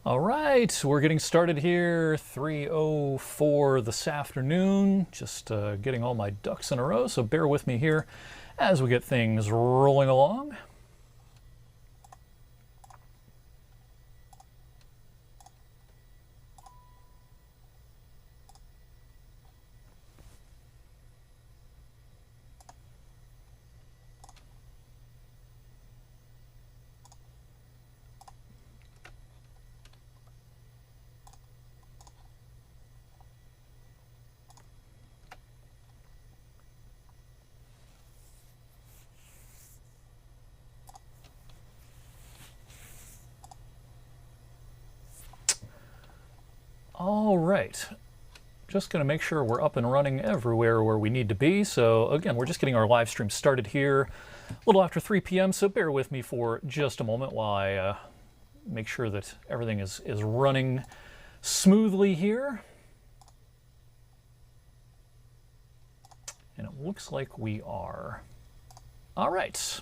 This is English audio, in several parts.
All right, we're getting started here, 3:04 this afternoon. Just getting all my ducks in a row, so bear with me here as we get things rolling along. All right, just going to make sure we're up and running everywhere where we need to be. So again, we're just getting our live stream started here a little after 3 p.m. So bear with me for just a moment while I make sure that everything is running smoothly here. And it looks like we are. All right.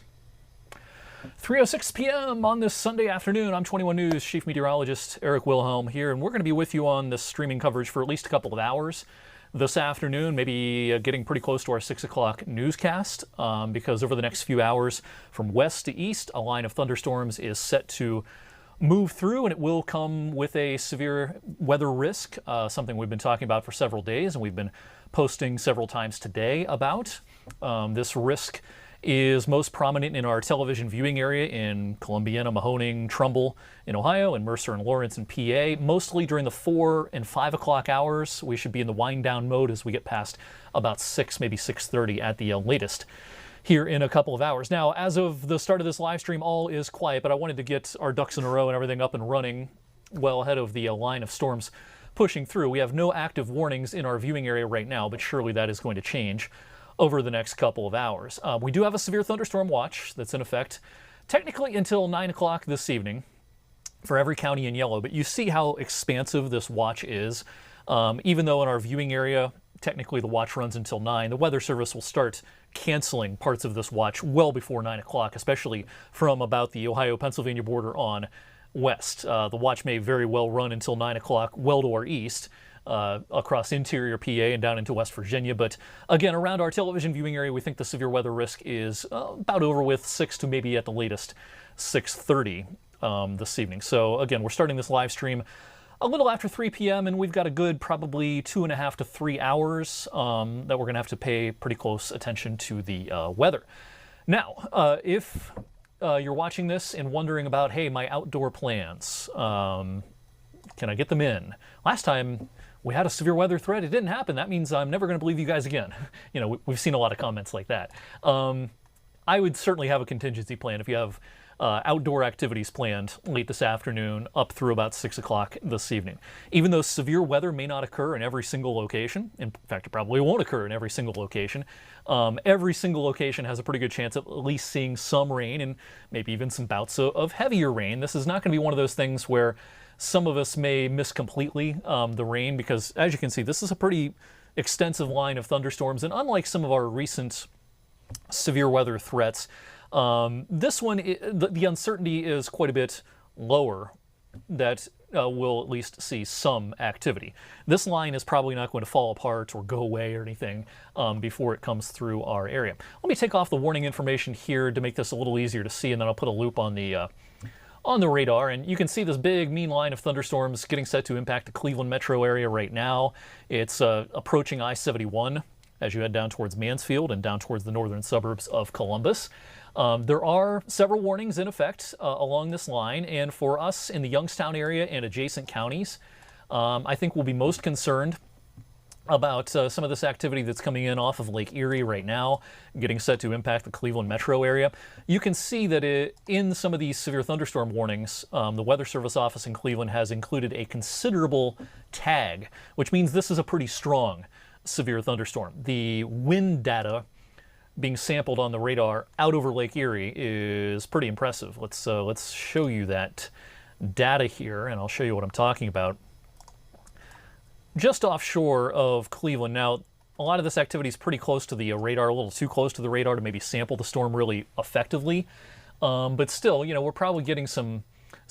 3:06 p.m. on this Sunday afternoon. I'm 21 News Chief Meteorologist Eric Wilhelm here, and we're going to be with you on this streaming coverage for at least a couple of hours this afternoon, maybe getting pretty close to our 6 o'clock newscast, because over the next few hours from west to east, a line of thunderstorms is set to move through, and it will come with a severe weather risk, something we've been talking about for several days, and we've been posting several times today about. This risk is most prominent in our television viewing area in Columbiana, Mahoning, Trumbull in Ohio, and Mercer and Lawrence in PA. Mostly during the 4 and 5 o'clock hours. We should be in the wind down mode as we get past about 6, maybe 6:30 at the latest here in a couple of hours. Now, as of the start of this live stream, all is quiet, but I wanted to get our ducks in a row and everything up and running well ahead of the line of storms pushing through. We have no active warnings in our viewing area right now, but surely that is going to change over the next couple of hours. We do have a severe thunderstorm watch that's in effect technically until 9 o'clock this evening for every county in yellow, but you see how expansive this watch is. Even though in our viewing area, technically the watch runs until 9, the Weather Service will start canceling parts of this watch well before 9 o'clock, especially from about the Ohio-Pennsylvania border on west. The watch may very well run until 9 o'clock well to our east, across interior PA and down into West Virginia. But again, around our television viewing area, we think the severe weather risk is about over with 6 to maybe at the latest 6:30 this evening. So again, we're starting this live stream a little after 3 p.m. and we've got a good probably 2.5 to 3 hours that we're going to have to pay pretty close attention to the weather. Now, if you're watching this and wondering about, hey, my outdoor plans, can I get them in? Last time we had a severe weather threat, it didn't happen. That means I'm never going to believe you guys again. You know, we've seen a lot of comments like that. I would certainly have a contingency plan if you have outdoor activities planned late this afternoon up through about 6 o'clock this evening. Even though severe weather may not occur in every single location, in fact, it probably won't occur in every single location, every single location has a pretty good chance of at least seeing some rain and maybe even some bouts of heavier rain. This is not going to be one of those things where some of us may miss completely the rain, because as you can see, this is a pretty extensive line of thunderstorms, and unlike some of our recent severe weather threats, this one, the uncertainty is quite a bit lower that we'll at least see some activity. This line is probably not going to fall apart or go away or anything before it comes through our area. Let me take off the warning information here to make this a little easier to see, and then I'll put a loop on the radar, and you can see this big mean line of thunderstorms getting set to impact the Cleveland metro area right now. It's approaching I-71 as you head down towards Mansfield and down towards the northern suburbs of Columbus. There are several warnings in effect along this line, and for us in the Youngstown area and adjacent counties, I think we'll be most concerned about some of this activity that's coming in off of Lake Erie right now, getting set to impact the Cleveland metro area. You can see that in some of these severe thunderstorm warnings, the Weather Service office in Cleveland has included a considerable tag, which means this is a pretty strong severe thunderstorm. The wind data being sampled on the radar out over Lake Erie is pretty impressive. Let's show you that data here, and I'll show you what I'm talking about. Just offshore of Cleveland. Now, a lot of this activity is pretty close to the radar, a little too close to the radar to maybe sample the storm really effectively. But still, you know, we're probably getting some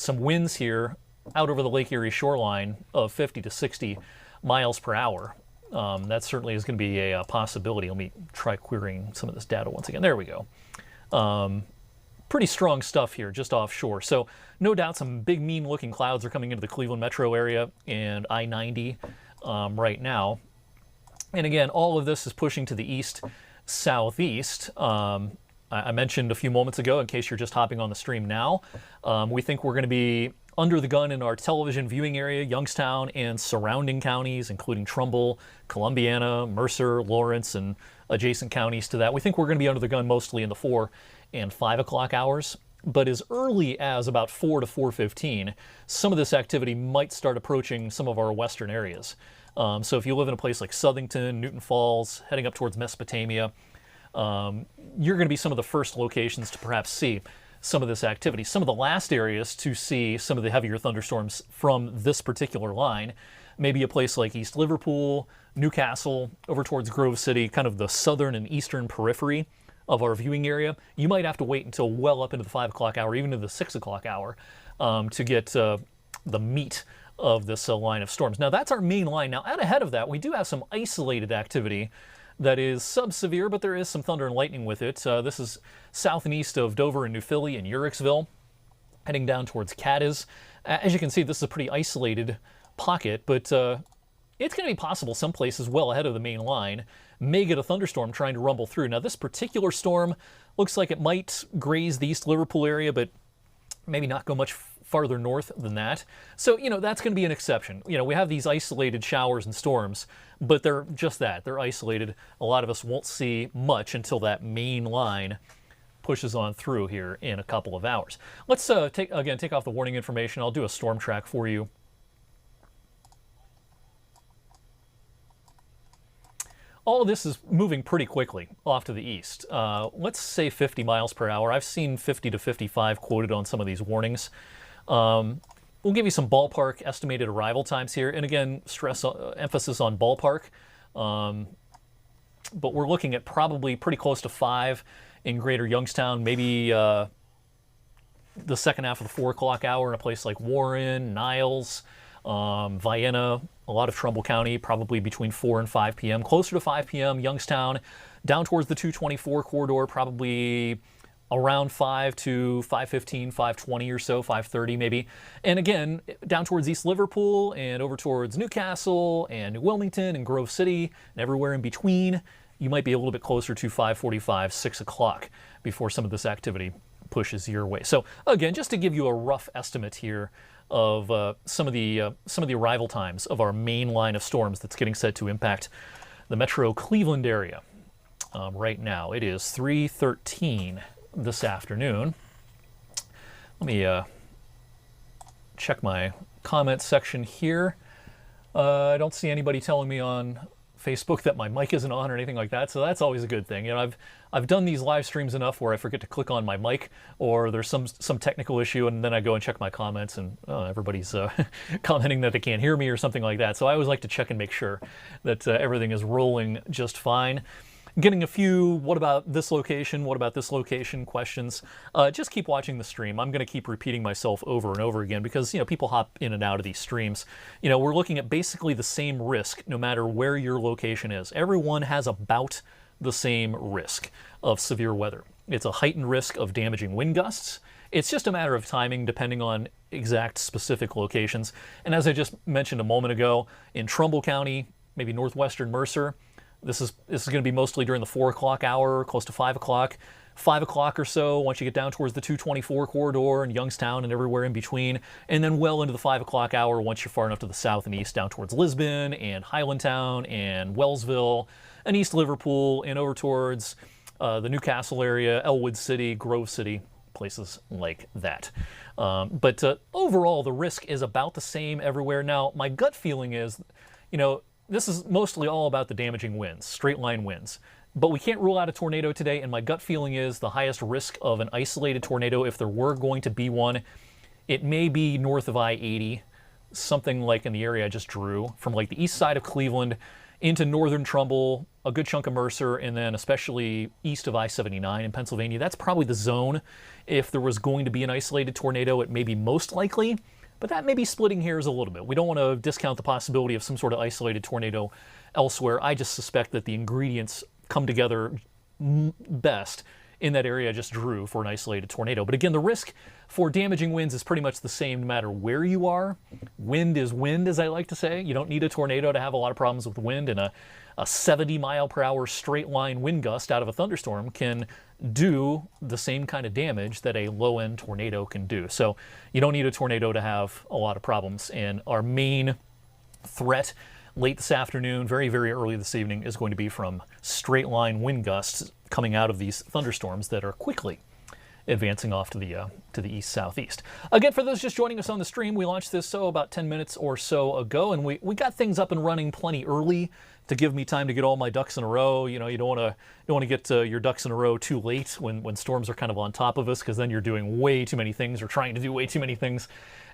winds here out over the Lake Erie shoreline of 50 to 60 miles per hour. That certainly is going to be a possibility. Let me try querying some of this data once again. There we go. Pretty strong stuff here just offshore. So no doubt some big mean looking clouds are coming into the Cleveland metro area and I-90 right now. And again, all of this is pushing to the east southeast. I mentioned a few moments ago, in case you're just hopping on the stream now, we think we're going to be under the gun in our television viewing area, Youngstown and surrounding counties, including Trumbull, Columbiana, Mercer, Lawrence, and adjacent counties to that. We think we're going to be under the gun mostly in the 4 and 5 o'clock hours. But as early as about 4 to 4:15, some of this activity might start approaching some of our western areas. So if you live in a place like Southington, Newton Falls, heading up towards Mesopotamia, you're going to be some of the first locations to perhaps see some of this activity. Some of the last areas to see some of the heavier thunderstorms from this particular line, maybe a place like East Liverpool, Newcastle, over towards Grove City, kind of the southern and eastern periphery of our viewing area. You might have to wait until well up into the 5 o'clock hour, even into the 6 o'clock hour, to get the meat of this line of storms. Now that's our main line. Now out ahead of that, we do have some isolated activity that is sub-severe, but there is some thunder and lightning with it. This is south and east of Dover and New Philly and Uhrichsville, heading down towards Cadiz. As you can see, this is a pretty isolated pocket, but it's going to be possible some places well ahead of the main line may get a thunderstorm trying to rumble through. Now this particular storm looks like it might graze the East Liverpool area, but maybe not go much farther north than that. So, that's going to be an exception. We have these isolated showers and storms, but they're just that. They're isolated. A lot of us won't see much until that main line pushes on through here in a couple of hours. Let's take off the warning information. I'll do a storm track for you. All of this is moving pretty quickly off to the east. Let's say 50 miles per hour. I've seen 50 to 55 quoted on some of these warnings. We'll give you some ballpark estimated arrival times here. And again, emphasis on ballpark. But we're looking at probably pretty close to 5 in greater Youngstown, maybe the second half of the 4 o'clock hour in a place like Warren, Niles, Vienna, a lot of Trumbull County, probably between 4 and 5 p.m. Closer to 5 p.m., Youngstown, down towards the 224 corridor, probably around 5 to 5:15, 5:20 or so, 5:30 maybe. And again, down towards East Liverpool and over towards Newcastle and New Wilmington and Grove City and everywhere in between, you might be a little bit closer to 5:45, 6 o'clock before some of this activity pushes your way. So again, just to give you a rough estimate here of some of the arrival times of our main line of storms that's getting set to impact the metro Cleveland area. Right now, it is 3:13 this afternoon. Let me check my comment section here. I don't see anybody telling me on Facebook that my mic isn't on or anything like that, so that's always a good thing. I've done these live streams enough where I forget to click on my mic, or there's some technical issue, and then I go and check my comments, and everybody's commenting that they can't hear me or something like that. So I always like to check and make sure that everything is rolling just fine. Getting a few what about this location questions. Just keep watching the stream. I'm going to keep repeating myself over and over again because people hop in and out of these streams. We're looking at basically the same risk no matter where your location is. Everyone has about the same risk of severe weather. It's a heightened risk of damaging wind gusts. It's just a matter of timing depending on exact specific locations. And as I just mentioned a moment ago, in Trumbull County, maybe northwestern Mercer, this is going to be mostly during the 4 o'clock hour, close to 5 o'clock. 5 o'clock or so, once you get down towards the 224 corridor and Youngstown and everywhere in between, and then well into the 5 o'clock hour once you're far enough to the south and east, down towards Lisbon and Highlandtown and Wellsville and East Liverpool and over towards the Newcastle area, Elwood City, Grove City, places like that. But overall, the risk is about the same everywhere. Now, my gut feeling is, this is mostly all about the damaging winds, straight line winds. But we can't rule out a tornado today, and my gut feeling is the highest risk of an isolated tornado, if there were going to be one, it may be north of I-80, something like in the area I just drew, from like the east side of Cleveland into northern Trumbull, a good chunk of Mercer, and then especially east of I-79 in Pennsylvania. That's probably the zone. If there was going to be an isolated tornado, it may be most likely. but that may be splitting hairs a little bit. We don't want to discount the possibility of some sort of isolated tornado elsewhere. I just suspect that the ingredients come together best in that area I just drew for an isolated tornado. But again, the risk for damaging winds is pretty much the same no matter where you are. Wind is wind, as I like to say. You don't need a tornado to have a lot of problems with wind, and a 70 mile per hour straight line wind gust out of a thunderstorm can do the same kind of damage that a low end tornado can do. So you don't need a tornado to have a lot of problems. And our main threat late this afternoon, very, very early this evening, is going to be from straight line wind gusts coming out of these thunderstorms that are quickly advancing off to the east-southeast. Again, for those just joining us on the stream, we launched this about 10 minutes or so ago, and we got things up and running plenty early to give me time to get all my ducks in a row. You know, you don't want to get your ducks in a row too late when storms are kind of on top of us, because then you're doing way too many things or trying to do way too many things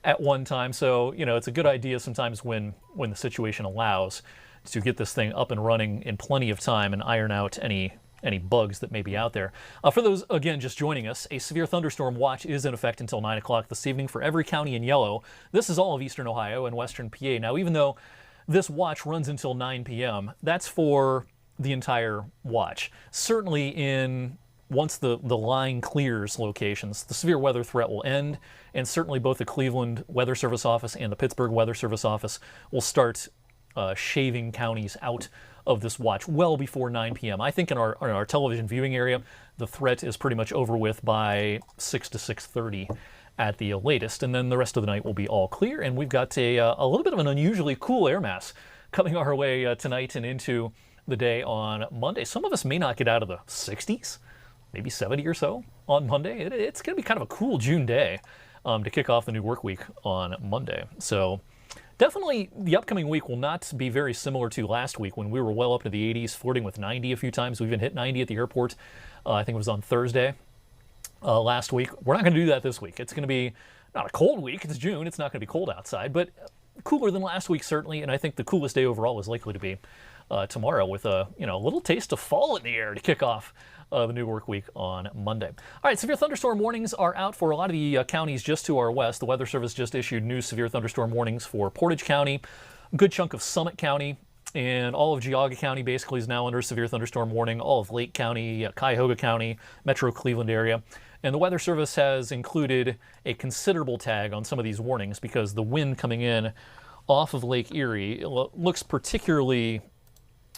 at one time. So, you know, it's a good idea sometimes when the situation allows to get this thing up and running in plenty of time and iron out any bugs that may be out there. For those, again, just joining us, a severe thunderstorm watch is in effect until 9 o'clock this evening for every county in yellow. This is all of eastern Ohio and western PA. Now, even though this watch runs until 9 p.m., that's for the entire watch. Certainly once the line clears locations, the severe weather threat will end, and certainly both the Cleveland Weather Service Office and the Pittsburgh Weather Service Office will start shaving counties out of this watch well before 9 p.m. I think in our television viewing area, the threat is pretty much over with by 6 to 6:30 at the latest, and then the rest of the night will be all clear, and we've got a little bit of an unusually cool air mass coming our way tonight and into the day on Monday. Some of us may not get out of the 60s, maybe 70 or so on Monday. It's going to be kind of a cool June day to kick off the new work week on Monday. So definitely the upcoming week will not be very similar to last week when we were well up to the 80s, flirting with 90 a few times. We even hit 90 at the airport. I think it was on Thursday last week. We're not going to do that this week. It's going to be not a cold week. It's June. It's not going to be cold outside, but cooler than last week, certainly. And I think the coolest day overall is likely to be tomorrow, with a little taste of fall in the air to kick off the new work week on Monday. All right, severe thunderstorm warnings are out for a lot of the counties just to our west. The Weather Service just issued new severe thunderstorm warnings for Portage County, a good chunk of Summit County, and all of Geauga County basically is now under severe thunderstorm warning. All of Lake County, Cuyahoga County, Metro Cleveland area. And the Weather Service has included a considerable tag on some of these warnings because the wind coming in off of Lake Erie looks particularly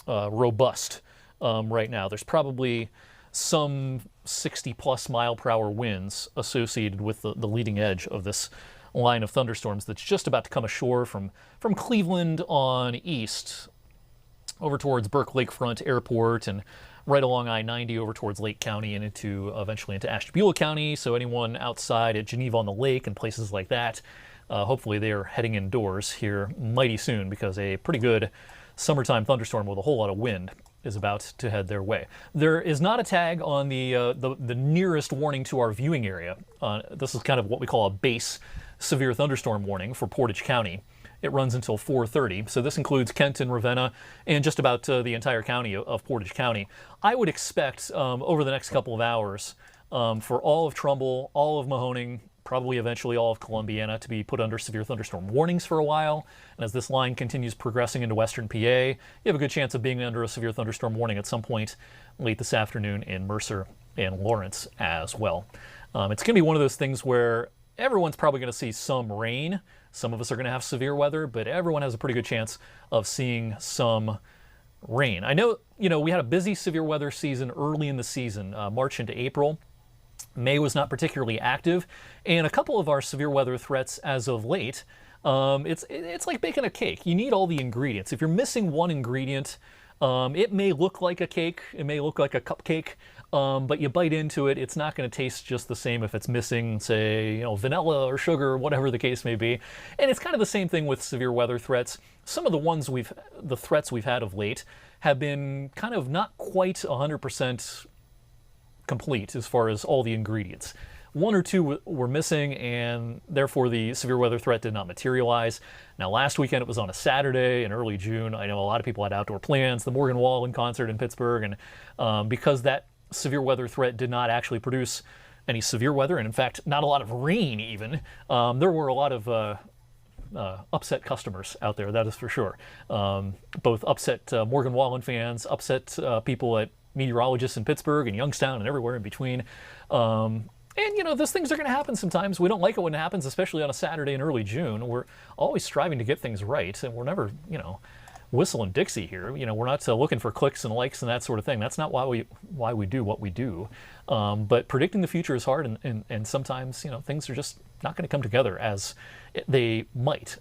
robust right now. There's probably some 60-plus mile per hour winds associated with the leading edge of this line of thunderstorms that's just about to come ashore from Cleveland on east over towards Burke Lakefront Airport and right along I-90 over towards Lake County and eventually into Ashtabula County. So anyone outside at Geneva on the Lake and places like that, hopefully they are heading indoors here mighty soon, because a pretty good summertime thunderstorm with a whole lot of wind is about to head their way. There is not a tag on the nearest warning to our viewing area. This is kind of what we call a base severe thunderstorm warning for Portage County. It runs until 4:30, so this includes Kenton, Ravenna, and just about the entire county of Portage County. I would expect over the next couple of hours for all of Trumbull, all of Mahoning, probably eventually all of Columbiana to be put under severe thunderstorm warnings for a while. And as this line continues progressing into western PA, you have a good chance of being under a severe thunderstorm warning at some point late this afternoon in Mercer and Lawrence as well. It's going to be one of those things where everyone's probably going to see some rain. Some of us are going to have severe weather, but everyone has a pretty good chance of seeing some rain. I know, we had a busy severe weather season early in the season, March into April. May was not particularly active, and a couple of our severe weather threats as of late, it's like baking a cake. You need all the ingredients. If you're missing one ingredient, it may look like a cake, it may look like a cupcake, but you bite into it, it's not going to taste just the same if it's missing, say, vanilla or sugar, whatever the case may be. And it's kind of the same thing with severe weather threats. Some of the threats we've had of late have been kind of not quite 100% complete as far as all the ingredients. One or two were missing, and therefore the severe weather threat did not materialize. Now, last weekend, it was on a Saturday in early June. I know a lot of people had outdoor plans, the Morgan Wallen concert in Pittsburgh, and because that severe weather threat did not actually produce any severe weather, and in fact, not a lot of rain even, there were a lot of upset customers out there, that is for sure. Both upset Morgan Wallen fans, upset people at meteorologists in Pittsburgh and Youngstown and everywhere in between. And, you know, those things are going to happen sometimes. We don't like it when it happens, especially on a Saturday in early June. We're always striving to get things right, and we're never, you know, whistling Dixie here. You know, we're not looking for clicks and likes and that sort of thing. That's not why we do what we do. But predicting the future is hard, and sometimes, you know, things are just not going to come together as they might.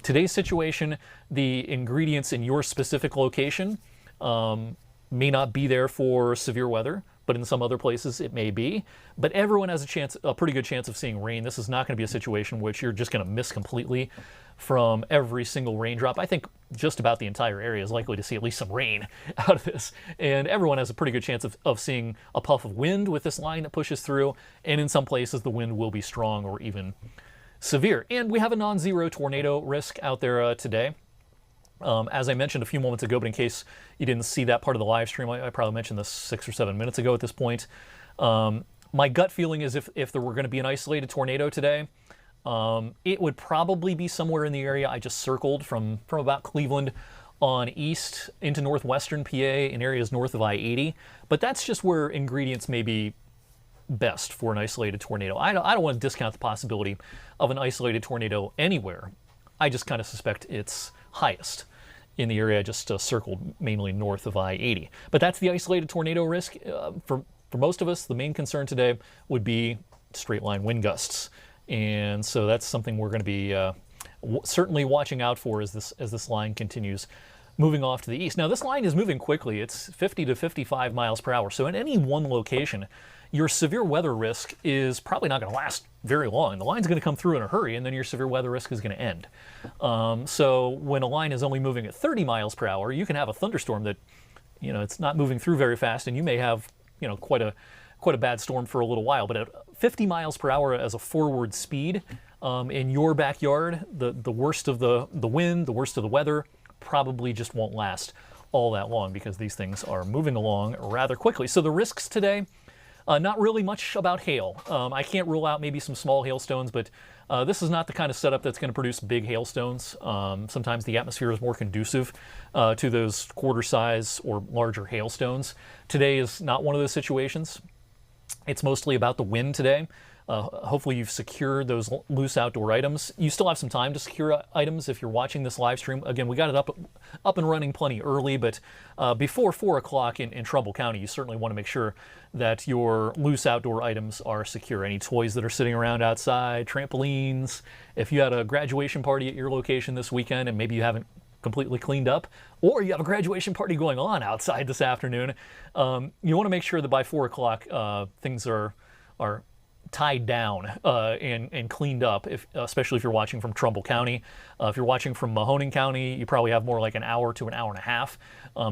Today's situation, the ingredients in your specific location may not be there for severe weather, but in some other places it may be. But everyone has a pretty good chance of seeing rain. This is not going to be a situation which you're just going to miss completely from every single raindrop. I think just about the entire area is likely to see at least some rain out of this. And everyone has a pretty good chance of seeing a puff of wind with this line that pushes through. And in some places the wind will be strong or even severe. And we have a non-zero tornado risk out there today. As I mentioned a few moments ago, but in case you didn't see that part of the live stream, I probably mentioned this 6 or 7 minutes ago at this point. My gut feeling is if there were going to be an isolated tornado today, it would probably be somewhere in the area I just circled from about Cleveland on east into northwestern PA in areas north of I-80. But that's just where ingredients may be best for an isolated tornado. I don't want to discount the possibility of an isolated tornado anywhere. I just kind of suspect it's highest in the area I just circled, mainly north of I-80. But that's the isolated tornado risk. For most of us, the main concern today would be straight line wind gusts. And so that's something we're going to be certainly watching out for as this line continues moving off to the east. Now, this line is moving quickly. It's 50 to 55 miles per hour. So in any one location, your severe weather risk is probably not going to last very long. The line's going to come through in a hurry, and then your severe weather risk is going to end. So when a line is only moving at 30 miles per hour, you can have a thunderstorm that, you know, it's not moving through very fast, and you may have, you know, quite a bad storm for a little while. But at 50 miles per hour as a forward speed in your backyard, the worst of the wind, the worst of the weather probably just won't last all that long because these things are moving along rather quickly. So the risks today, not really much about hail. I can't rule out maybe some small hailstones, but this is not the kind of setup that's going to produce big hailstones. Sometimes the atmosphere is more conducive to those quarter size or larger hailstones. Today is not one of those situations. It's mostly about the wind today. Hopefully you've secured those loose outdoor items. You still have some time to secure items if you're watching this live stream. Again, we got it up and running plenty early, but before 4 o'clock in Trumbull County, you certainly want to make sure that your loose outdoor items are secure. Any toys that are sitting around outside, trampolines. If you had a graduation party at your location this weekend and maybe you haven't completely cleaned up, or you have a graduation party going on outside this afternoon, you want to make sure that by 4 o'clock things are tied down and cleaned up, especially if you're watching from Trumbull County. If you're watching from Mahoning County, you probably have more like an hour to an hour and a half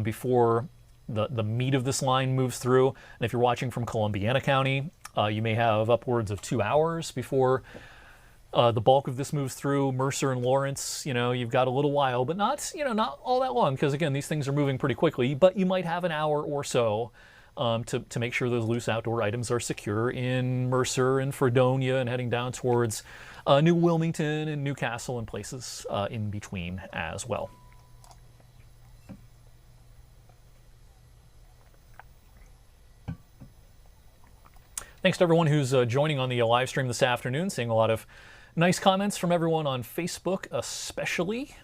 before the meat of this line moves through. And if you're watching from Columbiana County, you may have upwards of 2 hours before the bulk of this moves through. Mercer and Lawrence, you know, you've got a little while, but not all that long, because again, these things are moving pretty quickly. But you might have an hour or so to make sure those loose outdoor items are secure in Mercer and Fredonia and heading down towards New Wilmington and Newcastle and places in between as well. Thanks to everyone who's joining on the live stream this afternoon, seeing a lot of nice comments from everyone on Facebook especially.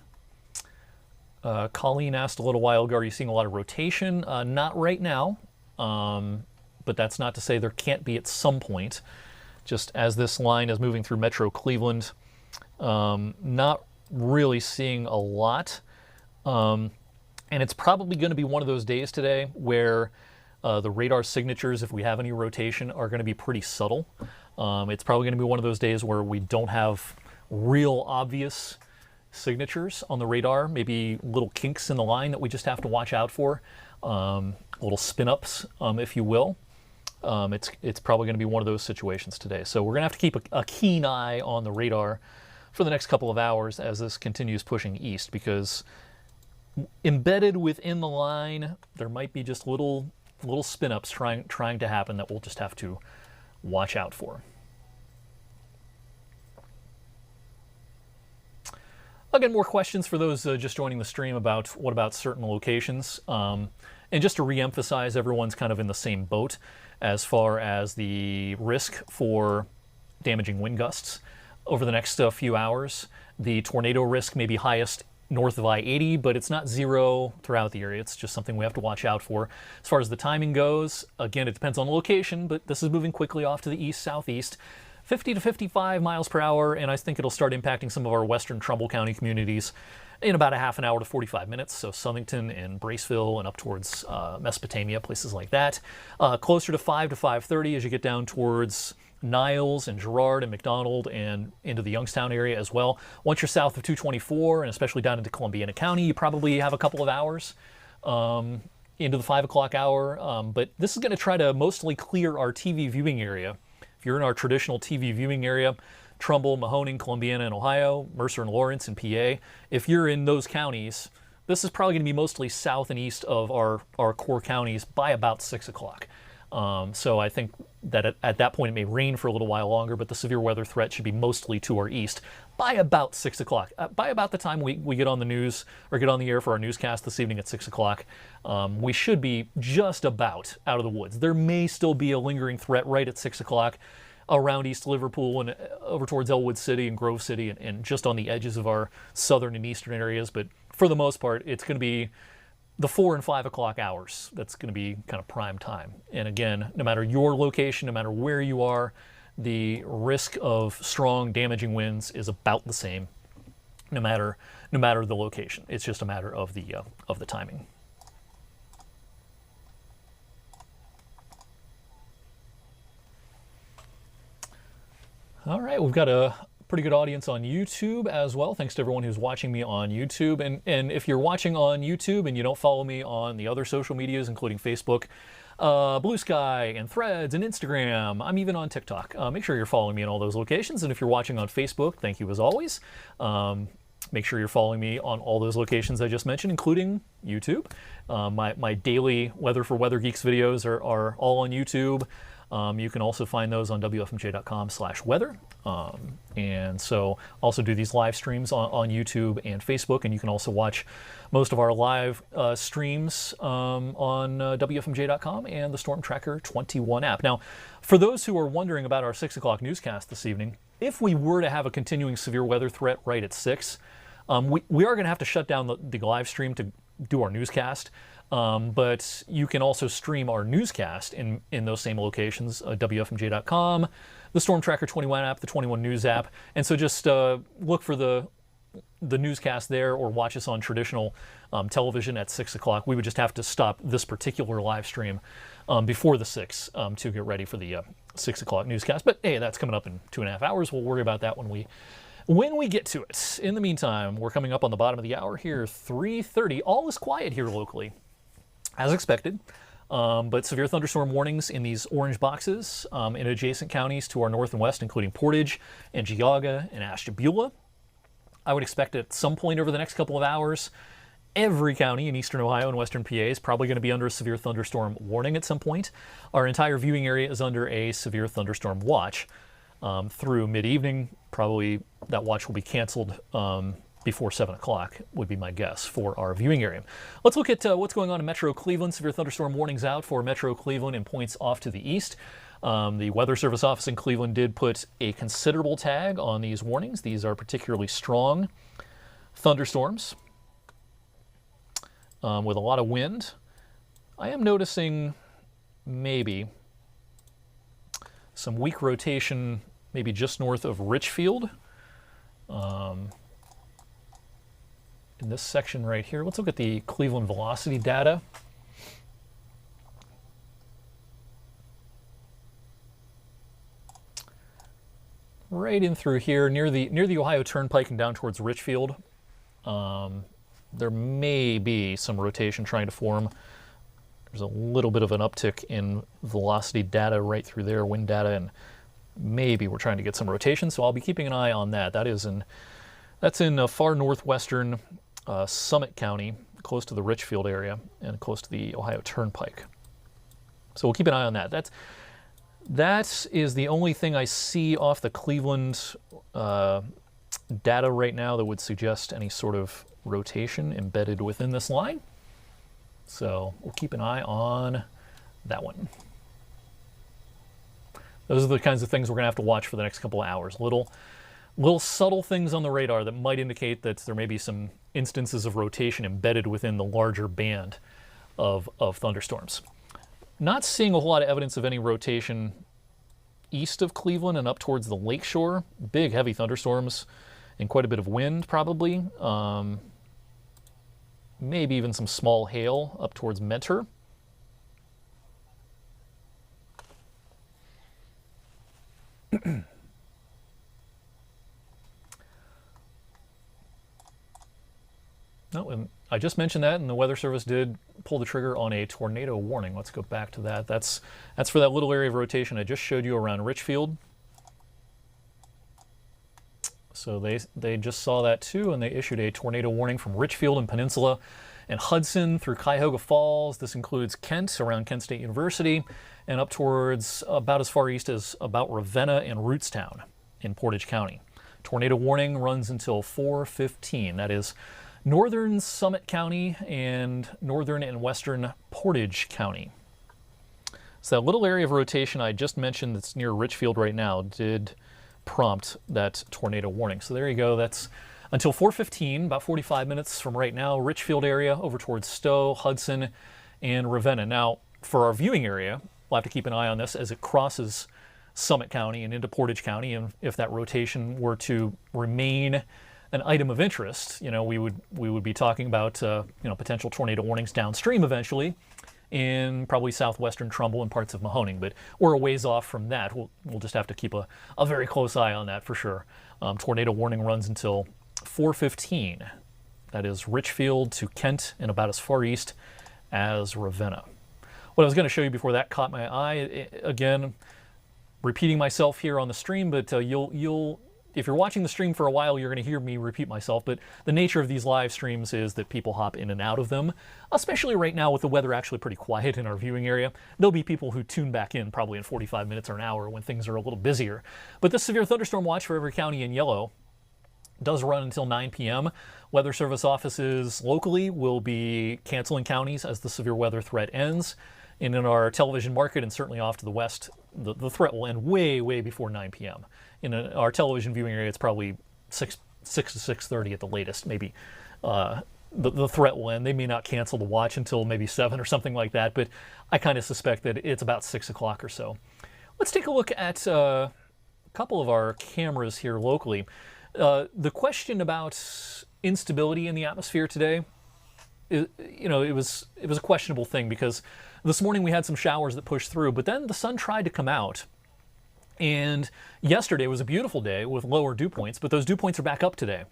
Colleen asked a little while ago, are you seeing a lot of rotation? Not right now. But that's not to say there can't be at some point. Just as this line is moving through Metro Cleveland, not really seeing a lot. And it's probably going to be one of those days today where the radar signatures, if we have any rotation, are going to be pretty subtle. It's probably going to be one of those days where we don't have real obvious signatures on the radar, maybe little kinks in the line that we just have to watch out for. Little spin-ups, if you will. It's probably going to be one of those situations today. So we're going to have to keep a keen eye on the radar for the next couple of hours as this continues pushing east, because embedded within the line, there might be just little spin-ups trying to happen that we'll just have to watch out for. Again, more questions for those just joining the stream about what about certain locations. And just to reemphasize, everyone's kind of in the same boat as far as the risk for damaging wind gusts over the next few hours. The tornado risk may be highest north of I-80, but it's not zero throughout the area. It's just something we have to watch out for. As far as the timing goes, again, it depends on the location, but this is moving quickly off to the east-southeast. 50 to 55 miles per hour, and I think it'll start impacting some of our western Trumbull County communities in about a half an hour to 45 minutes. So Southington and Braceville and up towards Mesopotamia, places like that. Closer to 5 to 5:30 as you get down towards Niles and Girard and McDonald and into the Youngstown area as well. Once you're south of 224 and especially down into Columbiana County, you probably have a couple of hours into the 5 o'clock hour. But this is going to try to mostly clear our TV viewing area. If you're in our traditional TV viewing area, Trumbull, Mahoning, Columbiana, and Ohio, Mercer and Lawrence, and PA, if you're in those counties, this is probably going to be mostly south and east of our core counties by about 6 o'clock. So I think that at that point it may rain for a little while longer, but the severe weather threat should be mostly to our east by about 6 o'clock. By about the time we get on the news or get on the air for our newscast this evening at 6 o'clock, we should be just about out of the woods. There may still be a lingering threat right at 6 o'clock around East Liverpool and over towards Elwood City and Grove City and just on the edges of our southern and eastern areas. But for the most part, it's going to be the 4 and 5 o'clock hours. That's going to be kind of prime time. And again, no matter your location, no matter where you are, the risk of strong damaging winds is about the same, no matter the location. It's just a matter of the timing. All right, we've got a pretty good audience on YouTube as well. Thanks to everyone who's watching me on YouTube. And if you're watching on YouTube and you don't follow me on the other social medias, including Facebook, Blue Sky, and Threads, and Instagram, I'm even on TikTok. Make sure you're following me in all those locations. And if you're watching on Facebook, thank you as always. Make sure you're following me on all those locations I just mentioned, including YouTube. My daily Weather for Weather Geeks videos are all on YouTube. You can also find those on wfmj.com/weather. And so also do these live streams on YouTube and Facebook, and you can also watch most of our live streams on wfmj.com and the Storm Tracker 21 app. Now, for those who are wondering about our 6 o'clock newscast this evening, if we were to have a continuing severe weather threat right at 6, we are going to have to shut down the live stream to do our newscast. But you can also stream our newscast in those same locations, wfmj.com, the Storm Tracker 21 app, the 21 News app. And so just look for the newscast there or watch us on traditional television at 6 o'clock. We would just have to stop this particular live stream before the 6 to get ready for the 6 o'clock newscast. But hey, that's coming up in 2.5 hours. We'll worry about that when we get to it. In the meantime, we're coming up on the bottom of the hour here, 3:30. All is quiet here locally, as expected, but severe thunderstorm warnings in these orange boxes in adjacent counties to our north and west, including Portage and Geauga and Ashtabula. I would expect at some point over the next couple of hours, every county in eastern Ohio and western PA is probably going to be under a severe thunderstorm warning at some point. Our entire viewing area is under a severe thunderstorm watch through mid-evening. Probably that watch will be canceled before 7 o'clock would be my guess for our viewing area. Let's look at what's going on in Metro Cleveland. Severe thunderstorm warnings out for Metro Cleveland and points off to the east. The Weather Service office in Cleveland did put a considerable tag on these warnings. These are particularly strong thunderstorms with a lot of wind. I am noticing maybe some weak rotation maybe just north of Richfield. In this section right here, let's look at the Cleveland velocity data. Right in through here, near the Ohio Turnpike and down towards Richfield, there may be some rotation trying to form. There's a little bit of an uptick in velocity data right through there, wind data, and maybe we're trying to get some rotation. So I'll be keeping an eye on that. That's in far northwestern Summit County, close to the Richfield area and close to the Ohio Turnpike. So we'll keep an eye on that. That is the only thing I see off the Cleveland data right now that would suggest any sort of rotation embedded within this line. So we'll keep an eye on that one. Those are the kinds of things we're going to have to watch for the next couple of hours. Little subtle things on the radar that might indicate that there may be some instances of rotation embedded within the larger band of thunderstorms. Not seeing a whole lot of evidence of any rotation east of Cleveland and up towards the lakeshore. Big, heavy thunderstorms and quite a bit of wind, probably. Maybe even some small hail up towards Mentor. No, and I just mentioned that, and the Weather Service did pull the trigger on a tornado warning. Let's go back to that. That's for that little area of rotation I just showed you around Richfield. So they just saw that too, and they issued a tornado warning from Richfield and Peninsula and Hudson through Cuyahoga Falls. This includes Kent, around Kent State University, and up towards about as far east as about Ravenna and Rootstown in Portage County. Tornado warning runs until 4:15. That is northern Summit County and northern and western Portage County. So that little area of rotation I just mentioned that's near Richfield right now did prompt that tornado warning. So there you go. That's until 4:15, about 45 minutes from right now. Richfield area over towards Stowe, Hudson, and Ravenna. Now, for our viewing area, we'll have to keep an eye on this as it crosses Summit County and into Portage County. And if that rotation were to remain an item of interest, we would be talking about potential tornado warnings downstream eventually in probably southwestern Trumbull and parts of Mahoning, but we're a ways off from that. We'll just have to keep a very close eye on that for sure. Tornado warning runs until 4:15. That is Richfield to Kent and about as far east as Ravenna. What I was going to show you before that caught my eye, again, repeating myself here on the stream, but you'll if you're watching the stream for a while, you're going to hear me repeat myself, but the nature of these live streams is that people hop in and out of them, especially right now with the weather actually pretty quiet in our viewing area. There'll be people who tune back in probably in 45 minutes or an hour when things are a little busier. But this severe thunderstorm watch for every county in yellow does run until 9 p.m. Weather Service offices locally will be canceling counties as the severe weather threat ends. And in our television market and certainly off to the west, the threat will end way, way before 9 p.m. In our television viewing area, it's probably 6 to 6:30 at the latest. Maybe the threat will end. They may not cancel the watch until maybe 7 or something like that, but I kind of suspect that it's about 6 o'clock or so. Let's take a look at a couple of our cameras here locally. The question about instability in the atmosphere today, it was a questionable thing because this morning we had some showers that pushed through, but then the sun tried to come out. And yesterday was a beautiful day with lower dew points, but those dew points are back up today.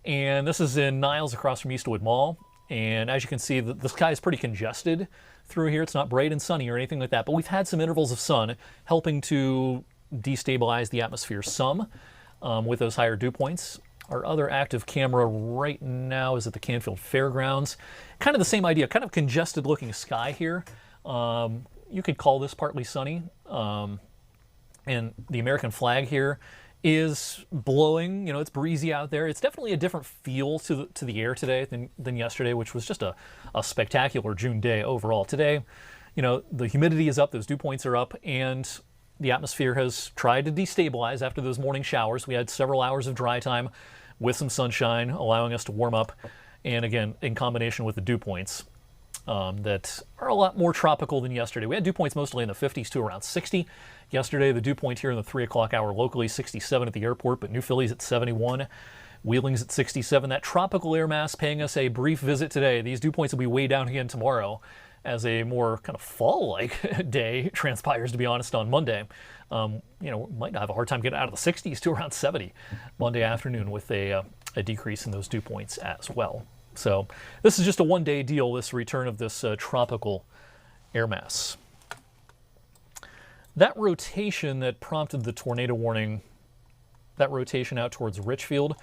And this is in Niles across from Eastwood Mall. And as you can see, the sky is pretty congested through here. It's not bright and sunny or anything like that, but we've had some intervals of sun helping to destabilize the atmosphere some with those higher dew points. Our other active camera right now is at the Canfield Fairgrounds. Kind of the same idea, kind of congested looking sky here. You could call this partly sunny. And the American flag here is blowing. It's breezy out there. It's definitely a different feel to the air today than yesterday, which was just a spectacular June day overall. Today, the humidity is up, those dew points are up, and the atmosphere has tried to destabilize after those morning showers. We had several hours of dry time with some sunshine, allowing us to warm up. And again, in combination with the dew points that are a lot more tropical than yesterday. We had dew points mostly in the 50s to around 60. Yesterday, the dew point here in the 3 o'clock hour locally, 67 at the airport, but New Philly's at 71. Wheeling's at 67. That tropical air mass paying us a brief visit today. These dew points will be way down again tomorrow as a more kind of fall-like day transpires, to be honest, on Monday. Might have a hard time getting out of the 60s to around 70 Monday afternoon with a decrease in those dew points as well. So this is just a one-day deal, this return of this tropical air mass. That rotation that prompted the tornado warning, that rotation out towards Richfield,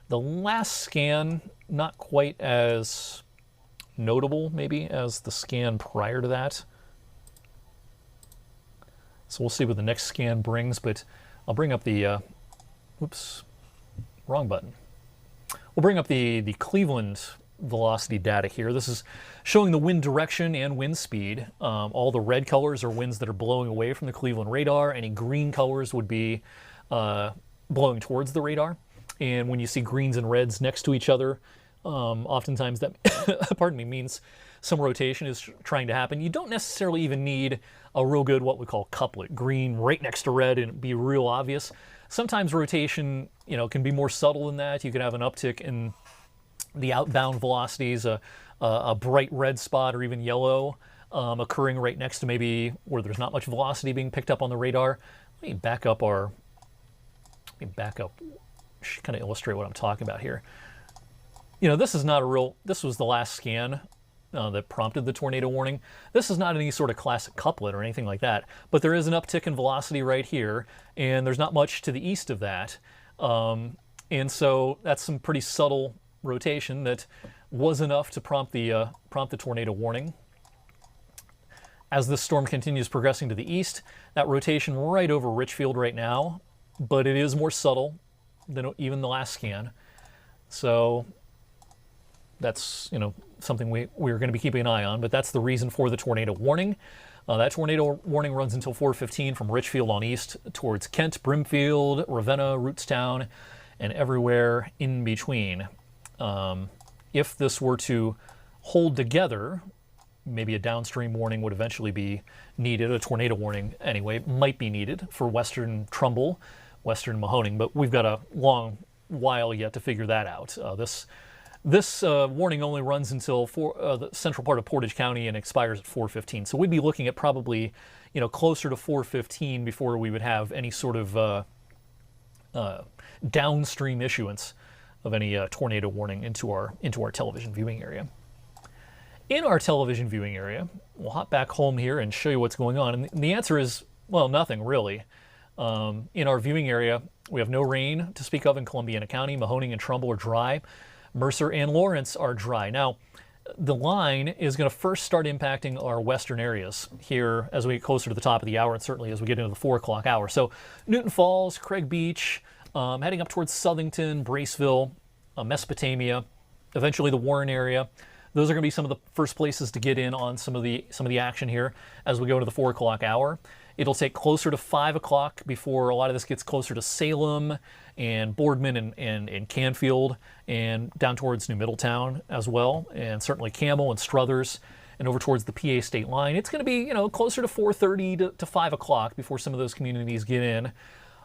the last scan, not quite as notable maybe as the scan prior to that. So we'll see what the next scan brings, but I'll bring up the Wrong button. We'll bring up the Cleveland velocity data here. This is showing the wind direction and wind speed. All the red colors are winds that are blowing away from the Cleveland radar. Any green colors would be blowing towards the radar. And when you see greens and reds next to each other, oftentimes that pardon me, means some rotation is trying to happen. You don't necessarily even need a real good what we call couplet, green right next to red, and be real obvious. Sometimes rotation, can be more subtle than that. You can have an uptick in the outbound velocities, a bright red spot or even yellow occurring right next to maybe where there's not much velocity being picked up on the radar. Let me back up, kind of illustrate what I'm talking about here. This is not a real, this was the last scan that prompted the tornado warning. This is not any sort of classic couplet or anything like that, but there is an uptick in velocity right here, and there's not much to the east of that. And so that's some pretty subtle rotation that was enough to prompt the tornado warning. As this storm continues progressing to the east, that rotation right over Richfield right now, but it is more subtle than even the last scan. So that's something we're going to be keeping an eye on, but that's the reason for the tornado warning. That tornado warning runs until 4:15 from Richfield on east towards Kent, Brimfield, Ravenna, Rootstown, and everywhere in between. If this were to hold together, maybe a downstream warning would eventually be needed. A tornado warning, anyway, might be needed for western Trumbull, western Mahoning, but we've got a long while yet to figure that out. This warning only runs until the central part of Portage County and expires at 4:15. So we'd be looking at probably, closer to 4:15 before we would have any sort of downstream issuance of any tornado warning into our television viewing area. In our television viewing area, we'll hop back home here and show you what's going on. And the answer is, well, nothing really. In our viewing area, we have no rain to speak of in Columbiana County. Mahoning and Trumbull are dry. Mercer and Lawrence are dry. Now, the line is going to first start impacting our western areas here as we get closer to the top of the hour, and certainly as we get into the 4 o'clock hour. So Newton Falls, Craig Beach, heading up towards Southington, Braceville, Mesopotamia, eventually the Warren area. Those are going to be some of the first places to get in on some of the action here as we go into the 4 o'clock hour. It'll take closer to 5 o'clock before a lot of this gets closer to Salem and Boardman and Canfield and down towards New Middletown as well, and certainly Campbell and Struthers and over towards the PA state line. It's going to be, closer to 4:30 to 5 o'clock before some of those communities get in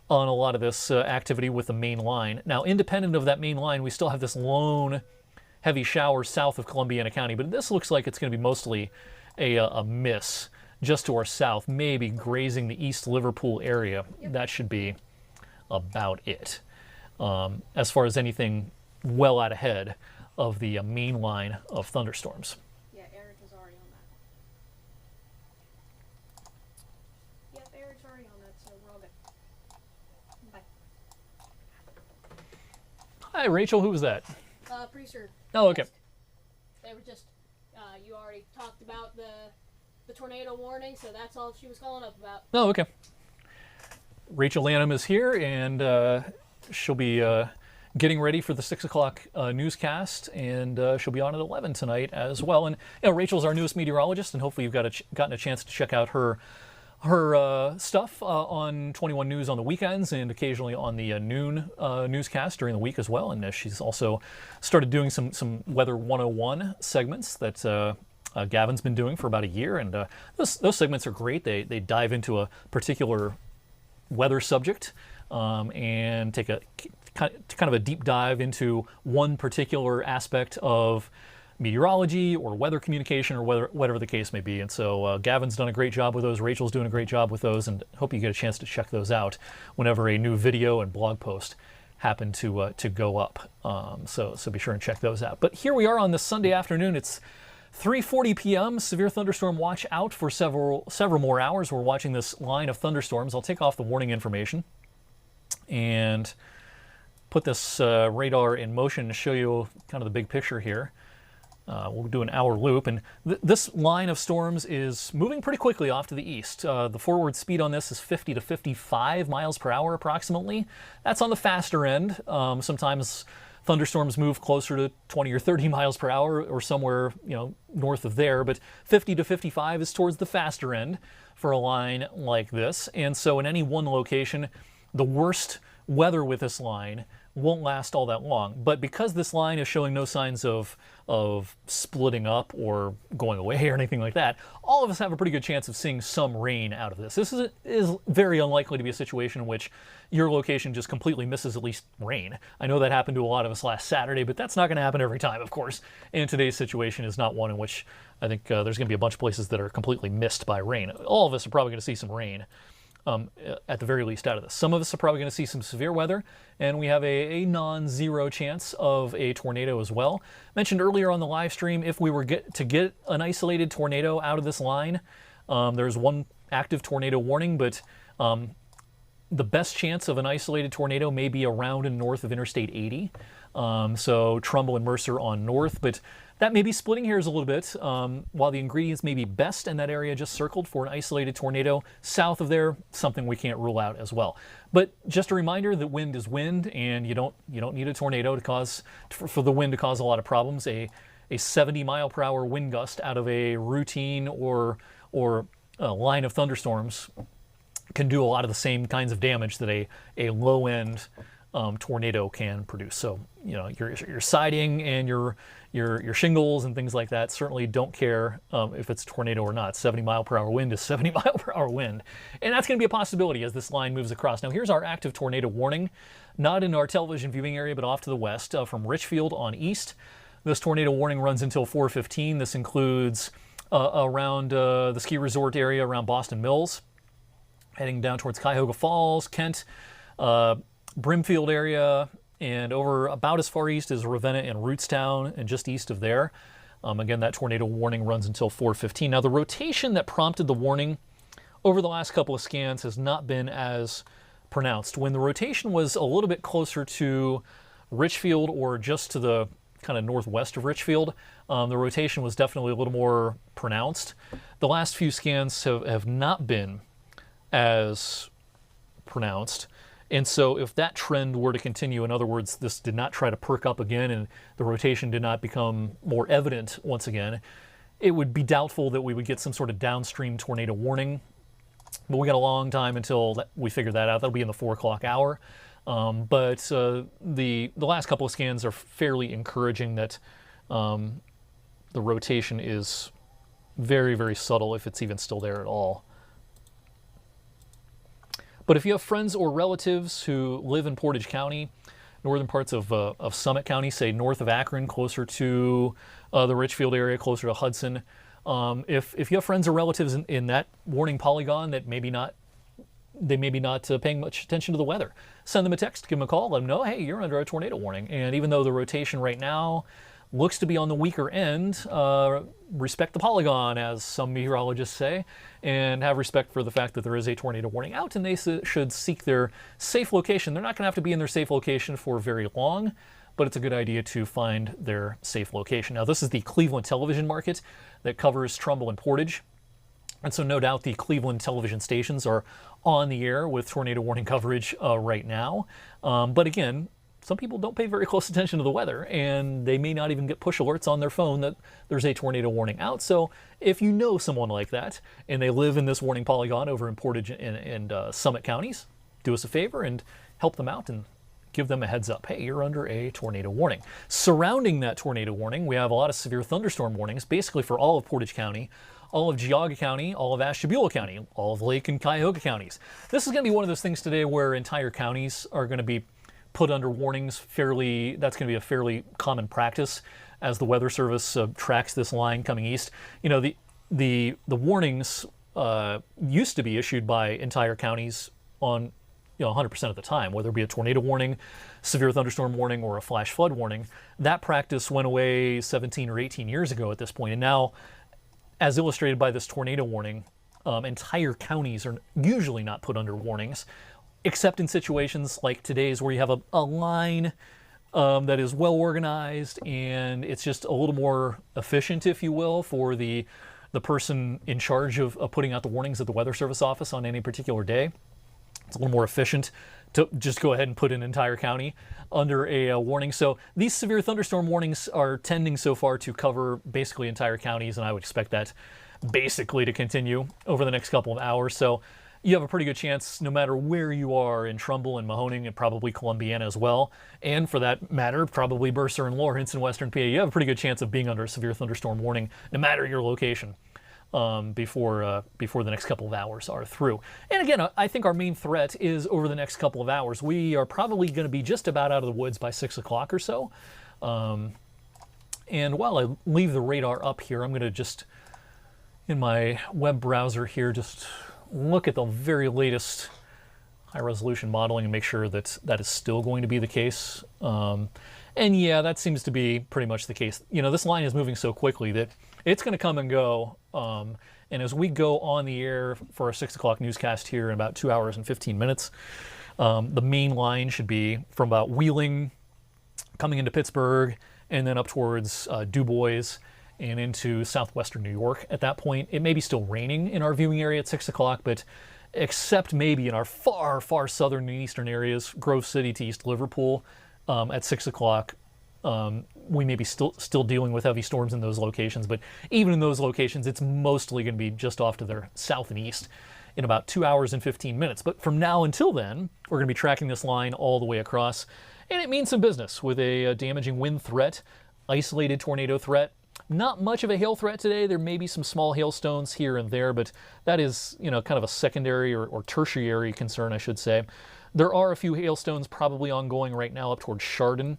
on a lot of this activity with the main line. Now, independent of that main line, we still have this lone heavy shower south of Columbiana County, but this looks like it's going to be mostly a miss just to our south, maybe grazing the East Liverpool area. Yep. That should be about it. As far as anything well out ahead of the main line of thunderstorms. Yeah, Eric is already on that. Yep, Eric's already on that, so we're all good. Bye. Hi, Rachel. Who was that? Producer. Oh, okay. They were just, you already talked about the tornado warning, so that's all she was calling up about. Oh, okay. Rachel Lanham is here, and she'll be getting ready for the 6 o'clock newscast, and she'll be on at 11 tonight as well. And Rachel's our newest meteorologist, and hopefully you've gotten a chance to check out her stuff on 21 News on the weekends and occasionally on the noon newscast during the week as well. And she's also started doing some Weather 101 segments that Gavin's been doing for about a year, and those segments are great. They dive into a particular weather subject and take a kind of a deep dive into one particular aspect of meteorology or weather communication or whatever the case may be. And so Gavin's done a great job with those, Rachel's doing a great job with those, and hope you get a chance to check those out whenever a new video and blog post happen to go up. So be sure and check those out. But here we are on this Sunday afternoon. It's 3:40 p.m. Severe thunderstorm watch out for several more hours. We're watching this line of thunderstorms. I'll take off the warning information and put this radar in motion to show you kind of the big picture here. We'll do an hour loop, and this line of storms is moving pretty quickly off to the east. The forward speed on this is 50 to 55 miles per hour approximately. That's on the faster end. Sometimes thunderstorms move closer to 20 or 30 miles per hour or somewhere, north of there, but 50 to 55 is towards the faster end for a line like this. And so in any one location, the worst weather with this line won't last all that long. But because this line is showing no signs of splitting up or going away or anything like that, all of us have a pretty good chance of seeing some rain out of this. This is very unlikely to be a situation in which your location just completely misses at least rain. I know that happened to a lot of us last Saturday, but that's not going to happen every time, of course. And today's situation is not one in which I think there's going to be a bunch of places that are completely missed by rain. All of us are probably going to see some rain. At the very least out of this. Some of us are probably going to see some severe weather, and we have a non-zero chance of a tornado as well. Mentioned earlier on the live stream, if we were to get an isolated tornado out of this line, there's one active tornado warning, but the best chance of an isolated tornado may be around and north of Interstate 80. So Trumbull and Mercer on north, but that may be splitting hairs a little bit. While the ingredients may be best in that area just circled for an isolated tornado, south of there, something we can't rule out as well. But just a reminder that wind is wind, and you don't need a tornado to cause for the wind to cause a lot of problems. A 70 mile per hour wind gust out of a routine or a line of thunderstorms can do a lot of the same kinds of damage that a low end tornado can produce. So your siding and your shingles and things like that certainly don't care if it's a tornado or not. 70 mile per hour wind is 70 mile per hour wind, and that's going to be a possibility as this line moves across. Now here's our active tornado warning, not in our television viewing area, but off to the west from Richfield on east. This tornado warning runs until 4:15. This includes around the ski resort area around Boston Mills, heading down towards Cuyahoga Falls, Kent, Brimfield area, and over about as far east as Ravenna and Rootstown, and just east of there. Again, that tornado warning runs until 4:15. Now, the rotation that prompted the warning over the last couple of scans has not been as pronounced. When the rotation was a little bit closer to Richfield or just to the kind of northwest of Richfield, the rotation was definitely a little more pronounced. The last few scans have not been as pronounced. And so if that trend were to continue, in other words, this did not try to perk up again and the rotation did not become more evident once again, it would be doubtful that we would get some sort of downstream tornado warning. But we got a long time until we figure that out. That'll be in the 4 o'clock hour. But the last couple of scans are fairly encouraging that the rotation is very, very subtle, if it's even still there at all. But if you have friends or relatives who live in Portage County, northern parts of Summit County, say north of Akron, closer to the Richfield area, closer to Hudson, if you have friends or relatives in that warning polygon that maybe not paying much attention to the weather, send them a text, give them a call, let them know, hey, you're under a tornado warning. And even though the rotation right now looks to be on the weaker end, respect the polygon, as some meteorologists say, and have respect for the fact that there is a tornado warning out, and they should seek their safe location. They're not going to have to be in their safe location for very long, but it's a good idea to find their safe location. Now, this is the Cleveland television market that covers Trumbull and Portage. And so no doubt the Cleveland television stations are on the air with tornado warning coverage right now. But again, some people don't pay very close attention to the weather, and they may not even get push alerts on their phone that there's a tornado warning out. So if you know someone like that and they live in this warning polygon over in Portage and Summit counties, do us a favor and help them out and give them a heads up. Hey, you're under a tornado warning. Surrounding that tornado warning, we have a lot of severe thunderstorm warnings, basically for all of Portage County, all of Geauga County, all of Ashtabula County, all of Lake and Cuyahoga counties. This is going to be one of those things today where entire counties are going to be put under warnings fairly. That's going to be a fairly common practice as the Weather Service tracks this line coming east. You know, the warnings used to be issued by entire counties on 100% of the time, whether it be a tornado warning, severe thunderstorm warning, or a flash flood warning. That practice went away 17 or 18 years ago at this point, and now, as illustrated by this tornado warning, entire counties are usually not put under warnings, except in situations like today's where you have a line that is well organized, and it's just a little more efficient, if you will, for the person in charge of putting out the warnings at the Weather Service office on any particular day. It's a little more efficient to just go ahead and put an entire county under a warning. So these severe thunderstorm warnings are tending so far to cover basically entire counties, and I would expect that basically to continue over the next couple of hours. So you have a pretty good chance, no matter where you are in Trumbull and Mahoning and probably Columbiana as well, and for that matter, probably Mercer and Lawrence in Western PA, you have a pretty good chance of being under a severe thunderstorm warning, no matter your location, before the next couple of hours are through. And again, I think our main threat is over the next couple of hours. We are probably going to be just about out of the woods by 6 o'clock or so. And while I leave the radar up here, I'm going to just, in my web browser here, just look at the very latest high resolution modeling and make sure that that is still going to be the case. And yeah, that seems to be pretty much the case. You know, this line is moving so quickly that it's going to come and go. And as we go on the air for our 6 o'clock newscast here in about 2 hours and 15 minutes, the main line should be from about Wheeling, coming into Pittsburgh, and then up towards Du Bois and into southwestern New York. At that point, it may be still raining in our viewing area at 6 o'clock, but except maybe in our far, far southern and eastern areas, Grove City to East Liverpool, at 6 o'clock, we may be still dealing with heavy storms in those locations. But even in those locations, it's mostly going to be just off to their south and east in about 2 hours and 15 minutes. But from now until then, we're going to be tracking this line all the way across. And it means some business with a damaging wind threat, isolated tornado threat. Not much of a hail threat today. There may be some small hailstones here and there, but that is, you know, kind of a secondary or tertiary concern, I should say. There are a few hailstones probably ongoing right now up towards Chardon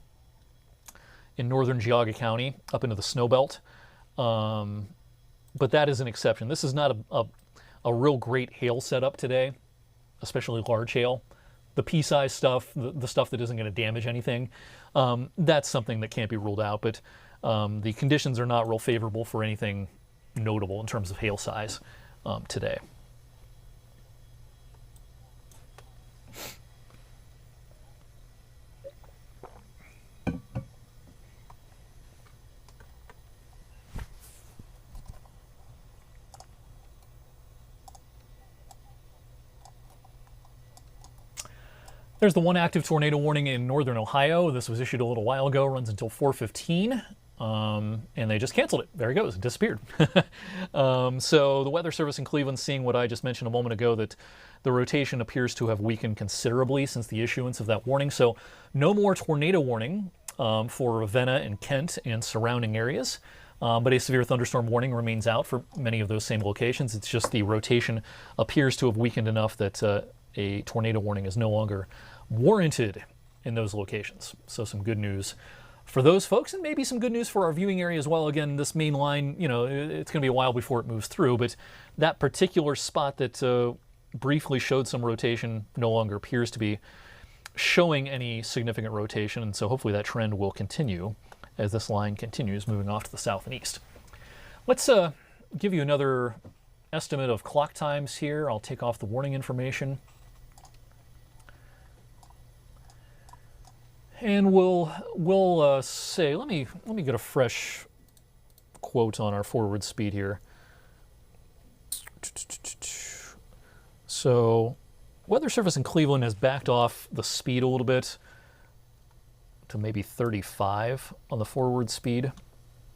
in northern Geauga County, up into the snow belt. But that is an exception. This is not a real great hail setup today, especially large hail. The pea-sized stuff, the stuff that isn't going to damage anything, that's something that can't be ruled out. But the conditions are not real favorable for anything notable in terms of hail size today. There's the one active tornado warning in northern Ohio. This was issued a little while ago, runs until 4:15. And they just canceled it. There it goes, it disappeared. So the Weather Service in Cleveland, seeing what I just mentioned a moment ago, that the rotation appears to have weakened considerably since the issuance of that warning. So no more tornado warning for Ravenna and Kent and surrounding areas. But a severe thunderstorm warning remains out for many of those same locations. It's just the rotation appears to have weakened enough that a tornado warning is no longer warranted in those locations. So some good news for those folks, and maybe some good news for our viewing area as well. Again, this main line, you know, it's going to be a while before it moves through, but that particular spot that briefly showed some rotation no longer appears to be showing any significant rotation, and so hopefully that trend will continue as this line continues moving off to the south and east. Let's give you another estimate of clock times here. I'll take off the warning information. And we'll say, let me get a fresh quote on our forward speed here. So, Weather Service in Cleveland has backed off the speed a little bit to maybe 35 on the forward speed,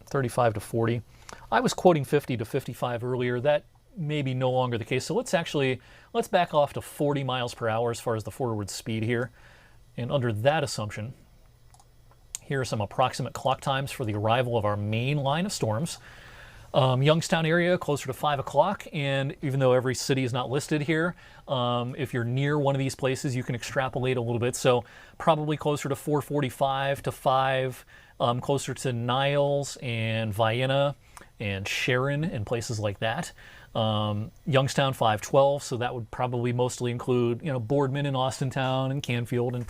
35 to 40. I was quoting 50 to 55 earlier. That may be no longer the case. So let's back off to 40 miles per hour as far as the forward speed here. And under that assumption, here are some approximate clock times for the arrival of our main line of storms. Youngstown area, closer to 5 o'clock, and even though every city is not listed here, if you're near one of these places, you can extrapolate a little bit. So probably closer to 4:45 to 5, closer to Niles and Vienna and Sharon and places like that. Youngstown 5:12, so that would probably mostly include, you know, Boardman and Austintown and Canfield and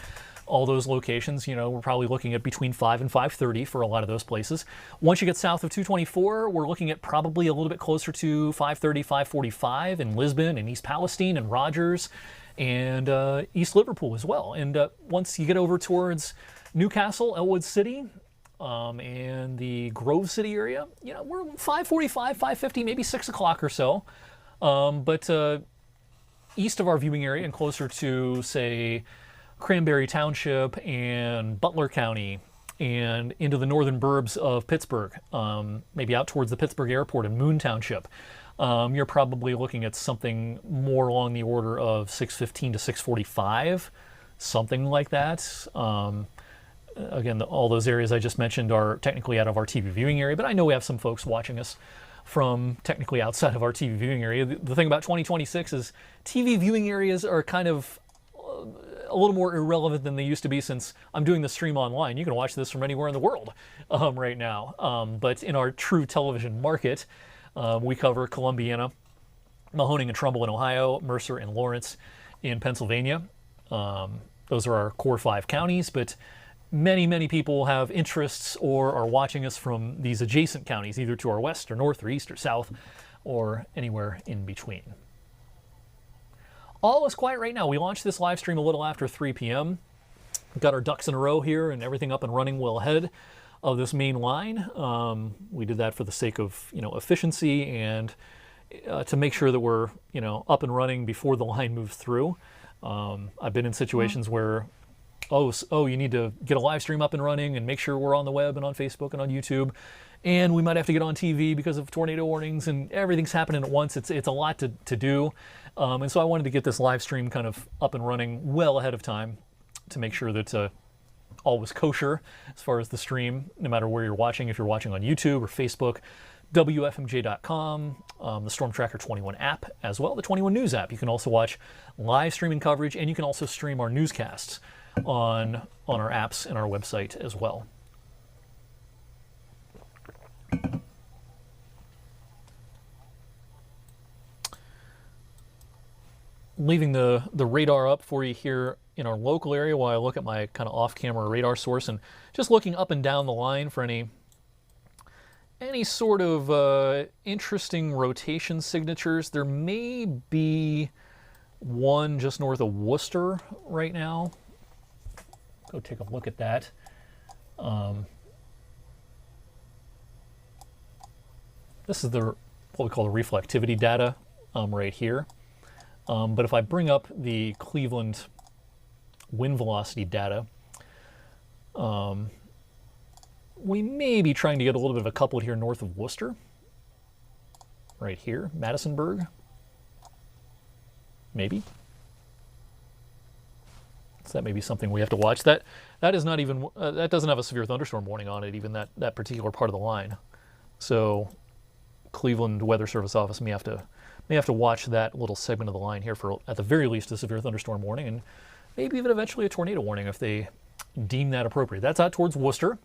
all those locations. You know, we're probably looking at between 5 and 5:30 for a lot of those places. Once you get south of 224, we're looking at probably a little bit closer to 5:30, 5:45 in Lisbon and East Palestine and Rogers and East Liverpool as well. And once you get over towards Newcastle, Elwood City, and the Grove City area, we're 5:45, 5:50, maybe 6 o'clock or so. But east of our viewing area and closer to, say, Cranberry Township and Butler County and into the northern burbs of Pittsburgh, maybe out towards the Pittsburgh airport and Moon Township, you're probably looking at something more along the order of 6:15 to 6:45, something like that. Again, all those areas I just mentioned are technically out of our TV viewing area, but I know we have some folks watching us from technically outside of our TV viewing area. The thing about 2026 is TV viewing areas are kind of a little more irrelevant than they used to be, since I'm doing the stream online. You can watch this from anywhere in the world right now. But in our true television market, we cover Columbiana, Mahoning and Trumbull in Ohio, Mercer and Lawrence in Pennsylvania. Those are our core 5 counties, but many people have interests or are watching us from these adjacent counties, either to our west or north or east or south or anywhere in between. All is quiet right now. We launched this live stream a little after 3 p.m. Got our ducks in a row here and everything up and running well ahead of this main line. We did that for the sake of efficiency and to make sure that we're up and running before the line moves through. I've been in situations where you need to get a live stream up and running and make sure we're on the web and on Facebook and on YouTube, and we might have to get on TV because of tornado warnings and everything's happening at once. It's a lot to do, and so I wanted to get this live stream kind of up and running well ahead of time to make sure that all was kosher as far as the stream, no matter where you're watching. If you're watching on YouTube or Facebook, WFMJ.com, the Storm Tracker 21 app as well, the 21 News app. You can also watch live streaming coverage, and you can also stream our newscasts on our apps and our website as well. Leaving the radar up for you here in our local area while I look at my kind of off-camera radar source, and just looking up and down the line for any sort of interesting rotation signatures. There may be one just north of Worcester right now. Go take a look at that. This is what we call the reflectivity data right here. But if I bring up the Cleveland wind velocity data, we may be trying to get a little bit of a couplet here north of Worcester. Right here, Madisonburg. Maybe. So that may be something we have to watch. That is not even that doesn't have a severe thunderstorm warning on it, even that particular part of the line. So Cleveland Weather Service office may have to watch that little segment of the line here for, at the very least, a severe thunderstorm warning, and maybe even eventually a tornado warning if they deem that appropriate. That's out towards Worcester.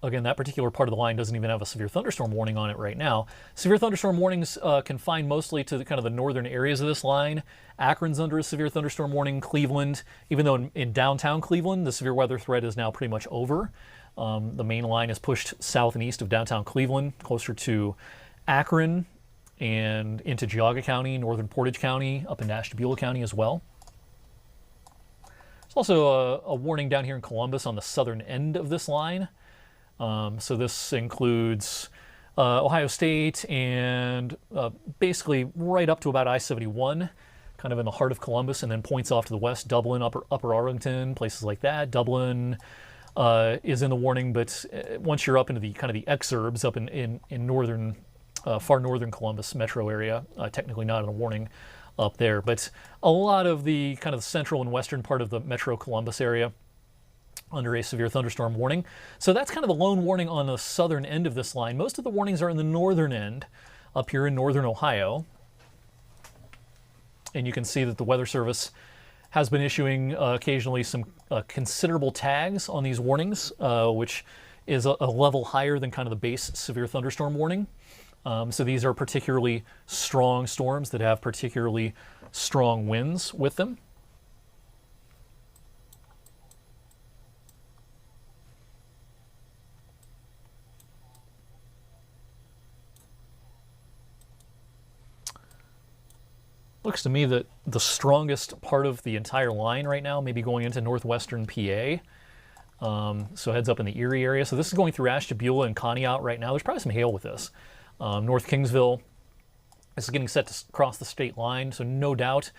Again, that particular part of the line doesn't even have a severe thunderstorm warning on it right now. Severe thunderstorm warnings confined mostly to kind of the northern areas of this line. Akron's under a severe thunderstorm warning. Cleveland, even though in downtown Cleveland, the severe weather threat is now pretty much over. The main line is pushed south and east of downtown Cleveland, closer to Akron and into Geauga County, northern Portage County, up in Ashtabula County as well. There's also a warning down here in Columbus on the southern end of this line. So this includes Ohio State and basically right up to about I-71, kind of in the heart of Columbus, and then points off to the west, Dublin, Upper Arlington, places like that. Dublin is in the warning, but once you're up into the kind of the exurbs up in northern, far northern Columbus metro area, technically not in a warning up there, but a lot of the kind of the central and western part of the metro Columbus area under a severe thunderstorm warning. So that's kind of the lone warning on the southern end of this line. Most of the warnings are in the northern end, up here in northern Ohio. And you can see that the Weather Service has been issuing occasionally some considerable tags on these warnings, which is a level higher than kind of the base severe thunderstorm warning. So these are particularly strong storms that have particularly strong winds with them. Looks to me that the strongest part of the entire line right now may be going into northwestern PA. So heads up in the Erie area. So this is going through Ashtabula and Conneaut right now. There's probably some hail with this. North Kingsville, this is getting set to cross the state line. So no doubt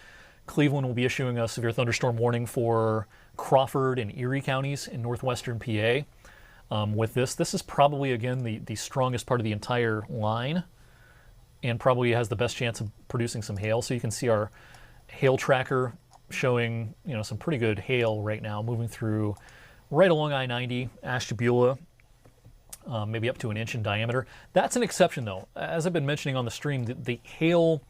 Cleveland will be issuing a severe thunderstorm warning for Crawford and Erie counties in northwestern PA. With this is probably, again, the strongest part of the entire line, and probably has the best chance of producing some hail. So you can see our hail tracker showing, some pretty good hail right now, moving through right along I-90, Ashtabula, maybe up to an inch in diameter. That's an exception, though. As I've been mentioning on the stream, the hail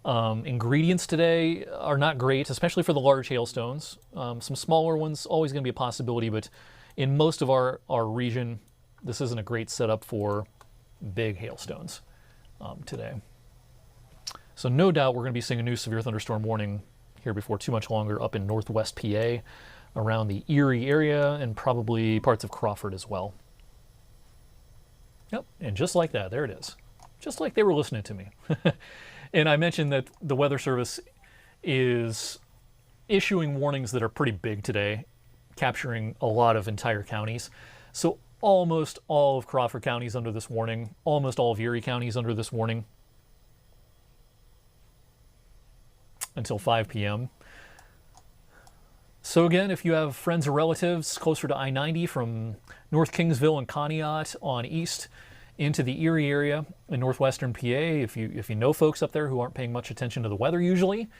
ingredients today are not great, especially for the large hailstones. Some smaller ones, always going to be a possibility, but in most of our region, this isn't a great setup for big hailstones today. So no doubt we're going to be seeing a new severe thunderstorm warning here before too much longer up in northwest PA, around the Erie area, and probably parts of Crawford as well. Yep, and just like that, there it is. Just like they were listening to me. And I mentioned that the Weather Service is issuing warnings that are pretty big today, capturing a lot of entire counties. So almost all of Crawford County is under this warning, almost all of Erie County is under this warning until 5 p.m. So again, if you have friends or relatives closer to I-90 from North Kingsville and Conneaut on east into the Erie area in northwestern PA, if you know folks up there who aren't paying much attention to the weather usually,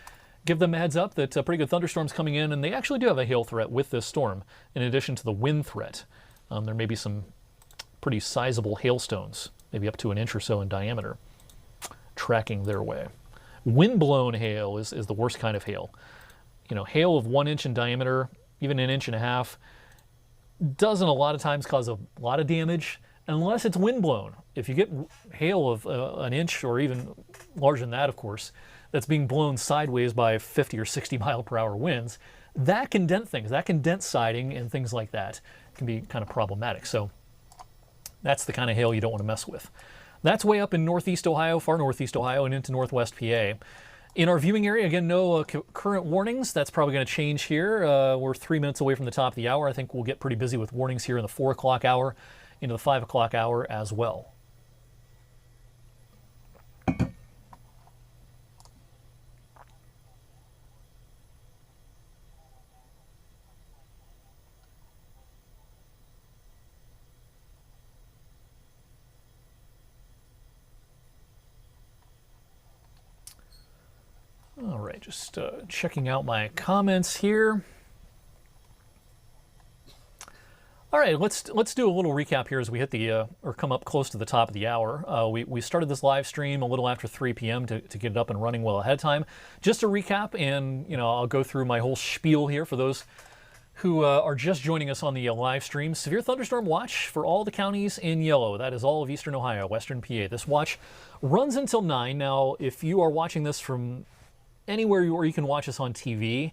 give them a heads up that a pretty good thunderstorm's coming in, and they actually do have a hail threat with this storm, in addition to the wind threat. There may be some pretty sizable hailstones, maybe up to an inch or so in diameter, tracking their way. Wind-blown hail is the worst kind of hail. Hail of 1 inch in diameter, even an inch and a half, doesn't a lot of times cause a lot of damage unless it's wind-blown. If you get hail of an inch or even larger than that, of course, that's being blown sideways by 50 or 60 mile per hour winds, that can dent things. That can dent siding and things like that. It can be kind of problematic. So that's the kind of hail you don't want to mess with. That's way up in northeast Ohio, far northeast Ohio, and into northwest PA. In our viewing area, again, no current warnings. That's probably going to change here. We're 3 minutes away from the top of the hour. I think we'll get pretty busy with warnings here in the 4 o'clock hour, into the 5 o'clock hour as well. All right, just checking out my comments here. All right, let's do a little recap here as we hit the or come up close to the top of the hour. We started this live stream a little after 3 p.m. to get it up and running well ahead of time. Just to recap, and I'll go through my whole spiel here for those who are just joining us on the live stream. Severe thunderstorm watch for all the counties in yellow. That is all of eastern Ohio, western PA. This watch runs until 9. Now, if you are watching this from anywhere where you can watch us on TV,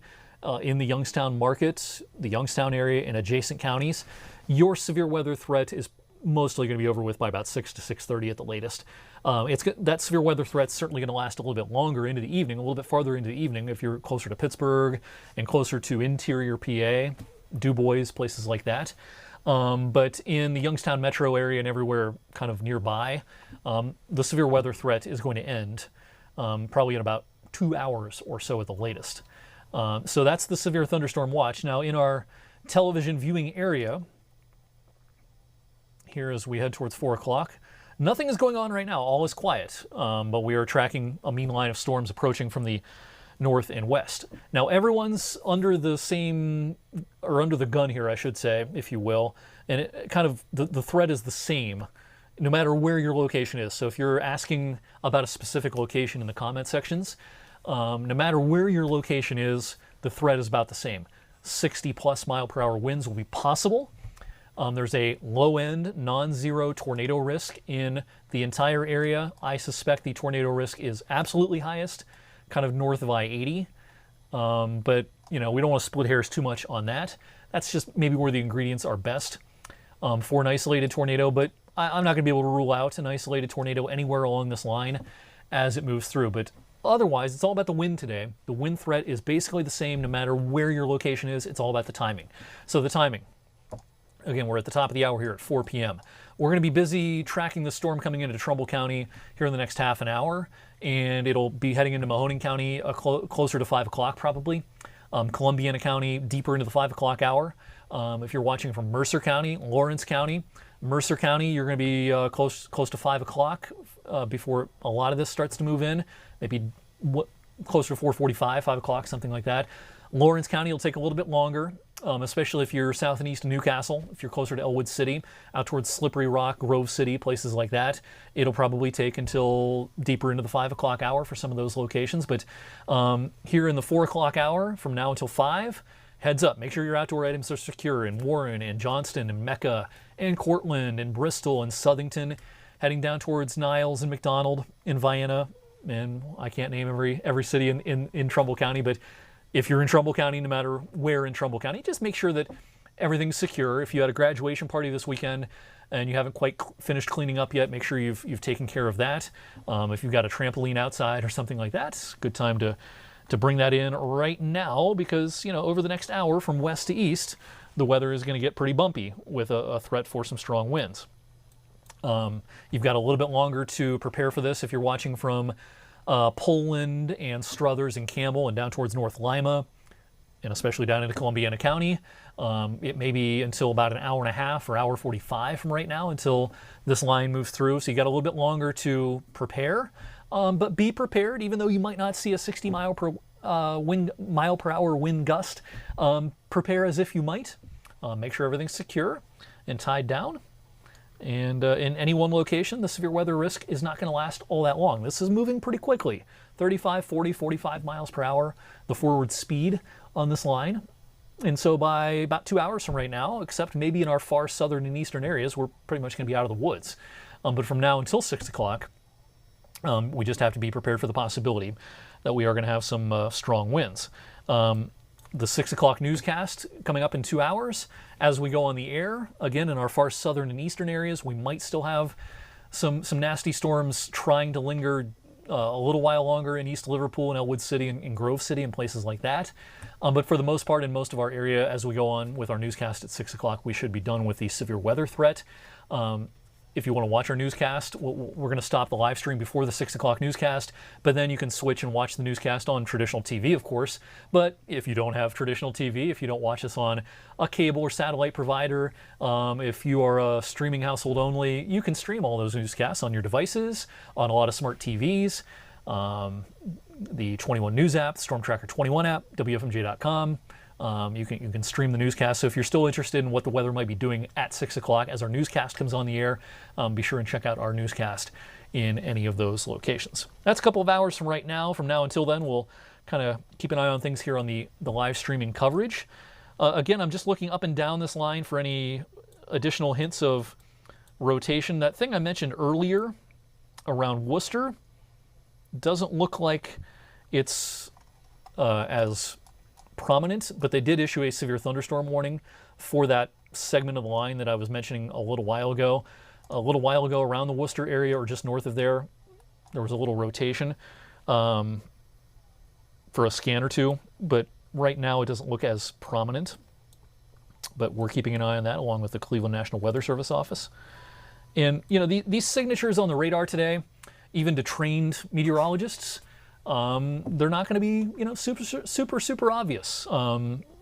in the Youngstown market, the Youngstown area, and adjacent counties, your severe weather threat is mostly going to be over with by about 6 to 6:30 at the latest. That severe weather threat's certainly going to last a little bit longer into the evening, a little bit farther into the evening if you're closer to Pittsburgh and closer to interior PA, Du Bois, places like that. But in the Youngstown metro area and everywhere kind of nearby, the severe weather threat is going to end probably in about 2 hours or so at the latest. So that's the severe thunderstorm watch. Now in our television viewing area, here as we head towards 4 o'clock, nothing is going on right now. All is quiet, but we are tracking a mean line of storms approaching from the north and west. Now everyone's under the same, or under the gun here, I should say, if you will, and it kind of, the threat is the same no matter where your location is. So if you're asking about a specific location in the comment sections, no matter where your location is, the threat is about the same. 60 plus mile per hour winds will be possible. There's a low-end, non-zero tornado risk in the entire area. I suspect the tornado risk is absolutely highest, kind of north of I-80. But, we don't want to split hairs too much on that. That's just maybe where the ingredients are best for an isolated tornado. But I'm not going to be able to rule out an isolated tornado anywhere along this line as it moves through. But Otherwise, it's all about the wind today. The wind threat is basically the same no matter where your location is. It's all about the timing. So the timing. Again, we're at the top of the hour here at 4 p.m. We're going to be busy tracking the storm coming into Trumbull County here in the next half an hour, and it'll be heading into Mahoning County closer to 5 o'clock probably. Columbiana County deeper into the 5 o'clock hour. If you're watching from Mercer County, Lawrence County, Mercer County, you're going to be close to 5 o'clock before a lot of this starts to move in. Maybe closer to 4:45, 5 o'clock, something like that. Lawrence County will take a little bit longer, especially if you're south and east of Newcastle. If you're closer to Elwood City, out towards Slippery Rock, Grove City, places like that, it'll probably take until deeper into the 5 o'clock hour for some of those locations. But here in the 4 o'clock hour, from now until 5, heads up, make sure your outdoor items are secure in Warren and Johnston and Mecca and Cortland and Bristol and Southington, heading down towards Niles and McDonald in Vienna. And I can't name every city in Trumbull County, but if you're in Trumbull County, no matter where in Trumbull County, just make sure that everything's secure. If you had a graduation party this weekend and you haven't quite finished cleaning up yet, make sure you've taken care of that. If you've got a trampoline outside or something like that, it's a good time to bring that in right now, because over the next hour from west to east, the weather is going to get pretty bumpy with a threat for some strong winds. You've got a little bit longer to prepare for this if you're watching from Poland and Struthers and Campbell and down towards North Lima, and especially down into Columbiana County. It may be until about an hour and a half or hour 45 from right now until this line moves through. So you got a little bit longer to prepare, but be prepared, even though you might not see a 60 mile per hour wind gust. Prepare as if you might. Make sure everything's secure and tied down. And in any one location, the severe weather risk is not going to last all that long. This is moving pretty quickly. 35, 40, 45 miles per hour, the forward speed on this line. And so by about 2 hours from right now, except maybe in our far southern and eastern areas, we're pretty much going to be out of the woods. But from now until 6 o'clock, we just have to be prepared for the possibility that we are going to have some strong winds. The 6 o'clock newscast coming up in 2 hours. As we go on the air, again, in our far southern and eastern areas, we might still have some nasty storms trying to linger a little while longer in East Liverpool and Elwood City and Grove City and places like that. But for the most part, in most of our area, as we go on with our newscast at 6 o'clock, we should be done with the severe weather threat. If you want to watch our newscast, we're going to stop the live stream before the 6 o'clock newscast, but then you can switch and watch the newscast on traditional TV, of course. But if you don't have traditional TV, if you don't watch us on a cable or satellite provider, if you are a streaming household only, you can stream all those newscasts on your devices, on a lot of smart TVs, the 21 News app, Storm Tracker 21 app, WFMJ.com. You can stream the newscast. So if you're still interested in what the weather might be doing at 6 o'clock as our newscast comes on the air, be sure and check out our newscast in any of those locations. That's a couple of hours from right now. From now until then, we'll kind of keep an eye on things here on the live streaming coverage. Again, I'm just looking up and down this line for any additional hints of rotation. That thing I mentioned earlier around Worcester doesn't look like it's as prominent, but they did issue a severe thunderstorm warning for that segment of the line that I was mentioning a little while ago. A little while ago around the Worcester area or just north of there was a little rotation for a scan or two, but right now it doesn't look as prominent. But we're keeping an eye on that along with the Cleveland National Weather Service office. And these signatures on the radar today, even to trained meteorologists, they're not going to be, super obvious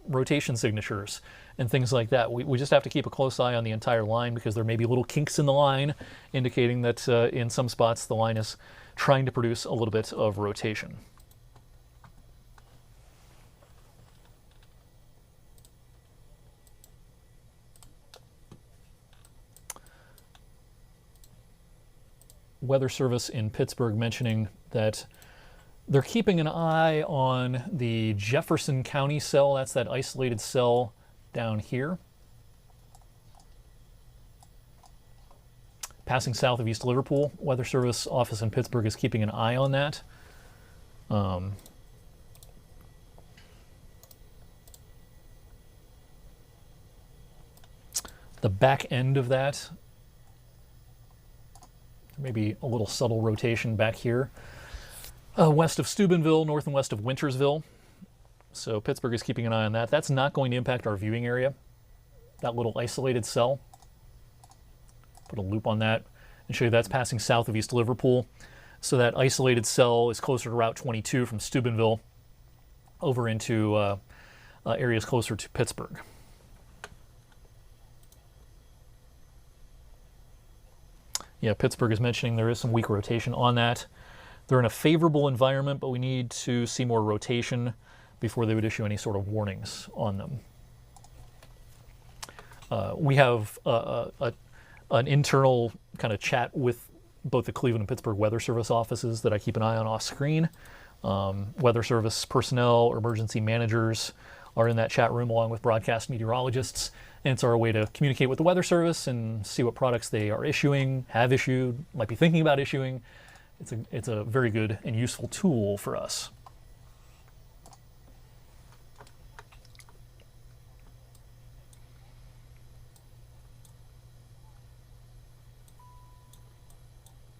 rotation signatures and things like that. We just have to keep a close eye on the entire line because there may be little kinks in the line indicating that in some spots the line is trying to produce a little bit of rotation. Weather Service in Pittsburgh mentioning that they're keeping an eye on the Jefferson County cell. That's that isolated cell down here. Passing south of East Liverpool. Weather Service office in Pittsburgh is keeping an eye on that. The back end of that, maybe a little subtle rotation back here. west of Steubenville, north and west of Wintersville. So Pittsburgh is keeping an eye on that. That's not going to impact our viewing area. That little isolated cell. Put a loop on that and show you that's passing south of East Liverpool. So that isolated cell is closer to Route 22 from Steubenville over into areas closer to Pittsburgh. Yeah, Pittsburgh is mentioning there is some weak rotation on that. They're in a favorable environment, but we need to see more rotation before they would issue any sort of warnings on them. We have an internal kind of chat with both the Cleveland and Pittsburgh Weather Service offices that I keep an eye on off screen. Weather Service personnel or emergency managers are in that chat room along with broadcast meteorologists. And it's our way to communicate with the Weather Service and see what products they are issuing, have issued, might be thinking about issuing. It's a very good and useful tool for us.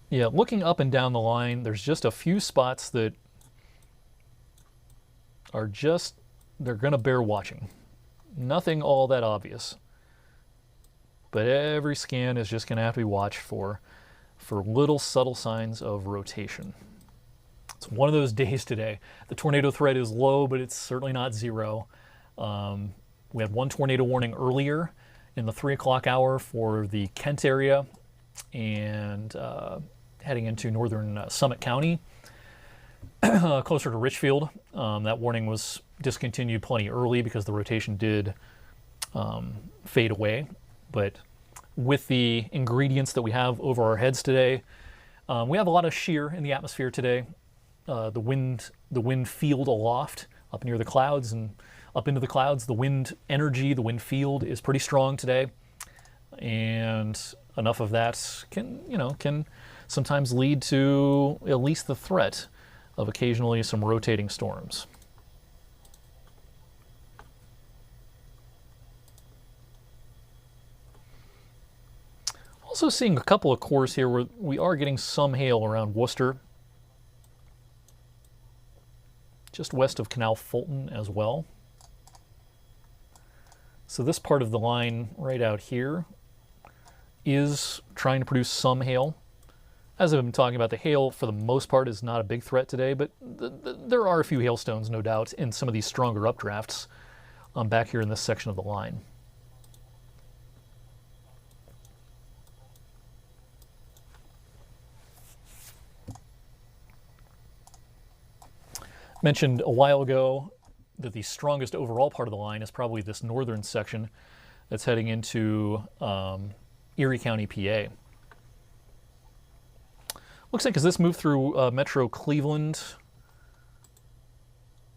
Yeah, looking up and down the line, there's just a few spots that are they're going to bear watching. Nothing all that obvious. But every scan is just going to have to be watched for little subtle signs of rotation. It's one of those days today. The tornado threat is low, but it's certainly not zero. We had one tornado warning earlier in the 3 o'clock hour for the Kent area and heading into northern Summit County, closer to Richfield. That warning was discontinued plenty early because the rotation did fade away. But with the ingredients that we have over our heads today, we have a lot of shear in the atmosphere today. The wind field aloft, up near the clouds and up into the clouds, the wind energy, the wind field is pretty strong today, and enough of that can sometimes lead to at least the threat of occasionally some rotating storms. Also seeing a couple of cores here where we are getting some hail around Worcester, just west of Canal Fulton as well. So this part of the line right out here is trying to produce some hail. As I've been talking about, the hail for the most part is not a big threat today, but there are a few hailstones, no doubt, in some of these stronger updrafts back here in this section of the line. Mentioned a while ago that the strongest overall part of the line is probably this northern section that's heading into Erie County, PA. Looks like as this moved through Metro Cleveland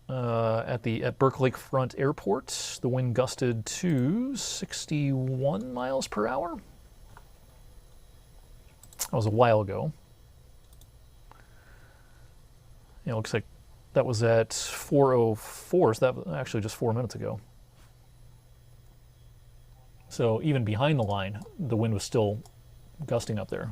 at Burke Lakefront Airport, the wind gusted to 61 miles per hour. That was a while ago. It looks like that was at 4:04, so that was actually just 4 minutes ago. So even behind the line, the wind was still gusting up there.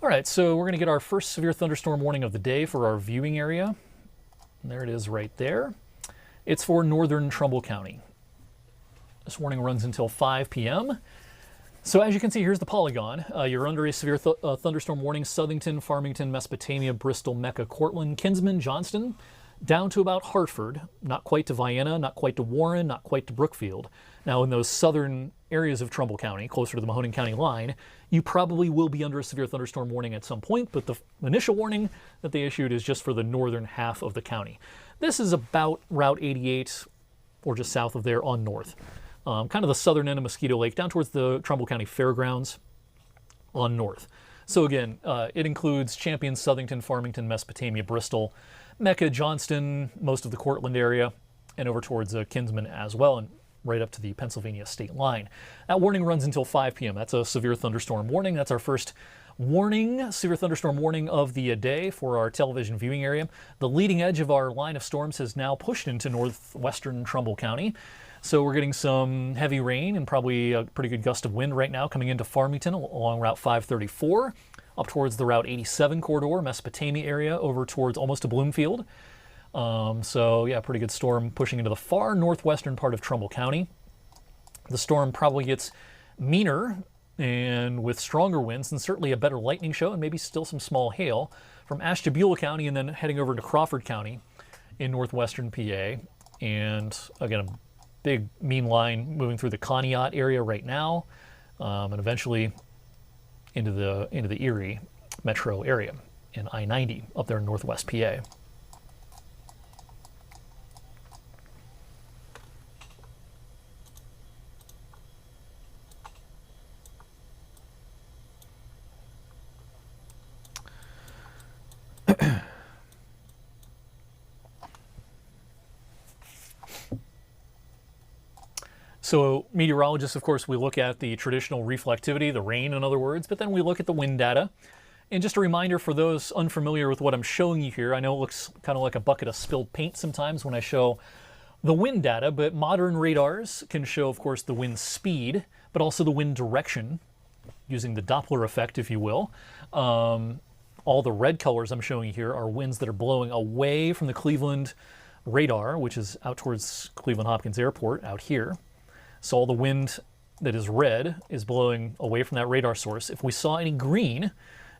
All right, so we're going to get our first severe thunderstorm warning of the day for our viewing area. And there it is right there. It's for northern Trumbull County. This warning runs until 5 p.m. So as you can see, here's the polygon. You're under a severe thunderstorm warning: Southington, Farmington, Mesopotamia, Bristol, Mecca, Cortland, Kinsman, Johnston, down to about Hartford, not quite to Vienna, not quite to Warren, not quite to Brookfield. Now in those southern areas of Trumbull County, closer to the Mahoning County line, you probably will be under a severe thunderstorm warning at some point, but the initial warning that they issued is just for the northern half of the county. This is about Route 88, or just south of there on north. Kind of the southern end of Mosquito Lake, down towards the Trumbull County Fairgrounds on north. So again, it includes Champion, Southington, Farmington, Mesopotamia, Bristol, Mecca, Johnston, most of the Cortland area, and over towards Kinsman as well, and right up to the Pennsylvania state line. That warning runs until 5 p.m. That's a severe thunderstorm warning. That's our first warning, severe thunderstorm warning of the day for our television viewing area. The leading edge of our line of storms has now pushed into northwestern Trumbull County. So we're getting some heavy rain and probably a pretty good gust of wind right now coming into Farmington along Route 534, up towards the Route 87 corridor, Mesopotamia area, over towards almost to Bloomfield. So yeah, pretty good storm pushing into the far northwestern part of Trumbull County. The storm probably gets meaner and with stronger winds and certainly a better lightning show and maybe still some small hail from Ashtabula County and then heading over to Crawford County in northwestern PA. And again, a big mean line moving through the Conneaut area right now, and eventually into the Erie metro area in I-90 up there in northwest PA. So meteorologists, of course, we look at the traditional reflectivity, the rain in other words, but then we look at the wind data. And just a reminder for those unfamiliar with what I'm showing you here, I know it looks kind of like a bucket of spilled paint sometimes when I show the wind data, but modern radars can show, of course, the wind speed, but also the wind direction using the Doppler effect, if you will. All the red colors I'm showing you here are winds that are blowing away from the Cleveland radar, which is out towards Cleveland Hopkins Airport out here. So all the wind that is red is blowing away from that radar source. If we saw any green,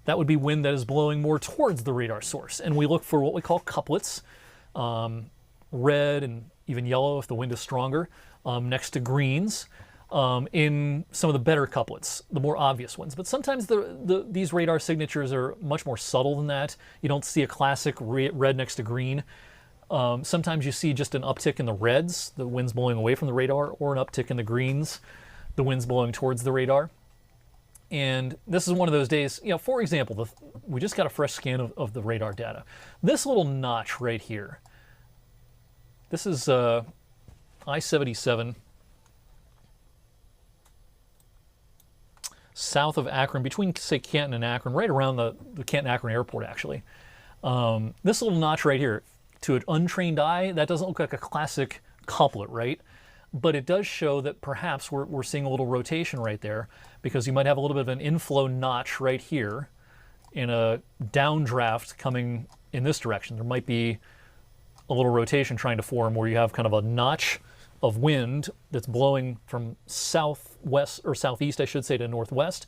that would be wind that is blowing more towards the radar source. And we look for what we call couplets, red and even yellow if the wind is stronger, next to greens, in some of the better couplets, the more obvious ones. But sometimes these radar signatures are much more subtle than that. You don't see a classic red next to green. Sometimes you see just an uptick in the reds, the wind's blowing away from the radar, or an uptick in the greens, the wind's blowing towards the radar. And this is one of those days, you know, for example, we just got a fresh scan of the radar data. This little notch right here, this is I-77 south of Akron, between, say, Canton and Akron, right around the Canton-Akron airport, actually. This little notch right here, to an untrained eye, that doesn't look like a classic couplet, right? But it does show that perhaps we're seeing a little rotation right there, because you might have a little bit of an inflow notch right here in a downdraft coming in this direction. There might be a little rotation trying to form where you have kind of a notch of wind that's blowing from southwest, or southeast, I should say, to northwest,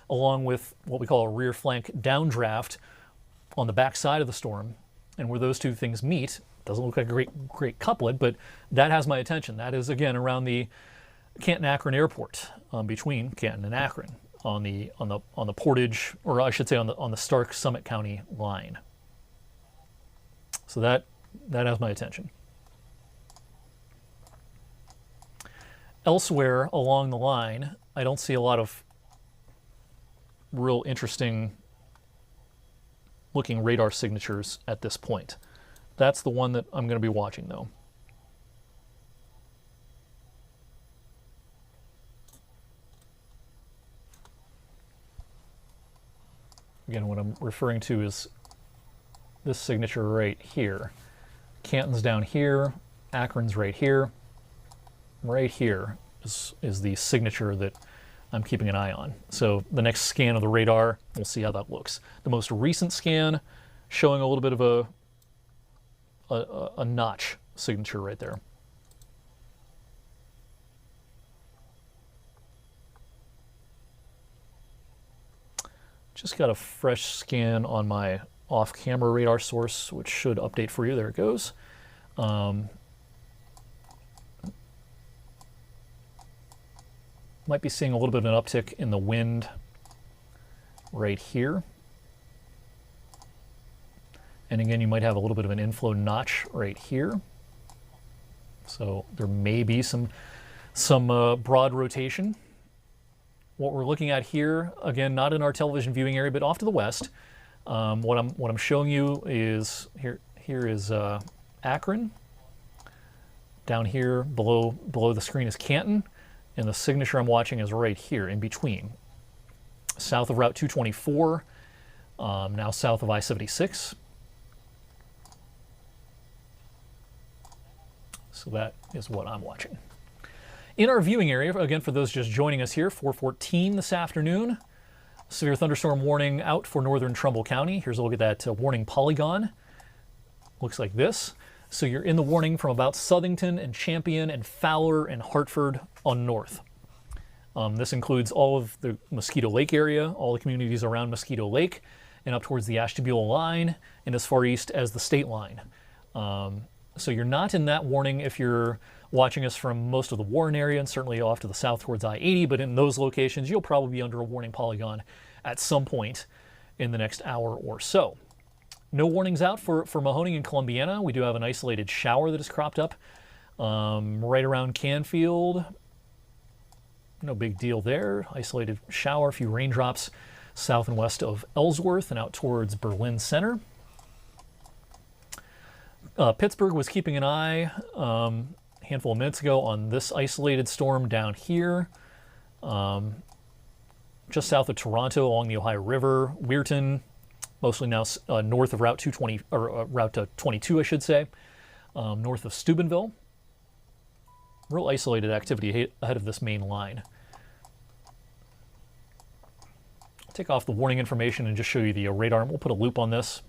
along with what we call a rear flank downdraft on the back side of the storm. And where those two things meet, doesn't look like a great couplet, but that has my attention. That is, again, around the Canton-Akron airport, between Canton and Akron, on the Portage, or I should say on the Stark-Summit County line. So that has my attention. Elsewhere along the line, I don't see a lot of real interesting looking radar signatures at this point. That's the one that I'm going to be watching, though. Again, what I'm referring to is this signature right here. Canton's down here, Akron's right here. Right here is the signature that I'm keeping an eye on. So the next scan of the radar, we'll see how that looks. The most recent scan showing a little bit of a notch signature right there. Just got a fresh scan on my off-camera radar source, which should update for you. There it goes. Might be seeing a little bit of an uptick in the wind right here. And again, you might have a little bit of an inflow notch right here. So there may be some broad rotation. What we're looking at here, again, not in our television viewing area, but off to the west. What I'm showing you is here is Akron. Down here below the screen is Canton. And the signature I'm watching is right here in between. south of Route 224, now south of I-76. So that is what I'm watching. In our viewing area, again, for those just joining us here, 4:14 this afternoon, severe thunderstorm warning out for northern Trumbull County. Here's a look at that warning polygon. Looks like this. So you're in the warning from about Southington and Champion and Fowler and Hartford on north. This includes all of the Mosquito Lake area, all the communities around Mosquito Lake, and up towards the Ashtabula line, and as far east as the state line. So you're not in that warning if you're watching us from most of the Warren area and certainly off to the south towards I-80, but in those locations, you'll probably be under a warning polygon at some point in the next hour or so. No warnings out for Mahoning and Columbiana. We do have an isolated shower that has cropped up right around Canfield. No big deal there. Isolated shower, a few raindrops south and west of Ellsworth and out towards Berlin Center. Pittsburgh was keeping an eye a handful of minutes ago on this isolated storm down here, just south of Toronto along the Ohio River. Weirton, mostly now north of Route 220 or Route 22, I should say, north of Steubenville. Real isolated activity ahead of this main line. I'll take off the warning information and just show you the radar, and we'll put a loop on this.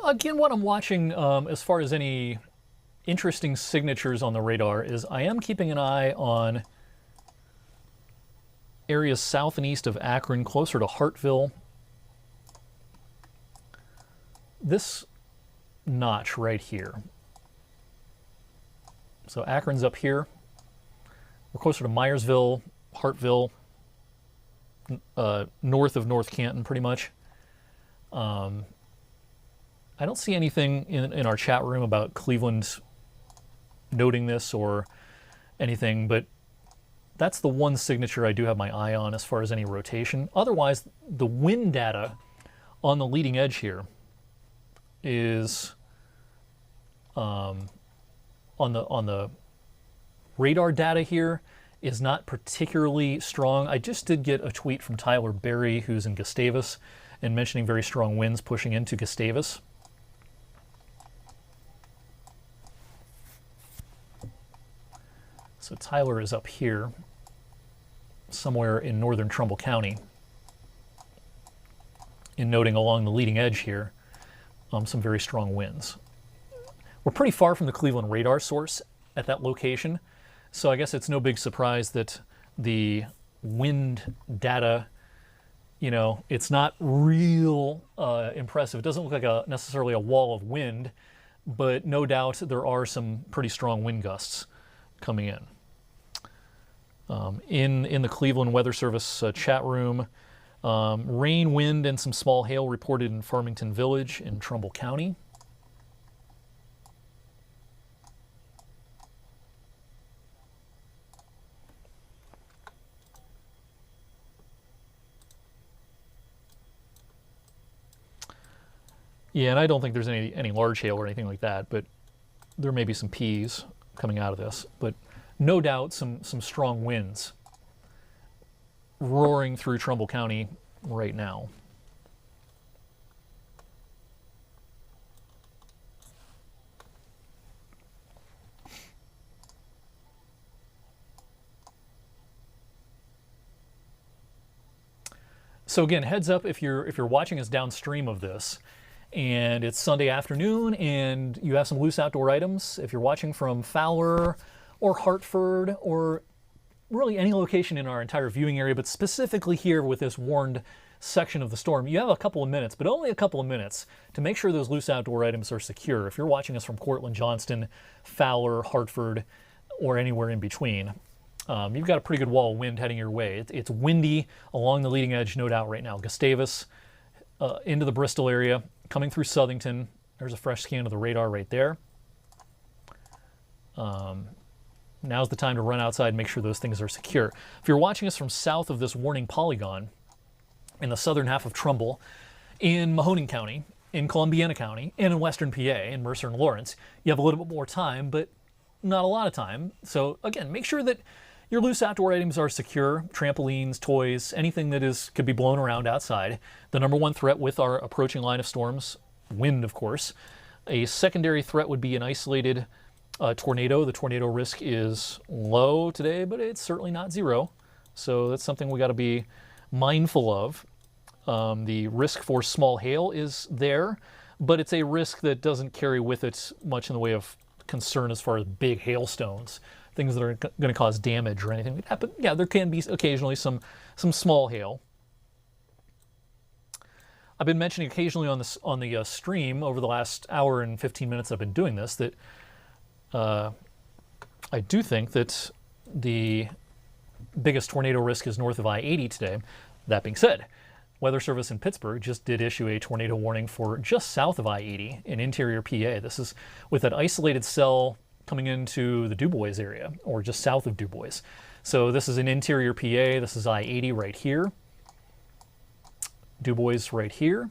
Again, what I'm watching as far as any interesting signatures on the radar is I am keeping an eye on areas south and east of Akron, closer to Hartville. This notch right here. So Akron's up here. We're closer to Myersville, Hartville, north of North Canton, pretty much. I don't see anything in our chat room about Cleveland noting this or anything, but that's the one signature I do have my eye on as far as any rotation. Otherwise, the wind data on the leading edge here is on the radar data here is not particularly strong. I just did get a tweet from Tyler Berry, who's in Gustavus, and mentioning very strong winds pushing into Gustavus. So Tyler is up here, somewhere in northern Trumbull County, in noting along the leading edge here some very strong winds. We're pretty far from the Cleveland radar source at that location, so I guess it's no big surprise that the wind data, you know, it's not real impressive. It doesn't look like necessarily a wall of wind, but no doubt there are some pretty strong wind gusts coming in. In the Cleveland Weather Service chat room, rain, wind, and some small hail reported in Farmington Village in Trumbull County. Yeah, and I don't think there's any large hail or anything like that, but there may be some P's coming out of this. But no doubt some strong winds roaring through Trumbull County right now. So again, heads up if you're watching us downstream of this and it's Sunday afternoon and you have some loose outdoor items. If you're watching from Fowler or Hartford or really any location in our entire viewing area, but specifically here with this warned section of the storm, you have a couple of minutes, but only a couple of minutes, to make sure those loose outdoor items are secure. If you're watching us from Cortland, Johnston, Fowler, Hartford, or anywhere in between, you've got a pretty good wall of wind heading your way. It's windy along the leading edge, no doubt, right now. Gustavus into the Bristol area, coming through Southington. There's a fresh scan of the radar right there. Now's the time to run outside and make sure those things are secure. If you're watching us from south of this warning polygon, in the southern half of Trumbull, in Mahoning County, in Columbiana County, and in western PA, in Mercer and Lawrence, you have a little bit more time, but not a lot of time. So again, make sure that your loose outdoor items are secure, trampolines, toys, anything that could be blown around outside. The number one threat with our approaching line of storms, wind, of course. A secondary threat would be an isolated tornado. The tornado risk is low today, but it's certainly not zero. So that's something we got to be mindful of. The risk for small hail is there, but it's a risk that doesn't carry with it much in the way of concern as far as big hailstones, things that are going to cause damage or anything like that. But yeah, there can be occasionally some small hail. I've been mentioning occasionally on the stream over the last hour and 15 minutes I've been doing this that I do think that the biggest tornado risk is north of I-80 today. That being said, Weather Service in Pittsburgh just did issue a tornado warning for just south of I-80 in interior PA. This is with that isolated cell coming into the DuBois area, or just south of DuBois. So this is in interior PA. This is I-80 right here. DuBois right here.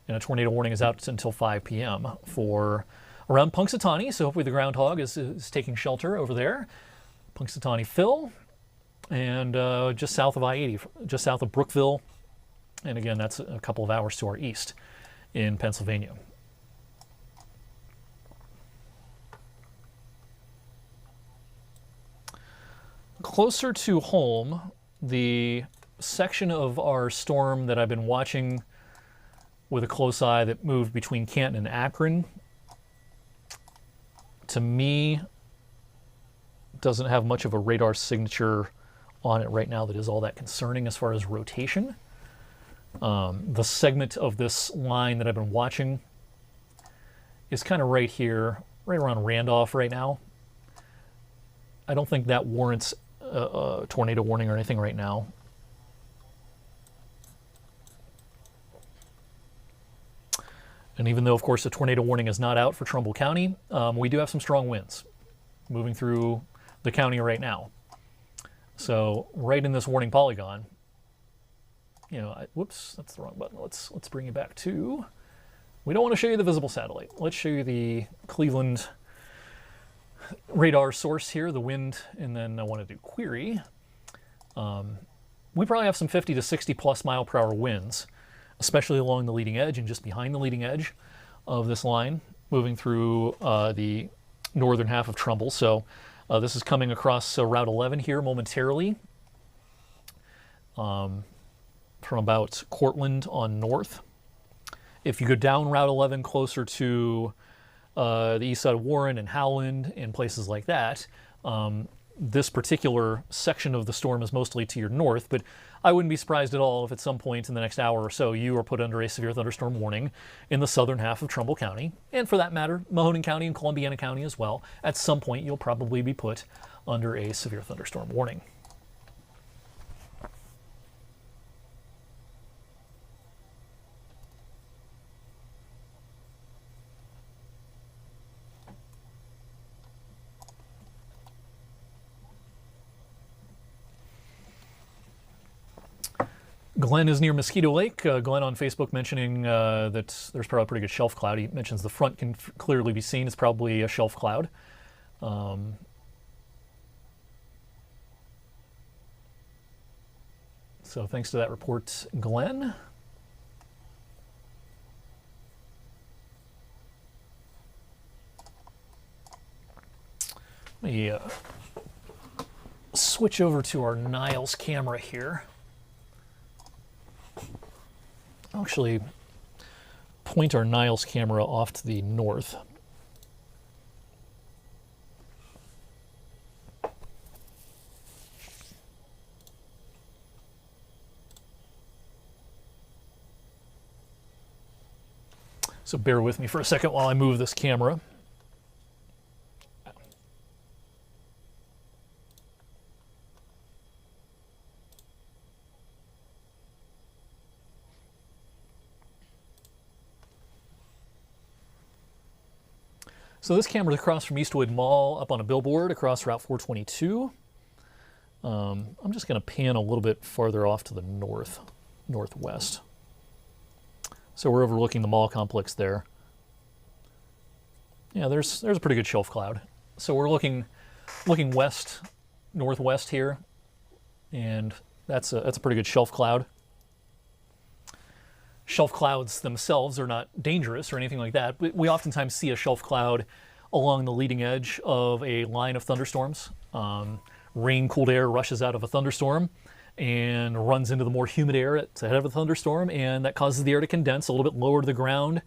And a tornado warning is out until 5 p.m. for around Punxsutawney. So hopefully the groundhog is taking shelter over there. Punxsutawney Phil. And just south of I-80, just south of Brookville. And again, that's a couple of hours to our east in Pennsylvania. Closer to home, the section of our storm that I've been watching with a close eye that moved between Canton and Akron, to me, doesn't have much of a radar signature on it right now that is all that concerning as far as rotation. The segment of this line that I've been watching is kind of right here, right around Randolph right now. I don't think that warrants a tornado warning or anything right now. And even though, of course, the tornado warning is not out for Trumbull County, we do have some strong winds moving through the county right now. So right in this warning polygon, you know, whoops, that's the wrong button. Let's bring you back to, we don't want to show you the visible satellite. Let's show you the Cleveland radar source here, the wind, and then I want to do query. We probably have some 50 to 60 plus mile per hour winds, especially along the leading edge and just behind the leading edge of this line, moving through the northern half of Trumbull. So this is coming across Route 11 here momentarily, from about Cortland on north. If you go down Route 11 closer to the east side of Warren and Howland and places like that, this particular section of the storm is mostly to your north, but I wouldn't be surprised at all if at some point in the next hour or so you are put under a severe thunderstorm warning in the southern half of Trumbull County, and for that matter, Mahoning County and Columbiana County as well. At some point, you'll probably be put under a severe thunderstorm warning. Glenn is near Mosquito Lake. Glenn on Facebook mentioning that there's probably a pretty good shelf cloud. He mentions the front can clearly be seen. It's probably a shelf cloud. So thanks to that report, Glenn. Let me switch over to our Niles camera here. I'll actually point our Niles camera off to the north. So bear with me for a second while I move this camera. So this camera is across from Eastwood Mall, up on a billboard across Route 422. I'm just going to pan a little bit farther off to the northwest. So we're overlooking the mall complex there. Yeah, there's a pretty good shelf cloud. So we're looking west, northwest here, and that's a pretty good shelf cloud. Shelf clouds themselves are not dangerous or anything like that, but we oftentimes see a shelf cloud along the leading edge of a line of thunderstorms. Rain cooled air rushes out of a thunderstorm and runs into the more humid air at the head of a thunderstorm, and that causes the air to condense a little bit lower to the ground.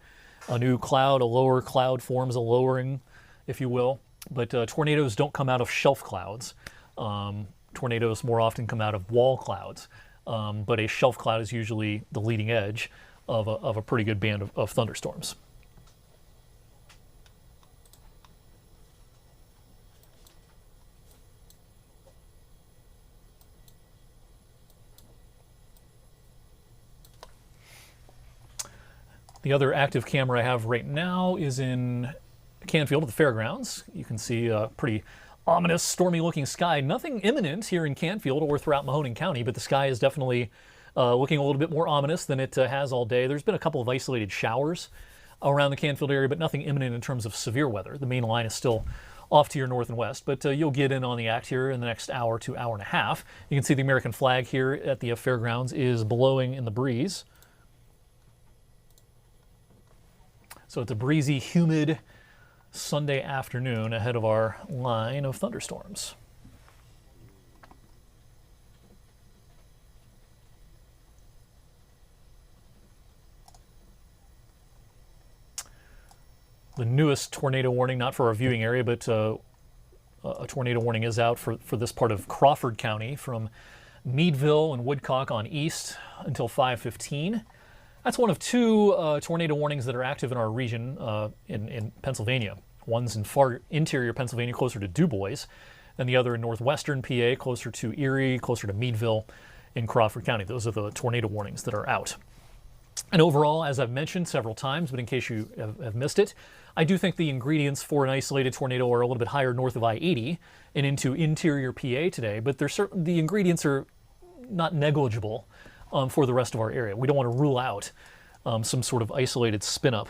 A new cloud, a lower cloud forms, a lowering, if you will. But tornadoes don't come out of shelf clouds. Tornadoes more often come out of wall clouds. But a shelf cloud is usually the leading edge of a pretty good band of thunderstorms. The other active camera I have right now is in Canfield at the fairgrounds. You can see a pretty ominous, stormy-looking sky. Nothing imminent here in Canfield or throughout Mahoning County, but the sky is definitely looking a little bit more ominous than it has all day. There's been a couple of isolated showers around the Canfield area, but nothing imminent in terms of severe weather. The main line is still off to your north and west, but you'll get in on the act here in the next hour to hour and a half. You can see the American flag here at the fairgrounds is blowing in the breeze. So it's a breezy, humid Sunday afternoon ahead of our line of thunderstorms. The newest tornado warning, not for our viewing area, but a tornado warning is out for this part of Crawford County from Meadville and Woodcock on east until 5:15. That's one of two tornado warnings that are active in our region in Pennsylvania. One's in far interior Pennsylvania, closer to Du Bois, and the other in northwestern PA, closer to Erie, closer to Meadville in Crawford County. Those are the tornado warnings that are out. And overall, as I've mentioned several times, but in case you have missed it, I do think the ingredients for an isolated tornado are a little bit higher north of I-80 and into interior PA today, but the ingredients are not negligible for the rest of our area. We don't want to rule out some sort of isolated spin-up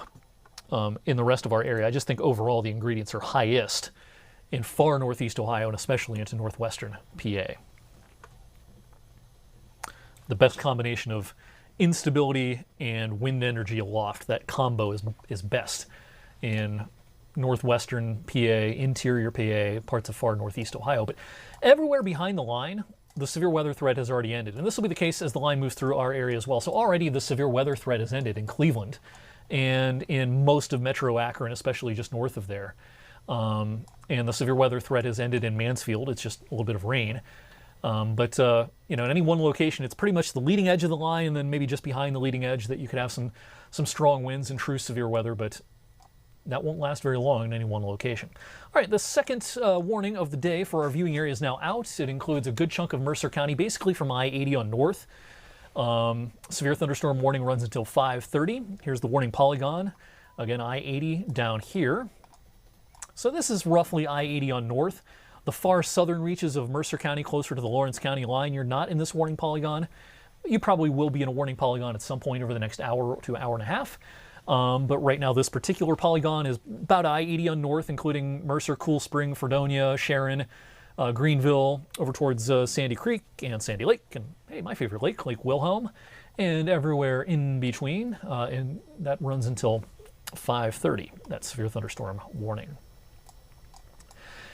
in the rest of our area. I just think overall the ingredients are highest in far northeast Ohio and especially into northwestern PA. The best combination of instability and wind energy aloft, that combo is best in northwestern PA, interior PA, parts of far northeast Ohio. But everywhere behind the line, the severe weather threat has already ended. And this will be the case as the line moves through our area as well. So already the severe weather threat has ended in Cleveland and in most of Metro Akron, especially just north of there. And the severe weather threat has ended in Mansfield. It's just a little bit of rain. But in any one location, it's pretty much the leading edge of the line and then maybe just behind the leading edge that you could have some strong winds and true severe weather, but that won't last very long in any one location. All right, the second warning of the day for our viewing area is now out. It includes a good chunk of Mercer County, basically from I-80 on north. Severe thunderstorm warning runs until 5:30. Here's the warning polygon. Again, I-80 down here. So this is roughly I-80 on north. The far southern reaches of Mercer County, closer to the Lawrence County line, you're not in this warning polygon. You probably will be in a warning polygon at some point over the next hour to hour and a half. But right now, this particular polygon is about I-80 on north, including Mercer, Cool Spring, Fredonia, Sharon, Greenville, over towards Sandy Creek and Sandy Lake, and hey, my favorite lake, Lake Wilhelm, and everywhere in between. And that runs until 5:30, that severe thunderstorm warning.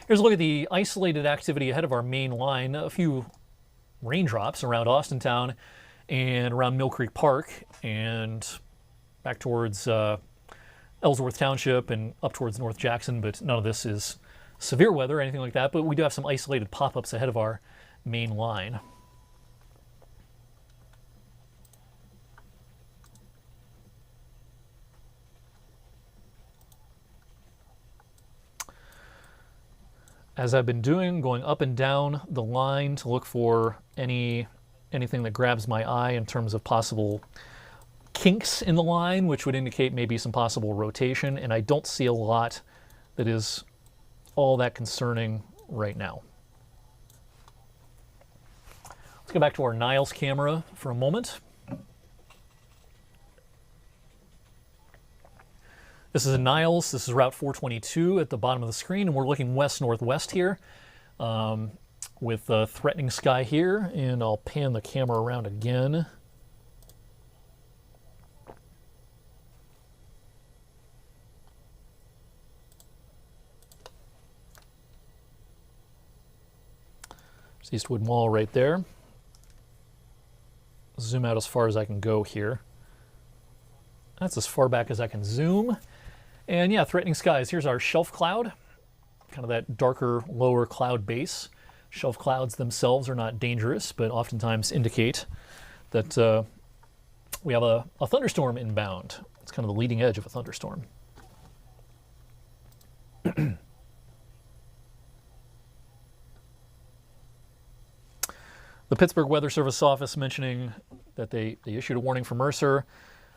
Here's a look at the isolated activity ahead of our main line. A few raindrops around Austintown and around Mill Creek Park and back towards Ellsworth Township and up towards North Jackson, but none of this is severe weather or anything like that, but we do have some isolated pop-ups ahead of our main line. as I've been doing, going up and down the line to look for anything that grabs my eye in terms of possible kinks in the line, which would indicate maybe some possible rotation, and I don't see a lot that is all that concerning right now. Let's go back to our Niles camera for a moment. This is a Niles. This is Route 422 at the bottom of the screen, and we're looking west-northwest here with a threatening sky here, and I'll pan the camera around again. There's Eastwood Mall right there. Zoom out as far as I can go here. That's as far back as I can zoom. And yeah, threatening skies. Here's our shelf cloud, kind of that darker, lower cloud base. Shelf clouds themselves are not dangerous, but oftentimes indicate that we have a thunderstorm inbound. It's kind of the leading edge of a thunderstorm. The Pittsburgh Weather Service office mentioning that they issued a warning for Mercer.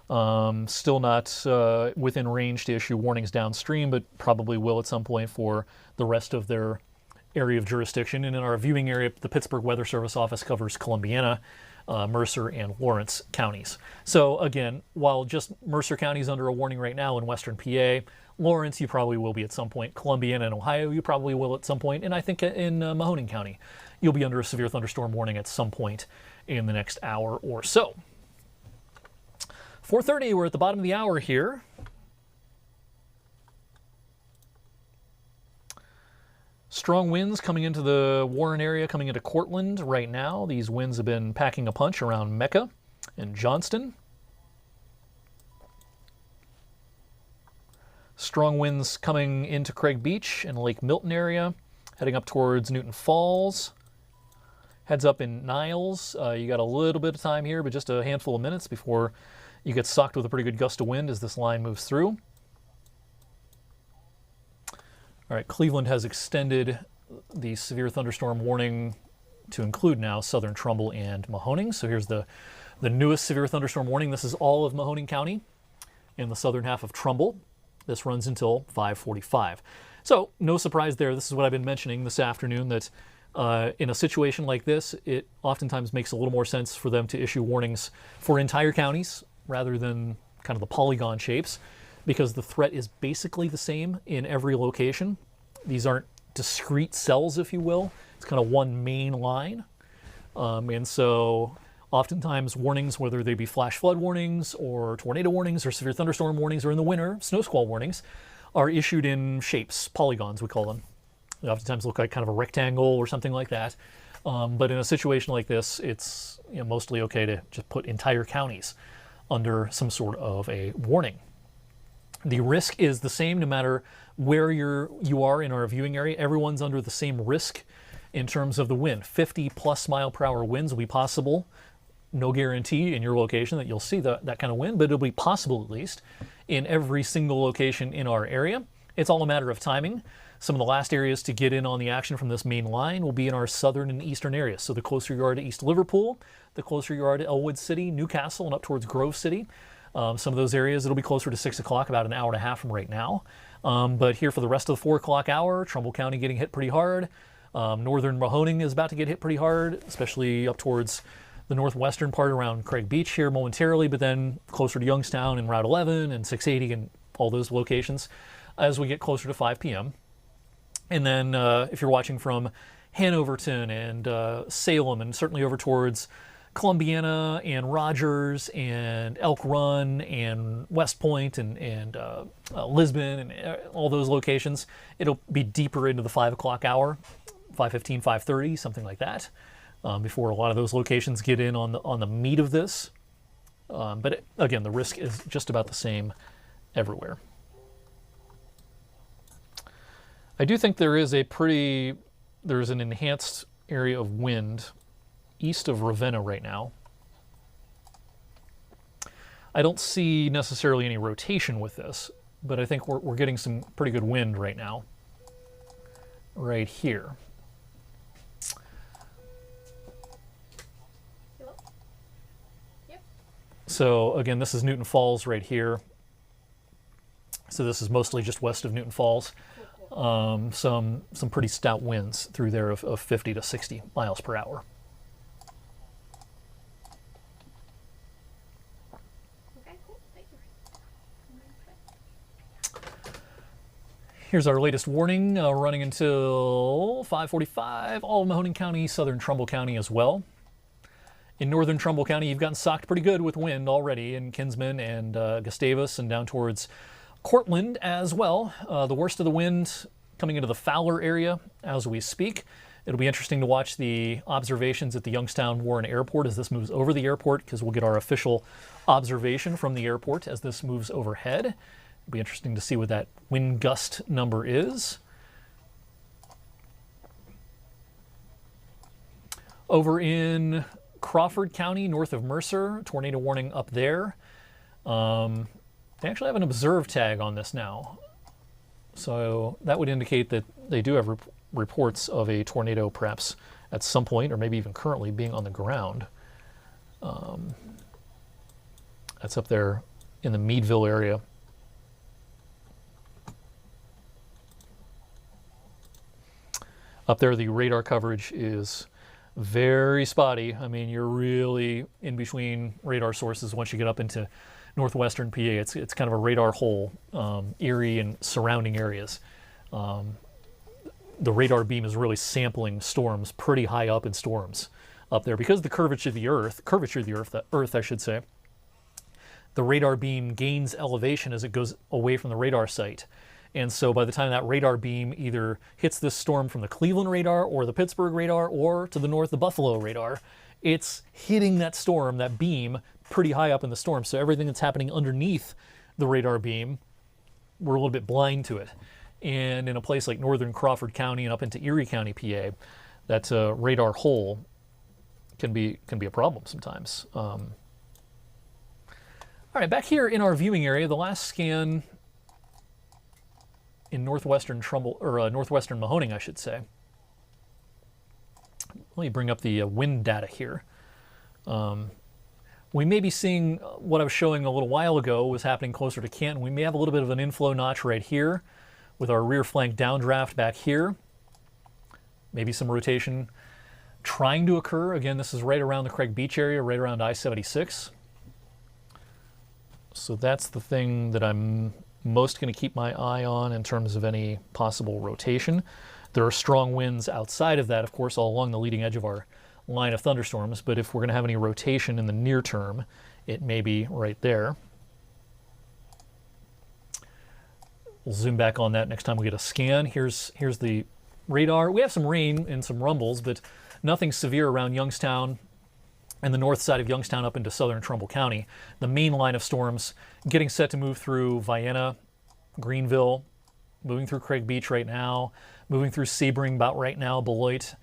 Still not within range to issue warnings downstream, but probably will at some point for the rest of their area of jurisdiction. And in our viewing area, the Pittsburgh Weather Service office covers Columbiana, Mercer, and Lawrence counties. So again, while just Mercer County is under a warning right now in western PA, Lawrence, you probably will be at some point. Columbiana and Ohio, you probably will at some point. And I think in Mahoning County, you'll be under a severe thunderstorm warning at some point in the next hour or so. 4:30, we're at the bottom of the hour here. Strong winds coming into the Warren area, coming into Cortland right now. These winds have been packing a punch around Mecca and Johnston. Strong winds coming into Craig Beach and Lake Milton area, heading up towards Newton Falls. Heads up in Niles. You got a little bit of time here, but just a handful of minutes before you get socked with a pretty good gust of wind as this line moves through. All right, Cleveland has extended the severe thunderstorm warning to include now southern Trumbull and Mahoning. So here's the newest severe thunderstorm warning. This is all of Mahoning County in the southern half of Trumbull. This runs until 5:45. So no surprise there. This is what I've been mentioning this afternoon, that in a situation like this, it oftentimes makes a little more sense for them to issue warnings for entire counties rather than kind of the polygon shapes, because the threat is basically the same in every location. These aren't discrete cells, if you will. It's kind of one main line. And so oftentimes warnings, whether they be flash flood warnings or tornado warnings or severe thunderstorm warnings, or in the winter, snow squall warnings, are issued in shapes, polygons we call them. They oftentimes look like kind of a rectangle or something like that. But in a situation like this, it's mostly okay to just put entire counties under some sort of a warning. The risk is the same no matter where you are in our viewing area. Everyone's under the same risk in terms of the wind. 50 plus mile per hour winds will be possible. No guarantee in your location that you'll see that kind of wind, but it'll be possible at least in every single location in our area. It's all a matter of timing. Some of the last areas to get in on the action from this main line will be in our southern and eastern areas. So the closer you are to East Liverpool, the closer you are to Elwood City, Newcastle, and up towards Grove City. Some of those areas, it'll be closer to 6 o'clock, about an hour and a half from right now. But here for the rest of the 4 o'clock hour, Trumbull County getting hit pretty hard. Northern Mahoning is about to get hit pretty hard, especially up towards the northwestern part around Craig Beach here momentarily, but then closer to Youngstown and Route 11 and 680 and all those locations as we get closer to 5 p.m. And then if you're watching from Hanoverton and Salem and certainly over towards Columbiana and Rogers and Elk Run and West Point and Lisbon and all those locations, it'll be deeper into the 5 o'clock hour, 5:15, 5:30, something like that, before a lot of those locations get in on the meat of this. But again, the risk is just about the same everywhere. I do think there's an enhanced area of wind east of Ravenna right now. I don't see necessarily any rotation with this, but I think we're getting some pretty good wind right now. right here. Yep. So again, this is Newton Falls right here. So this is mostly just west of Newton Falls. Cool. Some pretty stout winds through there of 50 to 60 miles per hour. Okay, cool. Thank you. Here's our latest warning, running until 5:45. All of Mahoning County, southern Trumbull County as well. In northern Trumbull County, you've gotten socked pretty good with wind already in Kinsman and Gustavus and down towards Cortland as well. The worst of the wind coming into the Fowler area as we speak. It'll be interesting to watch the observations at the Youngstown Warren Airport as this moves over the airport, because we'll get our official observation from the airport as this moves overhead. It'll be interesting to see what that wind gust number is. Over in Crawford County, north of Mercer, tornado warning up there. They actually have an observe tag on this now. So that would indicate that they do have reports of a tornado perhaps at some point, or maybe even currently being on the ground. That's up there in the Meadville area. Up there, the radar coverage is very spotty. I mean, you're really in between radar sources once you get up into northwestern PA. It's kind of a radar hole, Erie and surrounding areas. The radar beam is really sampling storms pretty high up in storms up there because of the curvature of the Earth, I should say. The radar beam gains elevation as it goes away from the radar site. And so by the time that radar beam either hits this storm from the Cleveland radar or the Pittsburgh radar or to the north, the Buffalo radar, it's hitting that storm, that beam, pretty high up in the storm. So everything that's happening underneath the radar beam, we're a little bit blind to it. And in a place like northern Crawford County and up into Erie County, PA, that radar hole can be a problem sometimes. All right, back here in our viewing area, the last scan in northwestern Trumbull, or northwestern Mahoning, I should say. Let me bring up the wind data here. We may be seeing what I was showing a little while ago was happening closer to Canton. We may have a little bit of an inflow notch right here with our rear flank downdraft back here. Maybe some rotation trying to occur. Again, this is right around the Craig Beach area, right around I-76. So that's the thing that I'm most going to keep my eye on in terms of any possible rotation. There are strong winds outside of that, of course, all along the leading edge of our line of thunderstorms, but if we're going to have any rotation in the near term, it may be right there. We'll zoom back on that next time we get a scan. Here's the radar. We have some rain and some rumbles, but nothing severe around Youngstown and the north side of Youngstown up into southern Trumbull County. The main line of storms getting set to move through Vienna, Greenville, moving through Craig Beach right now, moving through Sebring about right now, Beloit.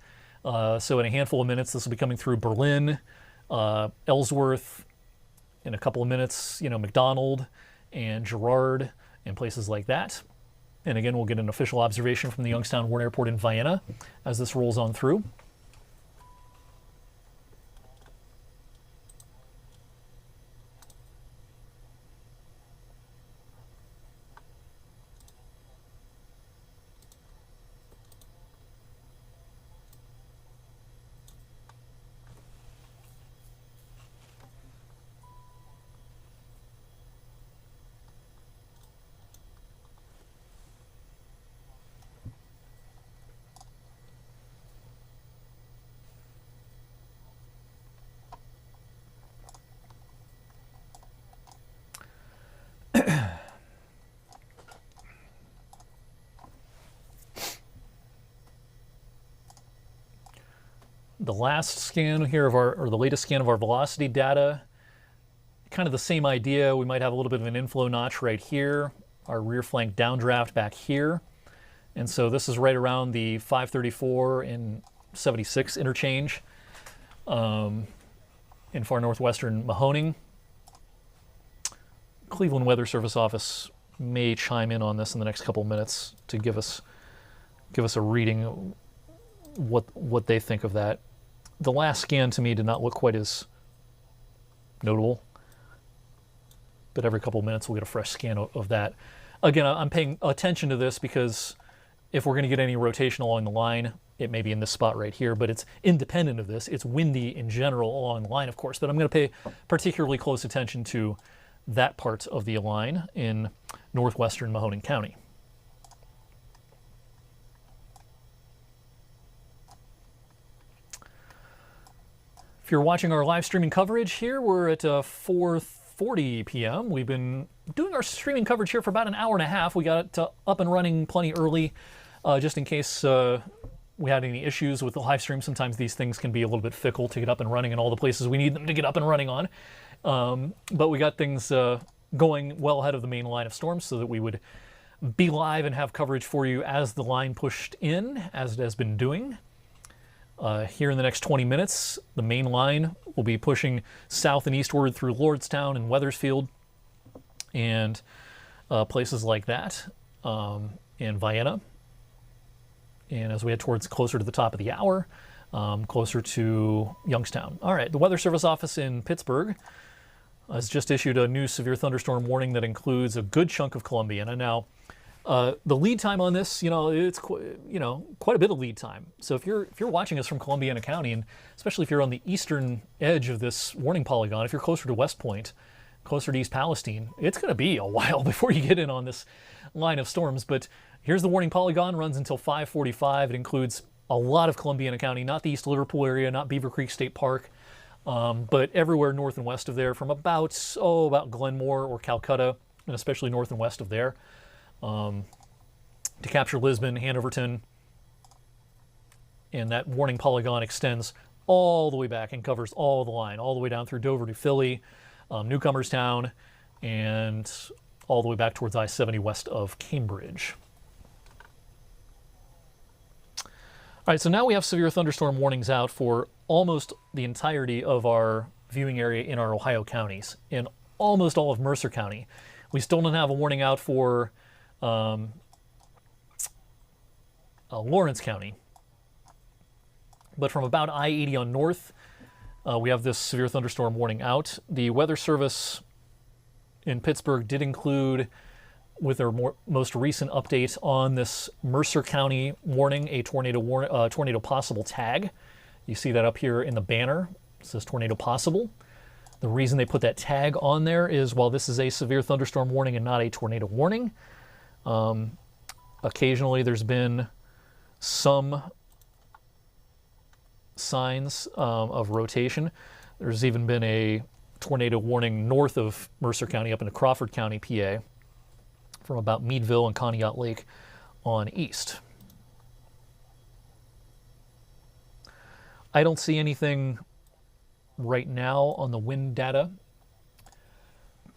So in a handful of minutes, this will be coming through Berlin, Ellsworth, in a couple of minutes, McDonald and Girard and places like that. And again, we'll get an official observation from the Youngstown Warren Airport in Vienna as this rolls on through. The last scan here or the latest scan of our velocity data, kind of the same idea. We might have a little bit of an inflow notch right here, our rear flank downdraft back here. And so this is right around the 534 and 76 interchange in far northwestern Mahoning. Cleveland Weather Service Office may chime in on this in the next couple of minutes to give us give us a reading what they think of that. The last scan to me did not look quite as notable, but every couple of minutes we'll get a fresh scan of that. Again, I'm paying attention to this because if we're going to get any rotation along the line, it may be in this spot right here, but it's independent of this. It's windy in general along the line, of course, but I'm going to pay particularly close attention to that part of the line in northwestern Mahoning County. If you're watching our live streaming coverage here, we're at 4:40 p.m. We've been doing our streaming coverage here for about an hour and a half. We got it up and running plenty early, just in case we had any issues with the live stream. Sometimes these things can be a little bit fickle to get up and running in all the places we need them to get up and running on. But we got things going well ahead of the main line of storms so that we would be live and have coverage for you as the line pushed in, as it has been doing. Here in the next 20 minutes, the main line will be pushing south and eastward through Lordstown and Wethersfield and places like that, and Vienna. And as we head towards closer to the top of the hour, closer to Youngstown. All right, the Weather Service office in Pittsburgh has just issued a new severe thunderstorm warning that includes a good chunk of Columbiana. Now, the lead time on this, it's quite a bit of lead time. So if you're watching us from Columbiana County, and especially if you're on the eastern edge of this warning polygon, if you're closer to West Point, closer to East Palestine, it's going to be a while before you get in on this line of storms. But here's the warning polygon, runs until 5:45. It includes a lot of Columbiana County, not the East Liverpool area, not Beaver Creek State Park, but everywhere north and west of there, from about Glenmore or Calcutta, and especially north and west of there, to capture Lisbon, Hanoverton, and that warning polygon extends all the way back and covers all the line, all the way down through Dover to Philly, Newcomerstown, and all the way back towards I-70 west of Cambridge. All right, so now we have severe thunderstorm warnings out for almost the entirety of our viewing area in our Ohio counties, in almost all of Mercer County. We still don't have a warning out for Lawrence County. But from about I-80 on north, we have this severe thunderstorm warning out. The Weather Service in Pittsburgh did include, with their most recent update on this Mercer County warning, a tornado possible tag. You see that up here in the banner. It says tornado possible. The reason they put that tag on there is while this is a severe thunderstorm warning and not a tornado warning, occasionally there's been some signs of rotation. There's even been a tornado warning north of Mercer County up into Crawford County, PA, from about Meadville and Conneaut Lake on east. I don't see anything right now on the wind data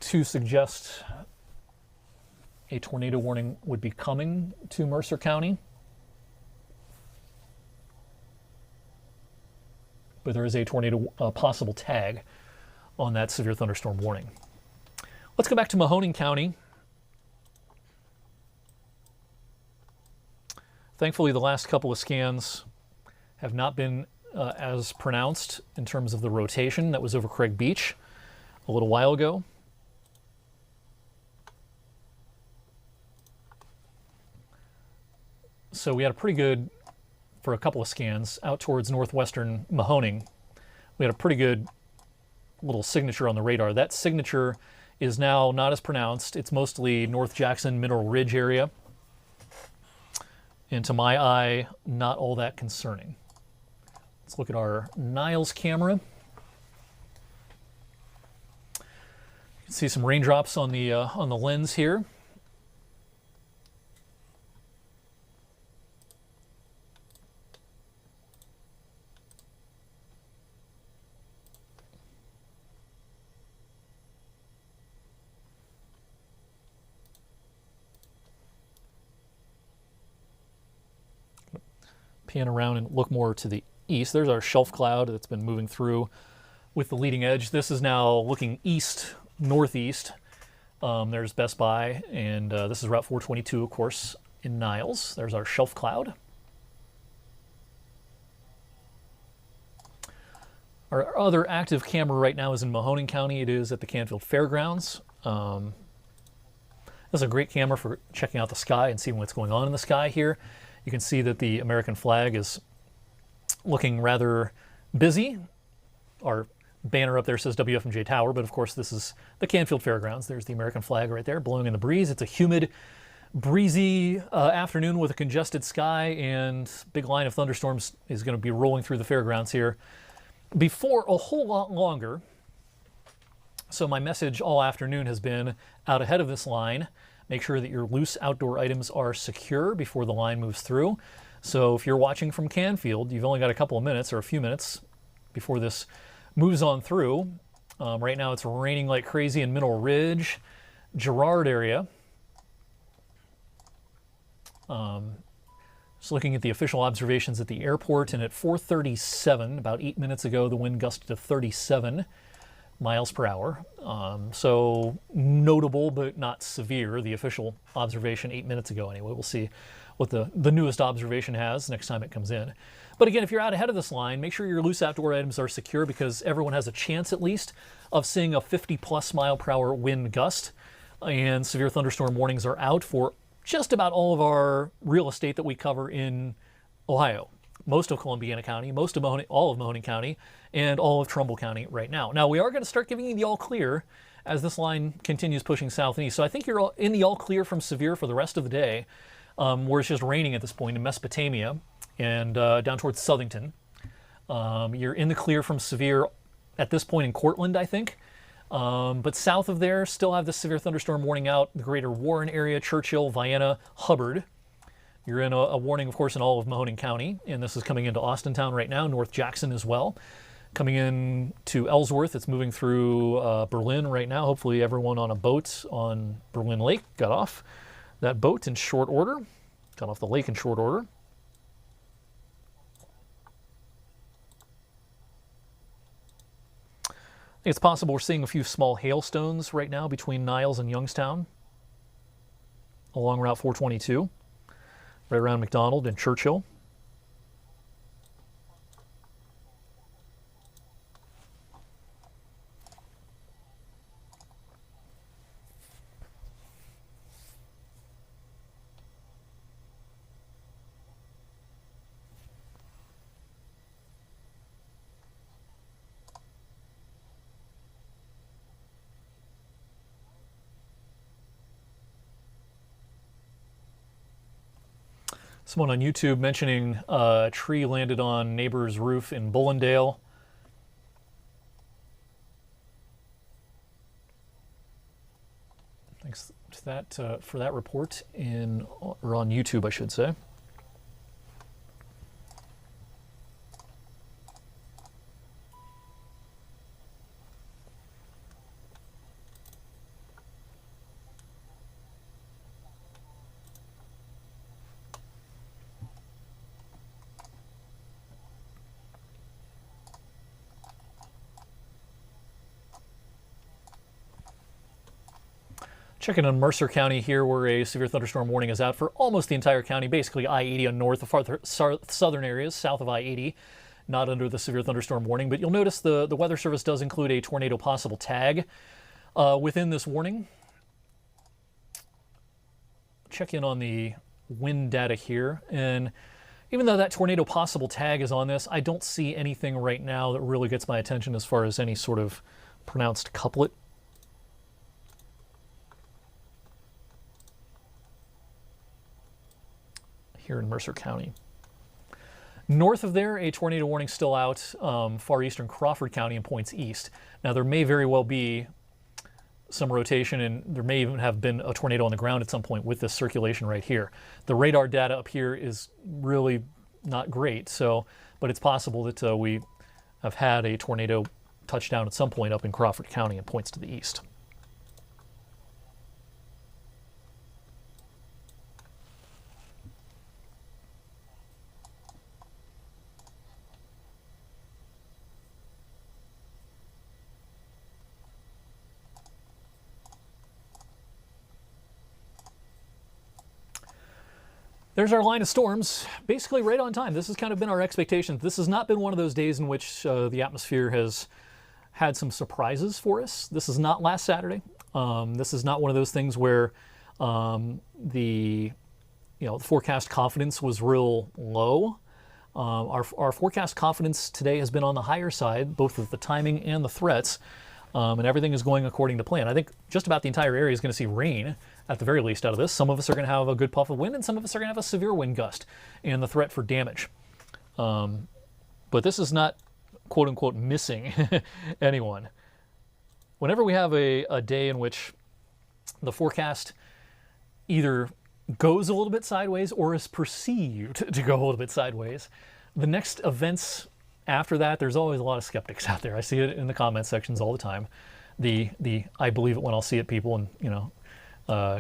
to suggest a tornado warning would be coming to Mercer County. But there is a tornado possible tag on that severe thunderstorm warning. Let's go back to Mahoning County. Thankfully, the last couple of scans have not been as pronounced in terms of the rotation that was over Craig Beach a little while ago. So we had a pretty good, for a couple of scans, out towards northwestern Mahoning, we had a pretty good little signature on the radar. That signature is now not as pronounced. It's mostly North Jackson, Mineral Ridge area. And to my eye, not all that concerning. Let's look at our Niles camera. You can see some raindrops on the lens here. Pan around and look more to the east. There's our shelf cloud that's been moving through with the leading edge. This is now looking east, northeast. There's Best Buy, and this is Route 422, of course, in Niles. There's our shelf cloud. Our other active camera right now is in Mahoning County. It is at the Canfield Fairgrounds. This is a great camera for checking out the sky and seeing what's going on in the sky here. You can see that the American flag is looking rather busy. Our banner up there says WFMJ Tower, but of course this is the Canfield Fairgrounds. There's the American flag right there blowing in the breeze. It's a humid, breezy afternoon with a congested sky, and big line of thunderstorms is going to be rolling through the fairgrounds here before a whole lot longer. So my message all afternoon has been out ahead of this line. Make sure that your loose outdoor items are secure before the line moves through. So if you're watching from Canfield, you've only got a couple of minutes or a few minutes before this moves on through. Right now it's raining like crazy in Mineral Ridge, Girard area. Just looking at the official observations at the airport, and at 4:37, about 8 minutes ago, the wind gusted to 37 miles per hour. So notable, but not severe. The official observation 8 minutes ago anyway. We'll see what the newest observation has next time it comes in. But again, if you're out ahead of this line, make sure your loose outdoor items are secure, because everyone has a chance at least of seeing a 50+ mile per hour wind gust. And severe thunderstorm warnings are out for just about all of our real estate that we cover in Ohio. Most of Columbiana County, most of all of Mahoning County, and all of Trumbull County right now. Now, we are going to start giving you the all clear as this line continues pushing south and east. So I think you're in the all clear from severe for the rest of the day, where it's just raining at this point in Mesopotamia and down towards Southington. You're in the clear from severe at this point in Cortland, I think. But south of there, still have the severe thunderstorm warning out. The greater Warren area, Churchill, Vienna, Hubbard. You're in a warning, of course, in all of Mahoning County, and this is coming into Austintown right now, North Jackson as well. Coming in to Ellsworth, it's moving through Berlin right now. Hopefully everyone on a boat on Berlin Lake got off that boat in short order, got off the lake in short order. I think it's possible we're seeing a few small hailstones right now between Niles and Youngstown along Route 422. Right around McDonald and Churchill. Someone on YouTube mentioning a tree landed on neighbor's roof in Bullendale. Thanks to that for that report or on YouTube, I should say. Checking on Mercer County here, where a severe thunderstorm warning is out for almost the entire county, basically I-80 on north, the farther southern areas, south of I-80, not under the severe thunderstorm warning. But you'll notice the Weather Service does include a tornado possible tag within this warning. Check in on the wind data here, and even though that tornado possible tag is on this, I don't see anything right now that really gets my attention as far as any sort of pronounced couplet. Here in Mercer County. North of there, a tornado warning still out, far eastern Crawford County and points east. Now, there may very well be some rotation, and there may even have been a tornado on the ground at some point with this circulation right here. The radar data up here is really not great, but it's possible that we have had a tornado touchdown at some point up in Crawford County and points to the east. there's our line of storms, basically right on time. This has kind of been our expectation. This has not been one of those days in which the atmosphere has had some surprises for us. This is not last Saturday. This is not one of those things where the forecast confidence was real low. Our forecast confidence today has been on the higher side, both with the timing and the threats, and everything is going according to plan. I think just about the entire area is going to see rain, at the very least, out of this. Some of us are going to have a good puff of wind, and some of us are going to have a severe wind gust and the threat for damage. But this is not, quote unquote, missing anyone. Whenever we have a day in which the forecast either goes a little bit sideways or is perceived to go a little bit sideways, the next events after that, there's always a lot of skeptics out there. I see it in the comment sections all the time. The I believe it when I'll see it people, and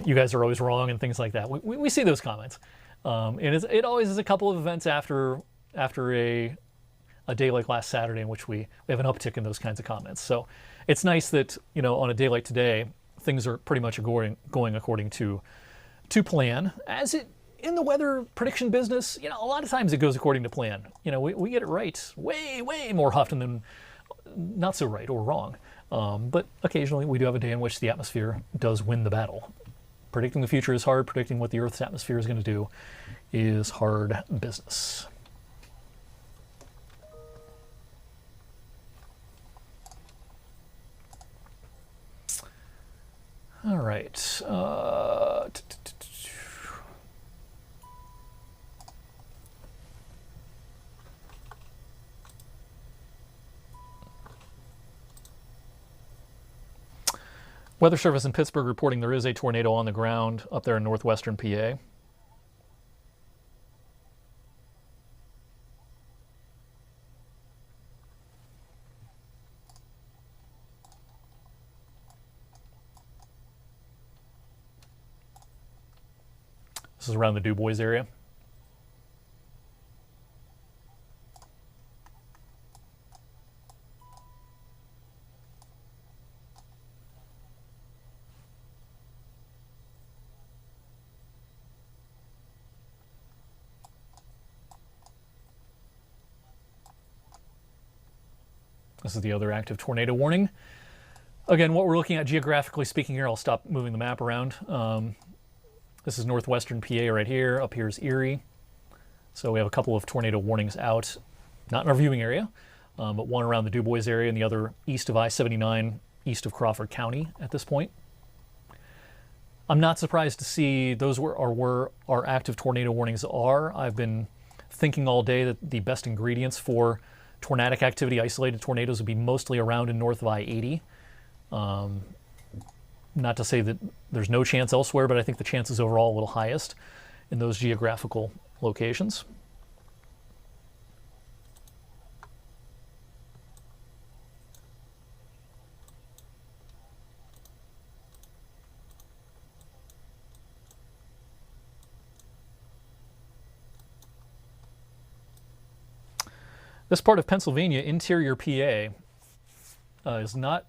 you guys are always wrong and things like that. We see those comments, and it always is a couple of events after a day like last Saturday in which we have an uptick in those kinds of comments. So it's nice that on a day like today, things are pretty much going according to plan. As it in the weather prediction business, a lot of times it goes according to plan. We get it right way more often than not so right or wrong. But occasionally we do have a day in which the atmosphere does win the battle. Predicting the future is hard. Predicting what the Earth's atmosphere is going to do is hard business. All right. Weather Service in Pittsburgh reporting there is a tornado on the ground up there in northwestern PA. This is around the Du Bois area. This is the other active tornado warning. Again, what we're looking at geographically speaking here, I'll stop moving the map around. This is northwestern PA right here. Up here is Erie. So we have a couple of tornado warnings out, not in our viewing area, but one around the Du Bois area and the other east of I-79, east of Crawford County at this point. I'm not surprised to see those where our active tornado warnings are. I've been thinking all day that the best ingredients for tornadic activity, isolated tornadoes, would be mostly around and north of I-80. Not to say that there's no chance elsewhere, but I think the chance is overall a little highest in those geographical locations. This part of Pennsylvania, interior PA, is not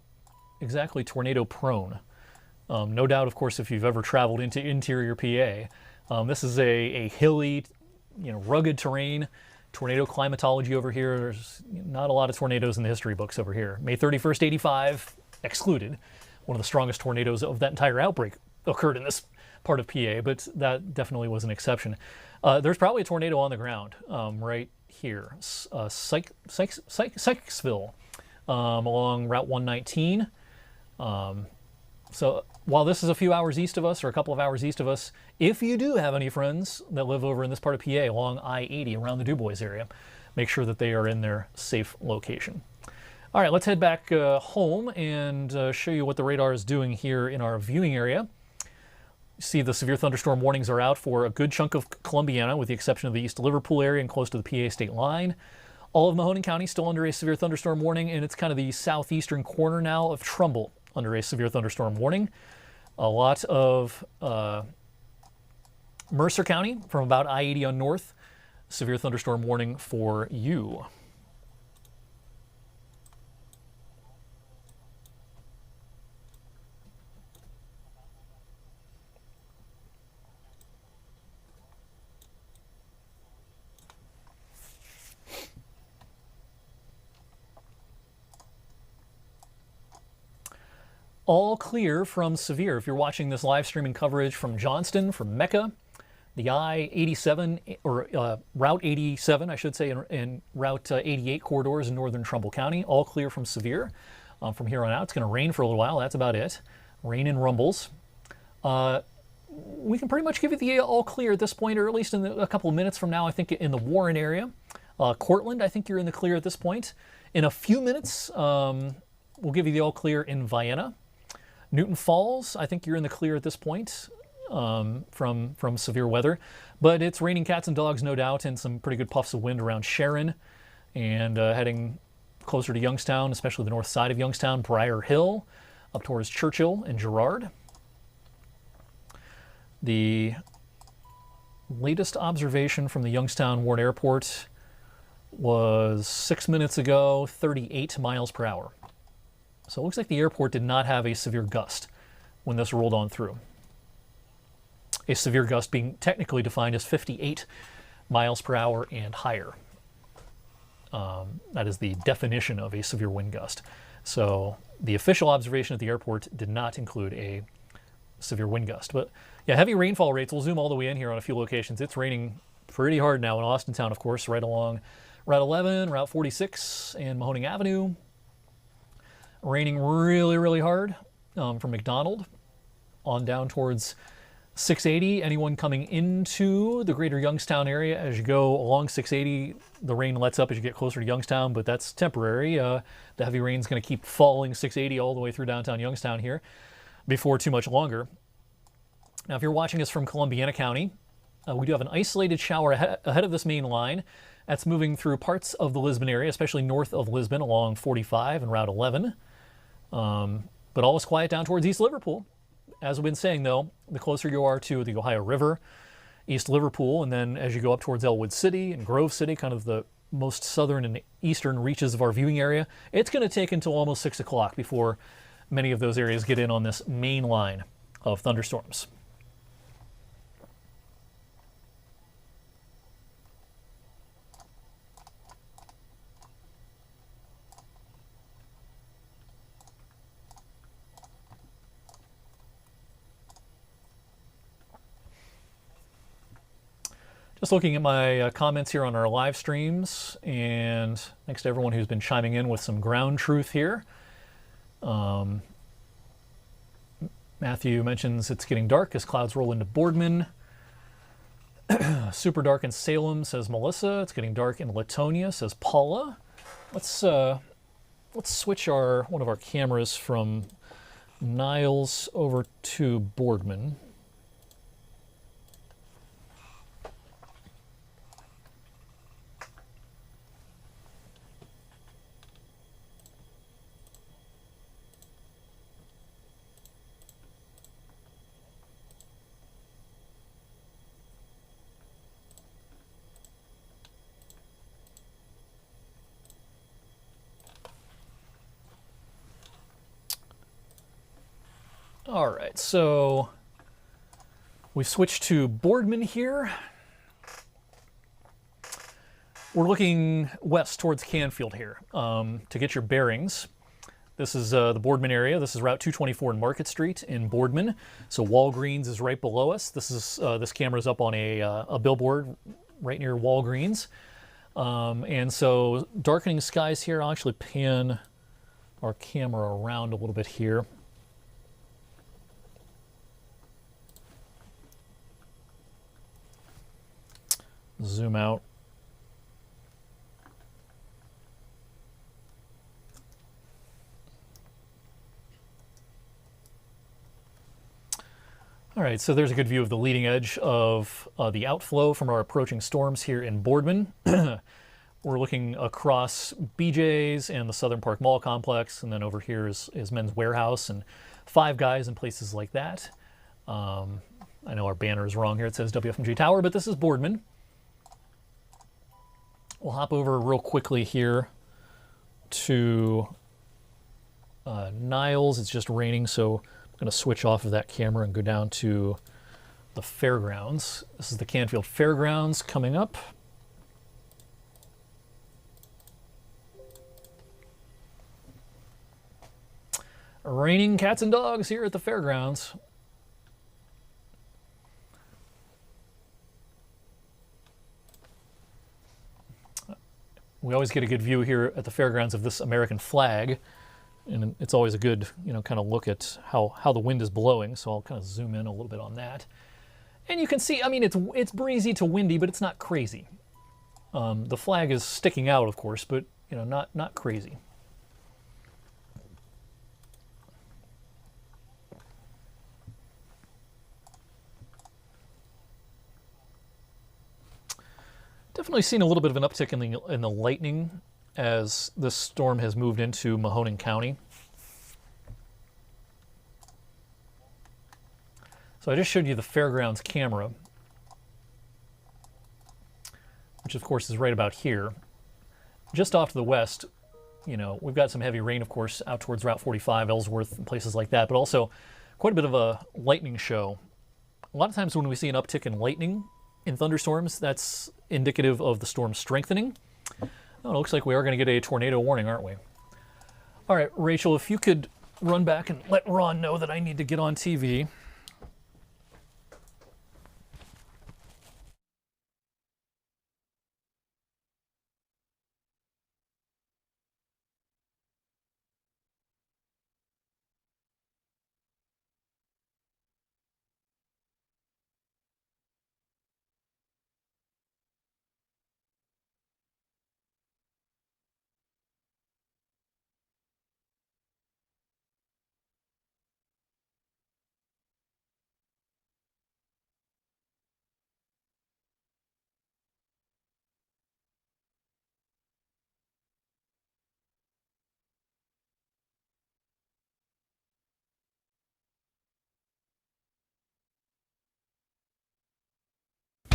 exactly tornado prone. No doubt, of course, if you've ever traveled into interior PA, this is a hilly, rugged terrain. Tornado climatology over here. There's not a lot of tornadoes in the history books over here. May 31st, 85, excluded. One of the strongest tornadoes of that entire outbreak occurred in this part of PA, but that definitely was an exception. There's probably a tornado on the ground right here, Sykesville, along Route 119. So while this is a few hours east of us, or a couple of hours east of us, if you do have any friends that live over in this part of PA along I-80 around the Du Bois area, make sure that they are in their safe location. All right, let's head back home and show you what the radar is doing here in our viewing area. You see the severe thunderstorm warnings are out for a good chunk of Columbiana, with the exception of the east Liverpool area and close to the PA state line. All of Mahoning County still under a severe thunderstorm warning, and it's kind of the southeastern corner now of Trumbull under a severe thunderstorm warning. A lot of Mercer County from about I-80 on north, severe thunderstorm warning for you. all clear from severe. If you're watching this live streaming coverage from Johnston, from Mecca, the I-87, or Route 87, I should say, and Route 88 corridors in northern Trumbull County, all clear from severe. From here on out, it's going to rain for a little while. That's about it. Rain and rumbles. We can pretty much give you the all clear at this point, or at least in a couple of minutes from now, I think, in the Warren area. Cortland, I think you're in the clear at this point. In a few minutes, we'll give you the all clear in Vienna. Newton Falls, I think you're in the clear at this point from severe weather. But it's raining cats and dogs, no doubt, and some pretty good puffs of wind around Sharon and heading closer to Youngstown, especially the north side of Youngstown, Briar Hill, up towards Churchill and Girard. The latest observation from the Youngstown Warren Airport was 6 minutes ago, 38 miles per hour. So it looks like the airport did not have a severe gust when this rolled on through. A severe gust being technically defined as 58 miles per hour and higher. That is the definition of a severe wind gust. So the official observation at the airport did not include a severe wind gust. But yeah, heavy rainfall rates. We'll zoom all the way in here on a few locations. It's raining pretty hard now in Austintown, of course, right along Route 11, Route 46, and Mahoning Avenue. Raining really, really hard from McDonald on down towards 680. Anyone coming into the greater Youngstown area, as you go along 680, the rain lets up as you get closer to Youngstown, but that's temporary. The heavy rain's going to keep falling 680 all the way through downtown Youngstown here before too much longer. Now, if you're watching us from Columbiana County, we do have an isolated shower ahead of this main line. That's moving through parts of the Lisbon area, especially north of Lisbon along 45 and Route 11. But all is quiet down towards East Liverpool. As we've been saying, though, the closer you are to the Ohio River, East Liverpool, and then as you go up towards Elwood City and Grove City, kind of the most southern and eastern reaches of our viewing area, it's going to take until almost 6 o'clock before many of those areas get in on this main line of thunderstorms. Just looking at my comments here on our live streams, and thanks to everyone who's been chiming in with some ground truth here. Matthew mentions it's getting dark as clouds roll into Boardman. Super dark in Salem, says Melissa. It's getting dark in Latonia, says Paula. Let's switch one of our cameras from Niles over to Boardman. All right, so we switched to Boardman here. We're looking west towards Canfield here to get your bearings. This is the Boardman area. This is Route 224 and Market Street in Boardman. So Walgreens is right below us. This camera's up on a billboard right near Walgreens. And so darkening skies here. I'll actually pan our camera around a little bit here. Zoom out. All right, so there's a good view of the leading edge of the outflow from our approaching storms here in Boardman. We're looking across BJ's and the Southern Park Mall complex, and then over here is Men's Warehouse and Five Guys and places like that. I know our banner is wrong here. It says WFMG Tower, but this is Boardman. We'll hop over real quickly here to Niles. It's just raining, so I'm going to switch off of that camera and go down to the fairgrounds. This is the Canfield Fairgrounds coming up. Raining cats and dogs here at the fairgrounds. We always get a good view here at the fairgrounds of this American flag, and it's always a good, kind of look at how the wind is blowing. So I'll kind of zoom in a little bit on that, and you can see. I mean, it's breezy to windy, but it's not crazy. The flag is sticking out, of course, but not crazy. Definitely seen a little bit of an uptick in the lightning as this storm has moved into Mahoning County. So I just showed you the fairgrounds camera, which of course is right about here. Just off to the west, we've got some heavy rain, of course, out towards Route 45, Ellsworth, and places like that, but also quite a bit of a lightning show. A lot of times when we see an uptick in lightning in thunderstorms, that's indicative of the storm strengthening. Oh, it looks like we are going to get a tornado warning, aren't we? All right, Rachel, if you could run back and let Ron know that I need to get on TV.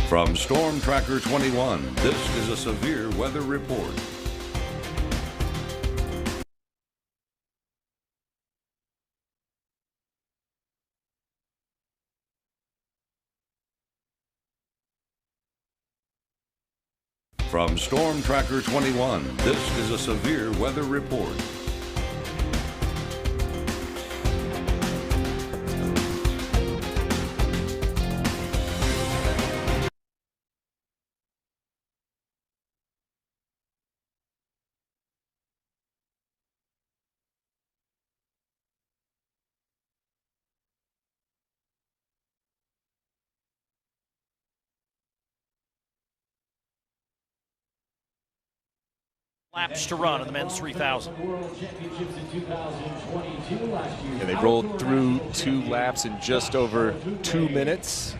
From Storm Tracker 21, this is a severe weather report. From Storm Tracker 21, this is a severe weather report. Laps to run in the men's 3,000. And they rolled through 2 laps in just over 2 minutes.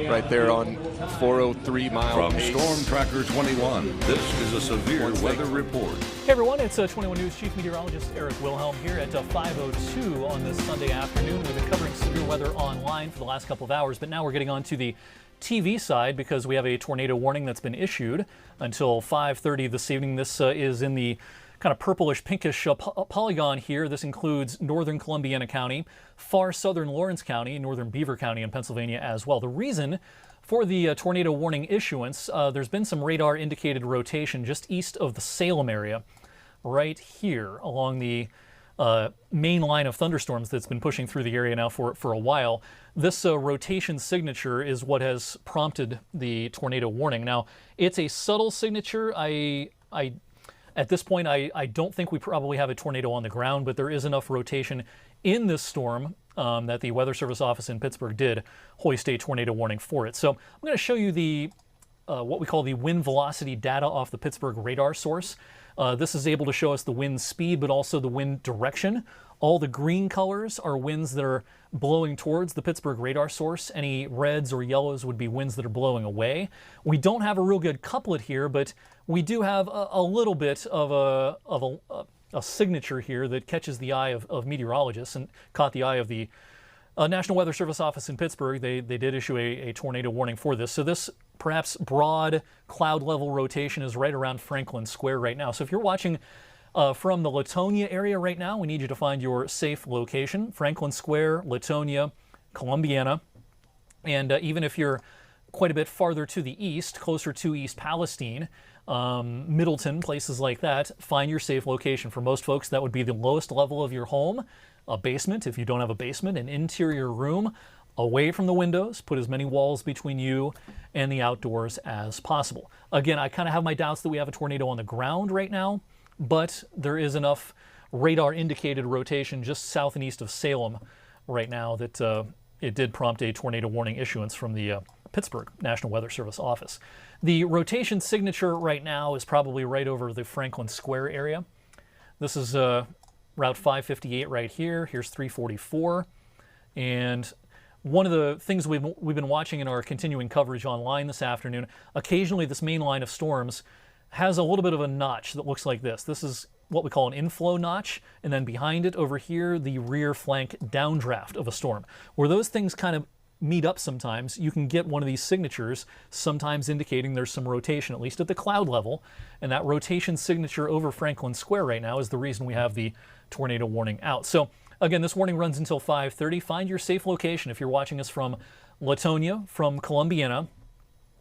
Right there on 403 mile From pace. Storm Tracker 21, this is a severe weather report. Hey everyone, it's 21 News Chief Meteorologist Eric Wilhelm here at 5:02 on this Sunday afternoon. We've been covering severe weather online for the last couple of hours, but now we're getting on to the TV side because we have a tornado warning that's been issued until 5:30 this evening. This is in the kind of purplish pinkish polygon here. This includes northern Columbiana County, far southern Lawrence County, northern Beaver County in Pennsylvania as well. The reason for the tornado warning issuance, there's been some radar indicated rotation just east of the Salem area, right here along the main line of thunderstorms that's been pushing through the area now for a while. This rotation signature is what has prompted the tornado warning. Now, it's a subtle signature. At this point, I don't think we probably have a tornado on the ground, but there is enough rotation in this storm that the Weather Service office in Pittsburgh did hoist a tornado warning for it. So I'm going to show you the what we call the wind velocity data off the Pittsburgh radar source. This is able to show us the wind speed, but also the wind direction. All the green colors are winds that are blowing towards the Pittsburgh radar source. Any reds or yellows would be winds that are blowing away. We don't have a real good couplet here, but we do have a little bit of a signature here that catches the eye of meteorologists and caught the eye of the National Weather Service office in Pittsburgh. They did issue a tornado warning for this. So this perhaps broad cloud level rotation is right around Franklin Square right now. So if you're watching from the Latonia area right now, we need you to find your safe location. Franklin Square, Latonia, Columbiana. And even if you're quite a bit farther to the east, closer to East Palestine, Middleton, places like that, find your safe location. For most folks, that would be the lowest level of your home, a basement if you don't have a basement, an interior room away from the windows. Put as many walls between you and the outdoors as possible. Again, I kind of have my doubts that we have a tornado on the ground right now, but there is enough radar indicated rotation just south and east of Salem right now that it did prompt a tornado warning issuance from the Pittsburgh National Weather Service office. The rotation signature right now is probably right over the Franklin Square area. This is Route 558 right here. Here's 344. And one of the things we've been watching in our continuing coverage online this afternoon, occasionally this main line of storms has a little bit of a notch that looks like this. This is what we call an inflow notch, and then behind it over here, the rear flank downdraft of a storm. Where those things kind of meet up sometimes, you can get one of these signatures, sometimes indicating there's some rotation, at least at the cloud level, and that rotation signature over Franklin Square right now is the reason we have the tornado warning out. So again, this warning runs until 5:30. Find your safe location if you're watching us from Latonia, from Columbiana,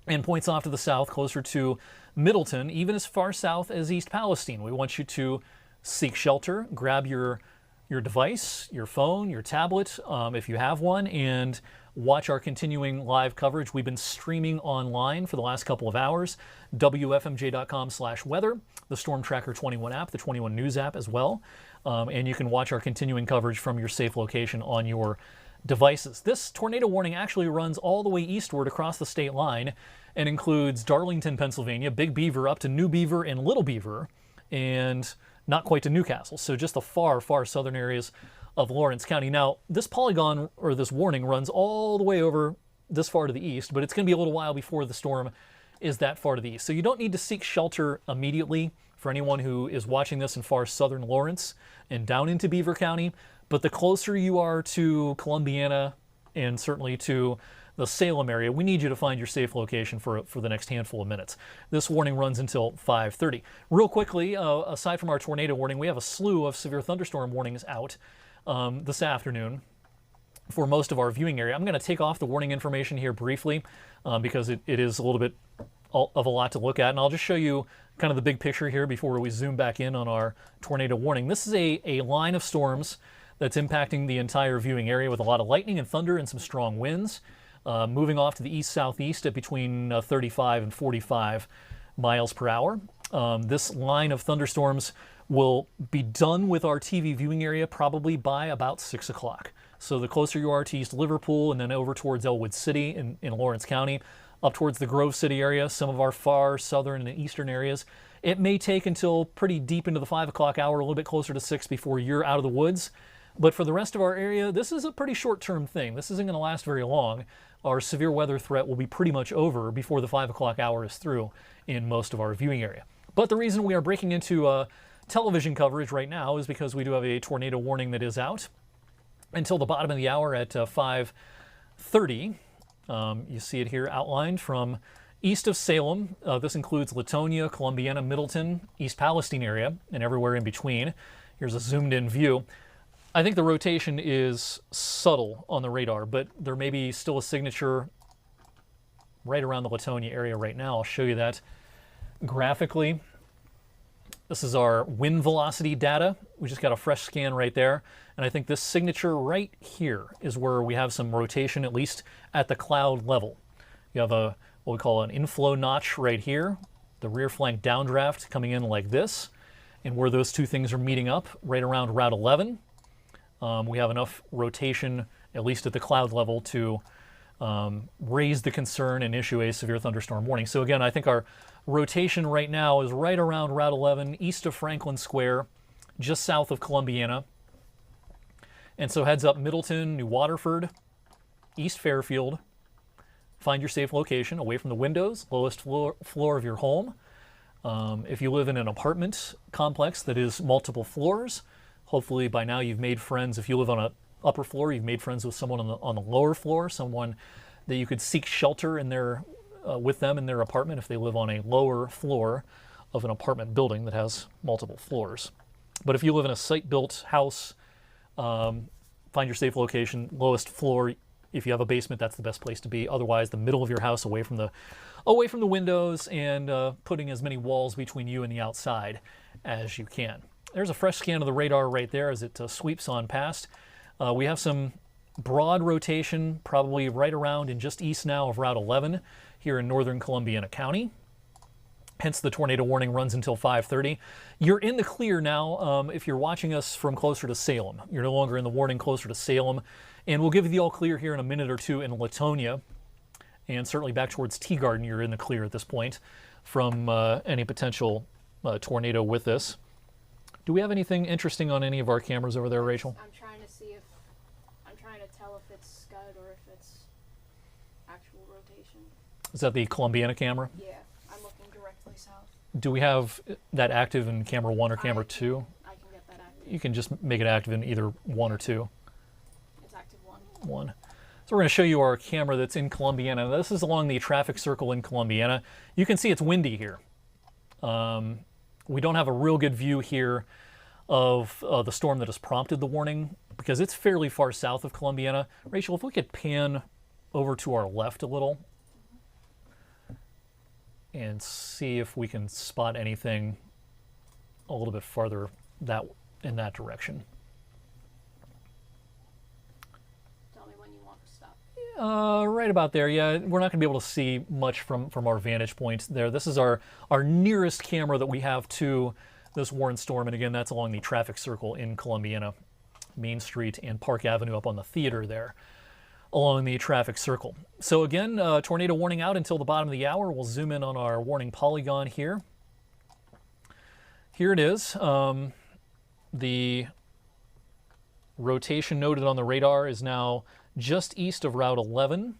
and points off to the south, closer to Middleton, even as far south as East Palestine. We want you to seek shelter, grab your device, your phone, your tablet, if you have one, and watch our continuing live coverage. We've been streaming online for the last couple of hours, wfmj.com/weather, the Storm Tracker 21 app, the 21 News app as well, and you can watch our continuing coverage from your safe location on your devices. This tornado warning actually runs all the way eastward across the state line and includes Darlington, Pennsylvania, Big Beaver up to New Beaver and Little Beaver, and not quite to Newcastle. So just the far, far southern areas of Lawrence County. Now, this polygon, or this warning, runs all the way over this far to the east, but it's going to be a little while before the storm is that far to the east. So you don't need to seek shelter immediately for anyone who is watching this in far southern Lawrence and down into Beaver County. But the closer you are to Columbiana and certainly to the Salem area, we need you to find your safe location for the next handful of minutes. This warning runs until 5:30. Real quickly, aside from our tornado warning, we have a slew of severe thunderstorm warnings out this afternoon for most of our viewing area. I'm going to take off the warning information here briefly because it is a little bit of a lot to look at, and I'll just show you kind of the big picture here before we zoom back in on our tornado warning. This is a line of storms that's impacting the entire viewing area with a lot of lightning and thunder and some strong winds, moving off to the east-southeast at between 35 and 45 miles per hour. This line of thunderstorms will be done with our TV viewing area probably by about 6 o'clock. So the closer you are to East Liverpool and then over towards Elwood City in Lawrence County, up towards the Grove City area, some of our far southern and eastern areas, it may take until pretty deep into the 5 o'clock hour, a little bit closer to 6 before you're out of the woods. But for the rest of our area, this is a pretty short-term thing. This isn't going to last very long. Our severe weather threat will be pretty much over before the 5 o'clock hour is through in most of our viewing area. But the reason we are breaking into television coverage right now is because we do have a tornado warning that is out until the bottom of the hour at 5:30. You see it here outlined from east of Salem. This includes Latonia, Columbiana, Middleton, East Palestine area, and everywhere in between. Here's a zoomed-in view. I think the rotation is subtle on the radar, but there may be still a signature right around the Latonia area right now. I'll show you that graphically. This is our wind velocity data. We just got a fresh scan right there. And I think this signature right here is where we have some rotation, at least at the cloud level. You have what we call an inflow notch right here, the rear flank downdraft coming in like this. And where those two things are meeting up, right around Route 11, we have enough rotation, at least at the cloud level, to raise the concern and issue a severe thunderstorm warning. So again, I think our rotation right now is right around Route 11, east of Franklin Square, just south of Columbiana. And so heads up Middleton, New Waterford, East Fairfield. Find your safe location away from the windows, lowest floor of your home. If you live in an apartment complex that is multiple floors, hopefully by now you've made friends. If you live on an upper floor, you've made friends with someone on the lower floor, someone that you could seek shelter in with them in their apartment if they live on a lower floor of an apartment building that has multiple floors. But if you live in a site-built house, find your safe location, lowest floor If you have a basement, that's the best place to be. Otherwise, the middle of your house, away from the windows, and putting as many walls between you and the outside as you can. There's a fresh scan of the radar right there as it sweeps on past. We have some broad rotation, probably right around and just east now of Route 11 here in northern Columbiana County. Hence the tornado warning runs until 5:30. You're in the clear now if you're watching us from closer to Salem. You're no longer in the warning closer to Salem. And we'll give you the all clear here in a minute or two in Latonia. And certainly back towards Teagarden, you're in the clear at this point from any potential tornado with this. Do we have anything interesting on any of our cameras over there, Rachel? I'm trying to tell if it's scud or if it's actual rotation. Is that the Columbiana camera? Yeah, I'm looking directly south. Do we have that active in camera 1 or camera 2? I can get that active. You can just make it active in either 1 or 2. It's active 1. 1. So we're going to show you our camera that's in Columbiana. This is along the traffic circle in Columbiana. You can see it's windy here. We don't have a real good view here of the storm that has prompted the warning because it's fairly far south of Columbiana. Rachel, if we could pan over to our left a little and see if we can spot anything a little bit farther in that direction. Tell me when you want to stop. Right about there. Yeah, we're not going to be able to see much from our vantage point there. This is our nearest camera that we have to this warned storm, and again, that's along the traffic circle in Columbiana, Main Street and Park Avenue up on the theater there, along the traffic circle. So again, tornado warning out until the bottom of the hour. We'll zoom in on our warning polygon here. Here it is. The rotation noted on the radar is now just east of Route 11.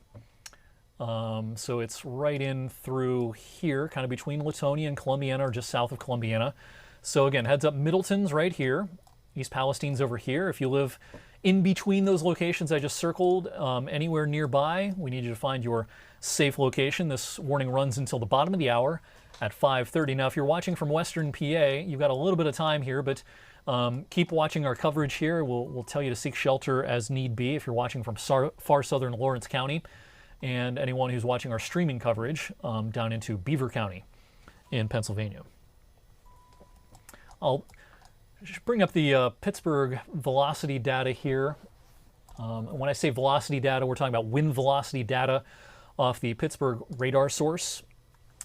So it's right in through here, kind of between Latonia and Columbiana, or just south of Columbiana. So again, heads up, Middleton's right here. East Palestine's over here. If you live in between those locations I just circled, anywhere nearby, we need you to find your safe location. This warning runs until the bottom of the hour at 5:30. Now, if you're watching from Western PA, you've got a little bit of time here, but keep watching our coverage here. We'll tell you to seek shelter as need be if you're watching from far southern Lawrence County, and anyone who's watching our streaming coverage down into Beaver County in Pennsylvania. I'll just bring up the Pittsburgh velocity data here. When I say velocity data, we're talking about wind velocity data off the Pittsburgh radar source.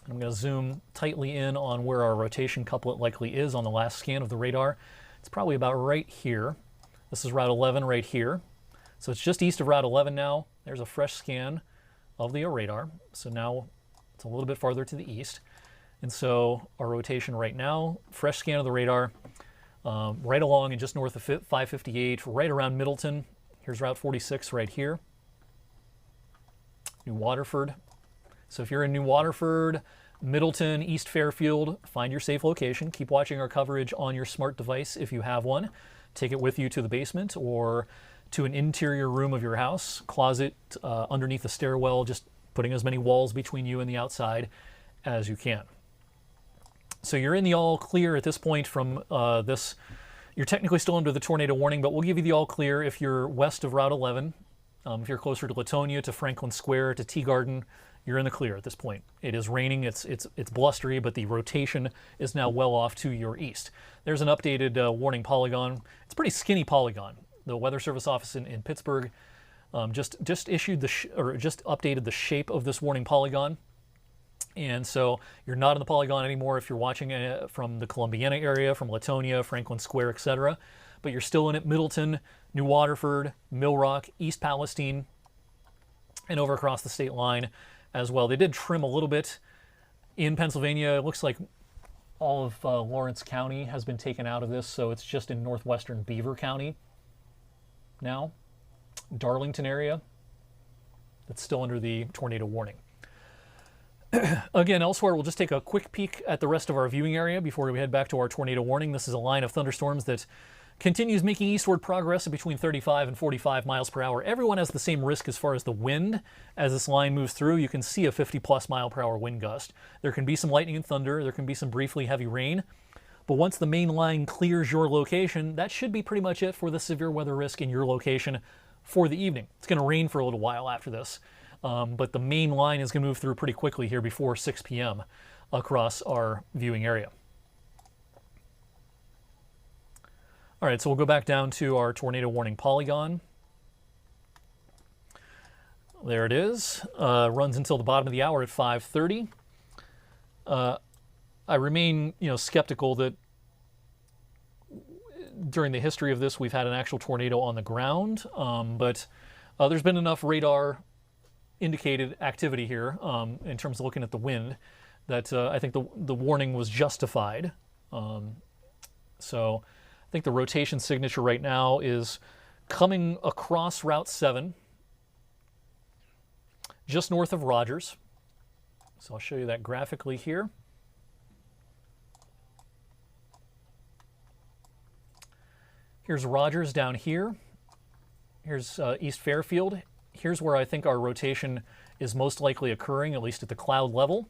I'm going to zoom tightly in on where our rotation couplet likely is on the last scan of the radar. It's probably about right here. This is Route 11 right here. So it's just east of Route 11 now. There's a fresh scan of the radar. So now it's a little bit farther to the east. And so our rotation right now, fresh scan of the radar, right along and just north of 558, right around Middleton. Here's Route 46 right here. New Waterford. So if you're in New Waterford, Middleton, East Fairfield, find your safe location. Keep watching our coverage on your smart device if you have one. Take it with you to the basement or to an interior room of your house, closet, underneath the stairwell, just putting as many walls between you and the outside as you can. So you're in the all clear at this point from this. You're technically still under the tornado warning, but we'll give you the all clear if you're west of Route 11. If you're closer to Latonia, to Franklin Square, to Teagarden, you're in the clear at this point. It is raining, it's blustery, but the rotation is now well off to your east. There's an updated warning polygon. It's a pretty skinny polygon. The Weather Service office in Pittsburgh just issued just updated the shape of this warning polygon. And so you're not in the polygon anymore if you're watching from the Columbiana area, from Latonia, Franklin Square, etc. But you're still in it, Middleton, New Waterford, Mill Rock, East Palestine, and over across the state line as well. They did trim a little bit in Pennsylvania. It looks like all of Lawrence County has been taken out of this, so it's just in northwestern Beaver County now. Darlington area, that's still under the tornado warning. Again, elsewhere, we'll just take a quick peek at the rest of our viewing area before we head back to our tornado warning. This is a line of thunderstorms that continues making eastward progress at between 35 and 45 miles per hour. Everyone has the same risk as far as the wind. As this line moves through, you can see a 50-plus mile per hour wind gust. There can be some lightning and thunder. There can be some briefly heavy rain. But once the main line clears your location, that should be pretty much it for the severe weather risk in your location for the evening. It's going to rain for a little while after this, but the main line is going to move through pretty quickly here before 6 p.m. across our viewing area. All right, so we'll go back down to our tornado warning polygon. There it is. Runs until the bottom of the hour at 5:30. I remain, skeptical that during the history of this we've had an actual tornado on the ground, but there's been enough radar indicated activity here in terms of looking at the wind that I think the warning was justified. So I think the rotation signature right now is coming across Route 7, just north of Rogers. So I'll show you that graphically here. Here's Rogers down here. Here's East Fairfield. Here's where I think our rotation is most likely occurring, at least at the cloud level,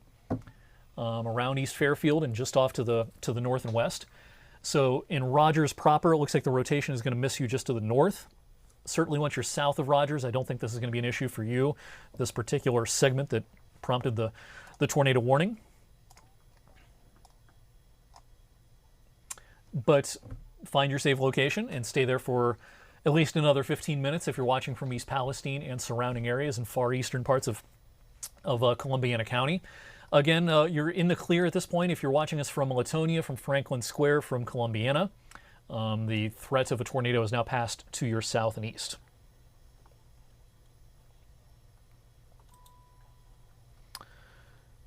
around East Fairfield and just off to the north and west. So in Rogers proper, it looks like the rotation is going to miss you just to the north. Certainly once you're south of Rogers, I don't think this is going to be an issue for you, this particular segment that prompted the tornado warning. But find your safe location and stay there for at least another 15 minutes if you're watching from East Palestine and surrounding areas and far eastern parts of Columbiana County. Again, you're in the clear at this point if you're watching us from Latonia, from Franklin Square, from Columbiana. The threat of a tornado is now passed to your south and east.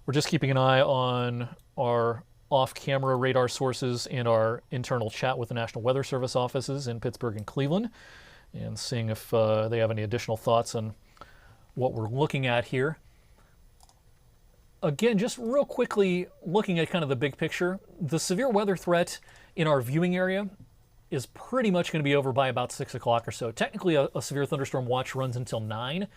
We're just keeping an eye on our off-camera radar sources and our internal chat with the National Weather Service offices in Pittsburgh and Cleveland, and seeing if they have any additional thoughts on what we're looking at here. Again, just real quickly looking at kind of the big picture, the severe weather threat in our viewing area is pretty much going to be over by about 6 o'clock or so. Technically, a severe thunderstorm watch runs until 9,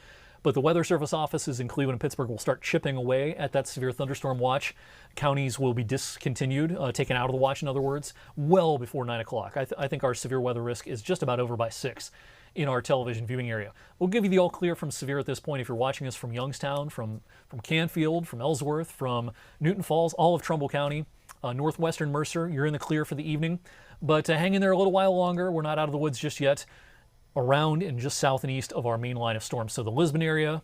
but the Weather Service offices in Cleveland and Pittsburgh will start chipping away at that severe thunderstorm watch. Counties will be discontinued, taken out of the watch, in other words, well before 9 o'clock. I think our severe weather risk is just about over by 6 in our television viewing area. We'll give you the all clear from severe at this point if you're watching us from Youngstown, from Canfield, from Ellsworth, from Newton Falls, all of Trumbull County, northwestern Mercer. You're in the clear for the evening, but hang in there a little while longer. We're not out of the woods just yet. Around and just south and east of our main line of storms. So the Lisbon area,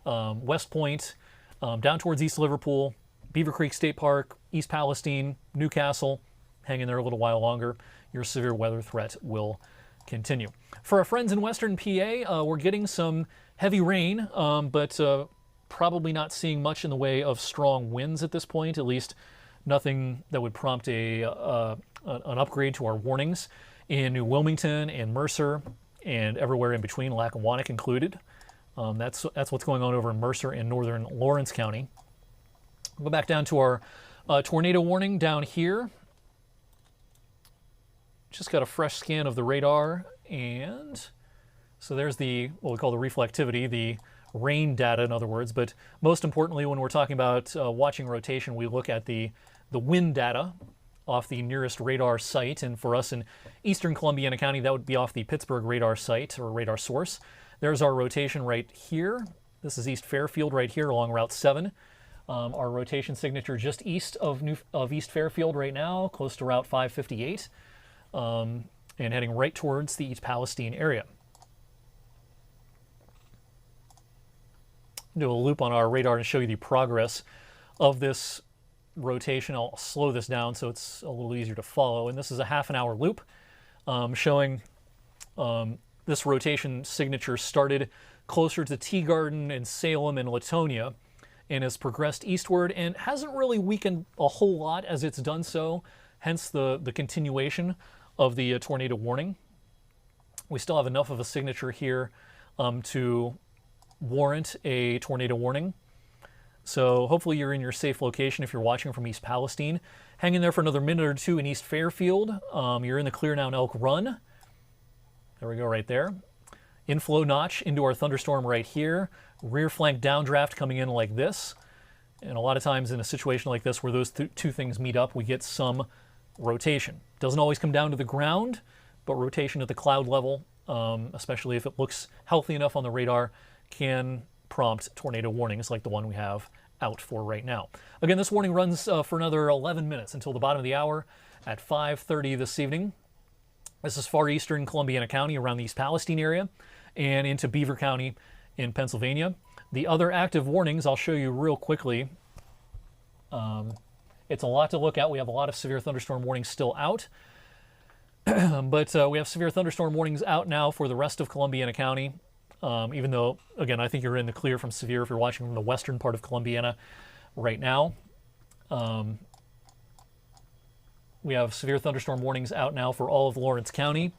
West Point, down towards East Liverpool, Beaver Creek State Park, East Palestine, Newcastle, hang in there a little while longer. Your severe weather threat will continue. For our friends in Western PA, we're getting some heavy rain, but probably not seeing much in the way of strong winds at this point, at least nothing that would prompt an upgrade to our warnings in New Wilmington and Mercer and everywhere in between, Lackawanna included. That's what's going on over in Mercer and northern Lawrence County. We'll go back down to our tornado warning down here. Just got a fresh scan of the radar, and so there's what we call the reflectivity, the rain data, in other words. But most importantly, when we're talking about watching rotation, we look at the wind data off the nearest radar site, and for us in eastern Columbiana County, that would be off the Pittsburgh radar site or radar source. There's our rotation right here. This is East Fairfield right here along Route 7. Our rotation signature just east of East Fairfield right now, close to Route 558, and heading right towards the East Palestine area. Do a loop on our radar and show you the progress of this rotation. I'll slow this down so it's a little easier to follow. And this is a half-an-hour loop showing this rotation signature started closer to Tea Garden and Salem and Latonia and has progressed eastward and hasn't really weakened a whole lot as it's done so, hence the continuation of the tornado warning. We still have enough of a signature here to warrant a tornado warning. So hopefully you're in your safe location if you're watching from East Palestine. Hang in there for another minute or two in East Fairfield. You're in the clear now in Elk Run. There we go right there. Inflow notch into our thunderstorm right here. Rear flank downdraft coming in like this. And a lot of times in a situation like this where those two things meet up, we get some rotation. Doesn't always come down to the ground, but rotation at the cloud level especially if it looks healthy enough on the radar, can prompt tornado warnings like the one we have out for right now. Again, this warning runs for another 11 minutes until the bottom of the hour at 5:30 this evening. This is far eastern Columbiana County around the East Palestine area and into Beaver County in Pennsylvania. The other active warnings I'll show you real quickly. It's a lot to look at. We have a lot of severe thunderstorm warnings still out. But we have severe thunderstorm warnings out now for the rest of Columbiana County. Even though, again, I think you're in the clear from severe if you're watching from the western part of Columbiana right now. We have severe thunderstorm warnings out now for all of Lawrence County,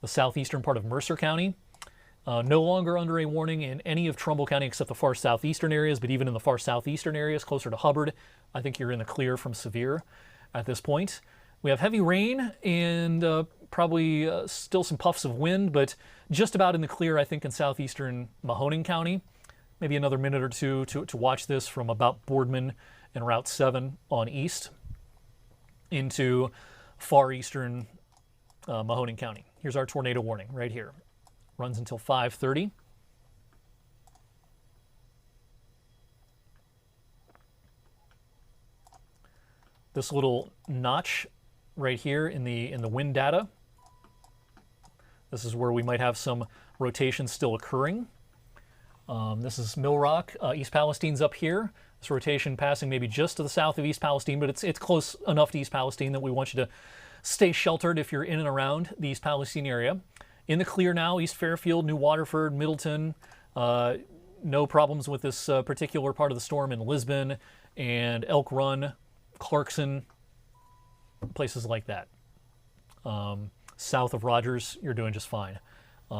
the southeastern part of Mercer County. No longer under a warning in any of Trumbull County except the far southeastern areas, but even in the far southeastern areas closer to Hubbard, I think you're in the clear from severe at this point. We have heavy rain and probably still some puffs of wind, but just about in the clear, I think, in southeastern Mahoning County. Maybe another minute or two to watch this from about Boardman and Route 7 on east into far eastern Mahoning County. Here's our tornado warning right here. Runs until 5:30. This little notch right here in the wind data. This is where we might have some rotation still occurring. This is Mill Rock. East Palestine's up here. This rotation passing maybe just to the south of East Palestine, but it's close enough to East Palestine that we want you to stay sheltered if you're in and around the East Palestine area. In the clear now, East Fairfield, New Waterford, Middleton. No problems with this particular part of the storm in Lisbon and Elk Run, Clarkson, places like that. South of Rogers, you're doing just fine.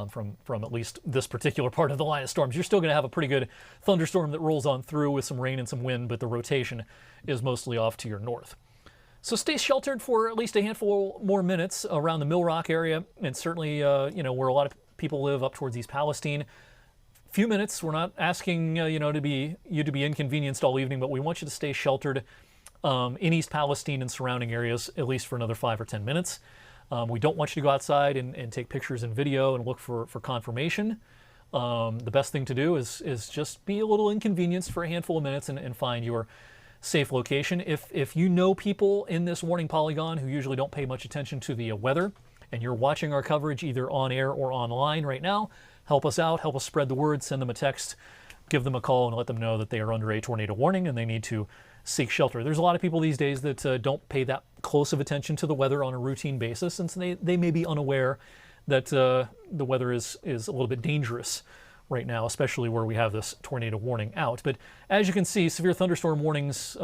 From at least this particular part of the line of storms. You're still going to have a pretty good thunderstorm that rolls on through with some rain and some wind, but the rotation is mostly off to your north. So stay sheltered for at least a handful more minutes around the Mill Rock area, and certainly where a lot of people live up towards East Palestine. Few minutes. We're not asking to be inconvenienced all evening, but we want you to stay sheltered in East Palestine and surrounding areas at least for another 5 or 10 minutes. We don't want you to go outside and take pictures and video and look for confirmation. The best thing to do is just be a little inconvenienced for a handful of minutes and find your safe location. If you know people in this warning polygon who usually don't pay much attention to the weather, and you're watching our coverage either on air or online right now, help us out, help us spread the word, send them a text, give them a call and let them know that they are under a tornado warning and they need to seek shelter. There's a lot of people these days that don't pay that close of attention to the weather on a routine basis, and so they may be unaware that the weather is a little bit dangerous right now, especially where we have this tornado warning out. But as you can see, severe thunderstorm warnings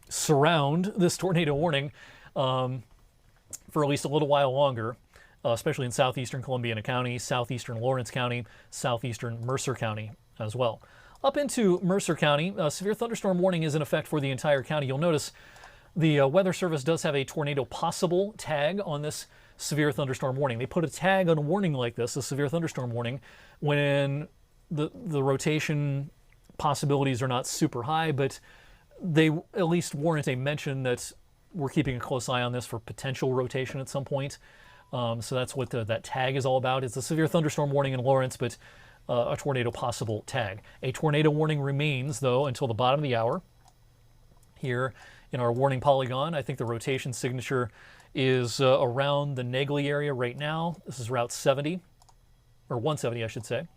surround this tornado warning for at least a little while longer, especially in southeastern Columbiana County, southeastern Lawrence County, southeastern Mercer County as well. Up into Mercer County, severe thunderstorm warning is in effect for the entire county. You'll notice the Weather Service does have a tornado possible tag on this severe thunderstorm warning. They put a tag on a warning like this, a severe thunderstorm warning, when the rotation possibilities are not super high, but they at least warrant a mention that we're keeping a close eye on this for potential rotation at some point. So that's what that tag is all about. It's a severe thunderstorm warning in Lawrence, but a tornado possible tag. A tornado warning remains, though, until the bottom of the hour. Here in our warning polygon, I think the rotation signature is around the Negley area right now. This is Route 70, or 170, I should say.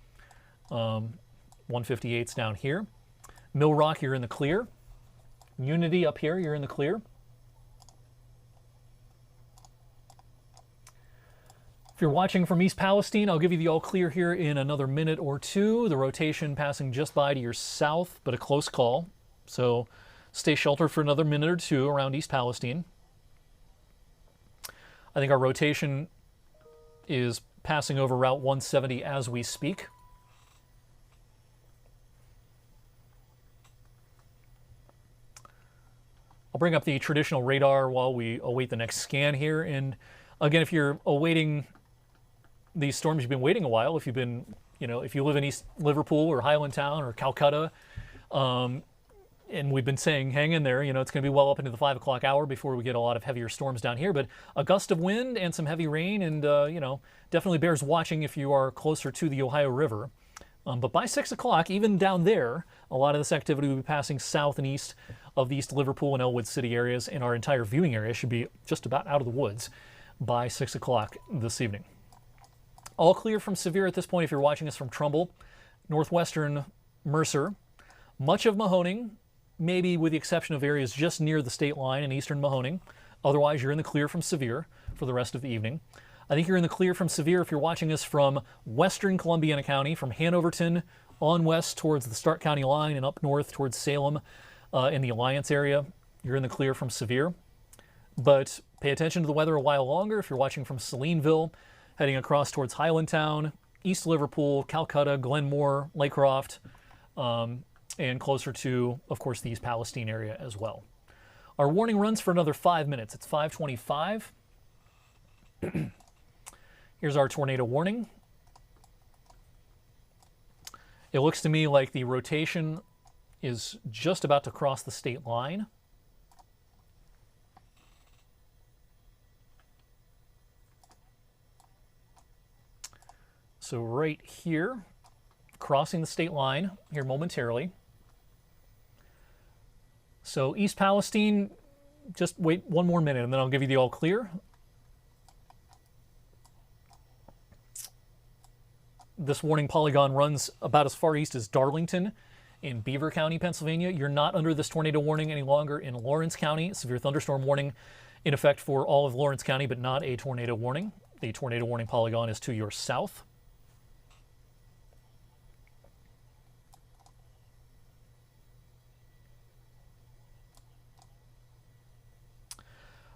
158's down here. Mill Rock, you're in the clear. Unity up here, you're in the clear. If you're watching from East Palestine, I'll give you the all clear here in another minute or two. The rotation passing just by to your south, but a close call. So stay sheltered for another minute or two around East Palestine. I think our rotation is passing over Route 170 as we speak. I'll bring up the traditional radar while we await the next scan here. And again, if you're awaiting these storms, you've been waiting a while. If you've been, if you live in East Liverpool or Highlandtown or Calcutta, and we've been saying, hang in there, it's going to be well up into the 5 o'clock hour before we get a lot of heavier storms down here. But a gust of wind and some heavy rain, and, definitely bears watching if you are closer to the Ohio River. But by 6 o'clock, even down there, a lot of this activity will be passing south and east of the East Liverpool and Elwood City areas, and our entire viewing area should be just about out of the woods by 6 o'clock this evening. All clear from severe at this point if you're watching us from Trumbull, northwestern Mercer, much of Mahoning, maybe with the exception of areas just near the state line in eastern Mahoning. Otherwise, you're in the clear from severe for the rest of the evening. I think you're in the clear from severe if you're watching us from western Columbiana County, from Hanoverton on west towards the Stark County line and up north towards Salem in the Alliance area. You're in the clear from severe. But pay attention to the weather a while longer if you're watching from Salineville, heading across towards Highlandtown, East Liverpool, Calcutta, Glenmore, Laycroft, and closer to, of course, the East Palestine area as well. Our warning runs for another 5 minutes. It's 5:25. Here's our tornado warning. It looks to me like the rotation is just about to cross the state line. So right here, crossing the state line here momentarily. So East Palestine, just wait one more minute and then I'll give you the all clear. This warning polygon runs about as far east as Darlington in Beaver County, Pennsylvania. You're not under this tornado warning any longer in Lawrence County. Severe thunderstorm warning in effect for all of Lawrence County, but not a tornado warning. The tornado warning polygon is to your south.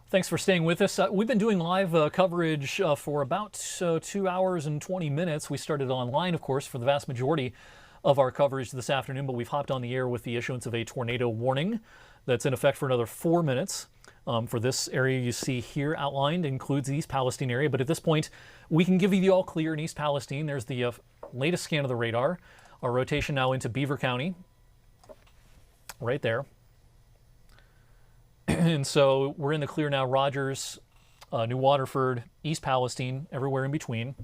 Thanks for staying with us. We've been doing live coverage for about 2 hours and 20 minutes. We started online, of course, for the vast majority of our coverage this afternoon, but we've hopped on the air with the issuance of a tornado warning that's in effect for another 4 minutes. For this area you see here outlined includes the East Palestine area, but at this point we can give you the all clear in East Palestine. There's the latest scan of the radar. Our rotation now into Beaver County, right there. And so we're in the clear now. Rogers, New Waterford, East Palestine, everywhere in between,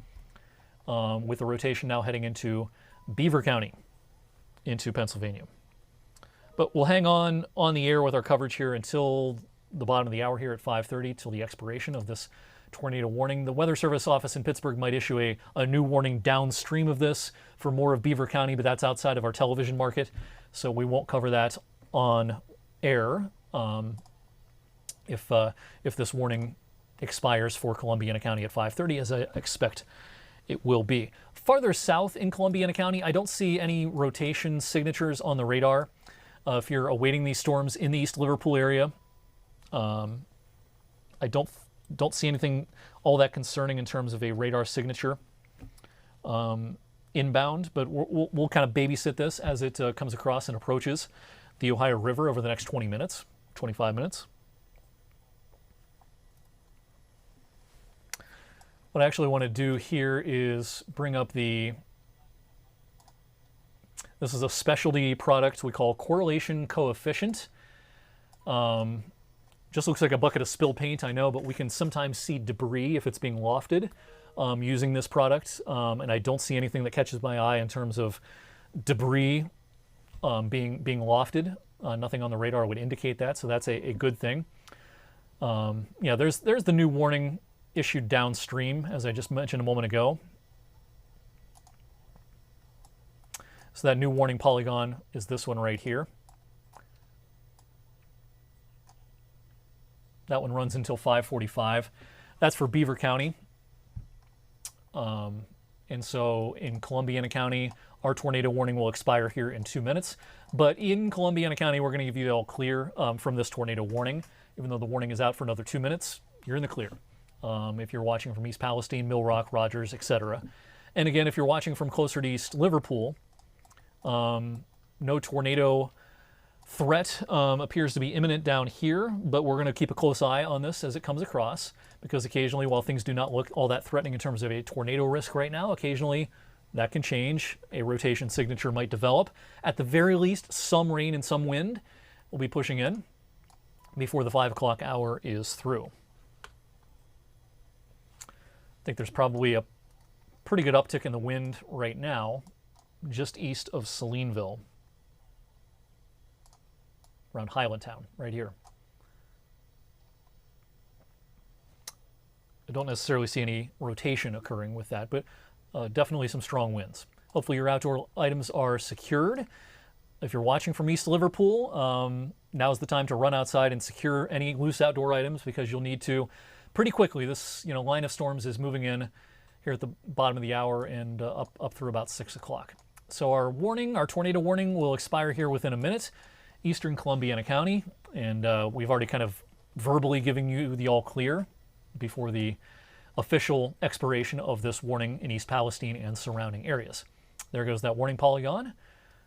with the rotation now heading into Beaver County, into Pennsylvania. But we'll hang on the air with our coverage here until the bottom of the hour here at 5:30, till the expiration of this tornado warning. The Weather Service office in Pittsburgh might issue a new warning downstream of this for more of Beaver County, but that's outside of our television market, so we won't cover that on air. If this warning expires for Columbiana County at 5:30, as I expect it will be. Farther south in Columbiana County, I don't see any rotation signatures on the radar. If you're awaiting these storms in the East Liverpool area, I don't see anything all that concerning in terms of a radar signature inbound, but we'll kind of babysit this as it comes across and approaches the Ohio River over the next 20 minutes, 25 minutes. What I actually want to do here is bring up this is a specialty product we call correlation coefficient. Just looks like a bucket of spilled paint, I know, but we can sometimes see debris if it's being lofted using this product. And I don't see anything that catches my eye in terms of debris being lofted. Nothing on the radar would indicate that, so that's a good thing. Yeah, there's the new warning issued downstream, as I just mentioned a moment ago. So that new warning polygon is this one right here. That one runs until 5:45. That's for Beaver County. And so in Columbiana County, our tornado warning will expire here in 2 minutes. But in Columbiana County, we're going to give you all clear from this tornado warning. Even though the warning is out for another 2 minutes, you're in the clear. If you're watching from East Palestine, Mill Rock, Rogers, etc. And again, if you're watching from closer to East Liverpool, no tornado threat appears to be imminent down here, but we're going to keep a close eye on this as it comes across, because occasionally, while things do not look all that threatening in terms of a tornado risk right now, occasionally that can change. A rotation signature might develop. At the very least, some rain and some wind will be pushing in before the 5 o'clock hour is through. I think there's probably a pretty good uptick in the wind right now, just east of Salineville, around Highlandtown, right here. I don't necessarily see any rotation occurring with that, but definitely some strong winds. Hopefully your outdoor items are secured. If you're watching from East Liverpool, now's the time to run outside and secure any loose outdoor items, because you'll need to pretty quickly. This line of storms is moving in here at the bottom of the hour and up through about 6 o'clock. So our tornado warning, will expire here within a minute, eastern Columbiana County, and we've already kind of verbally given you the all clear before the official expiration of this warning in East Palestine and surrounding areas. There goes that warning polygon.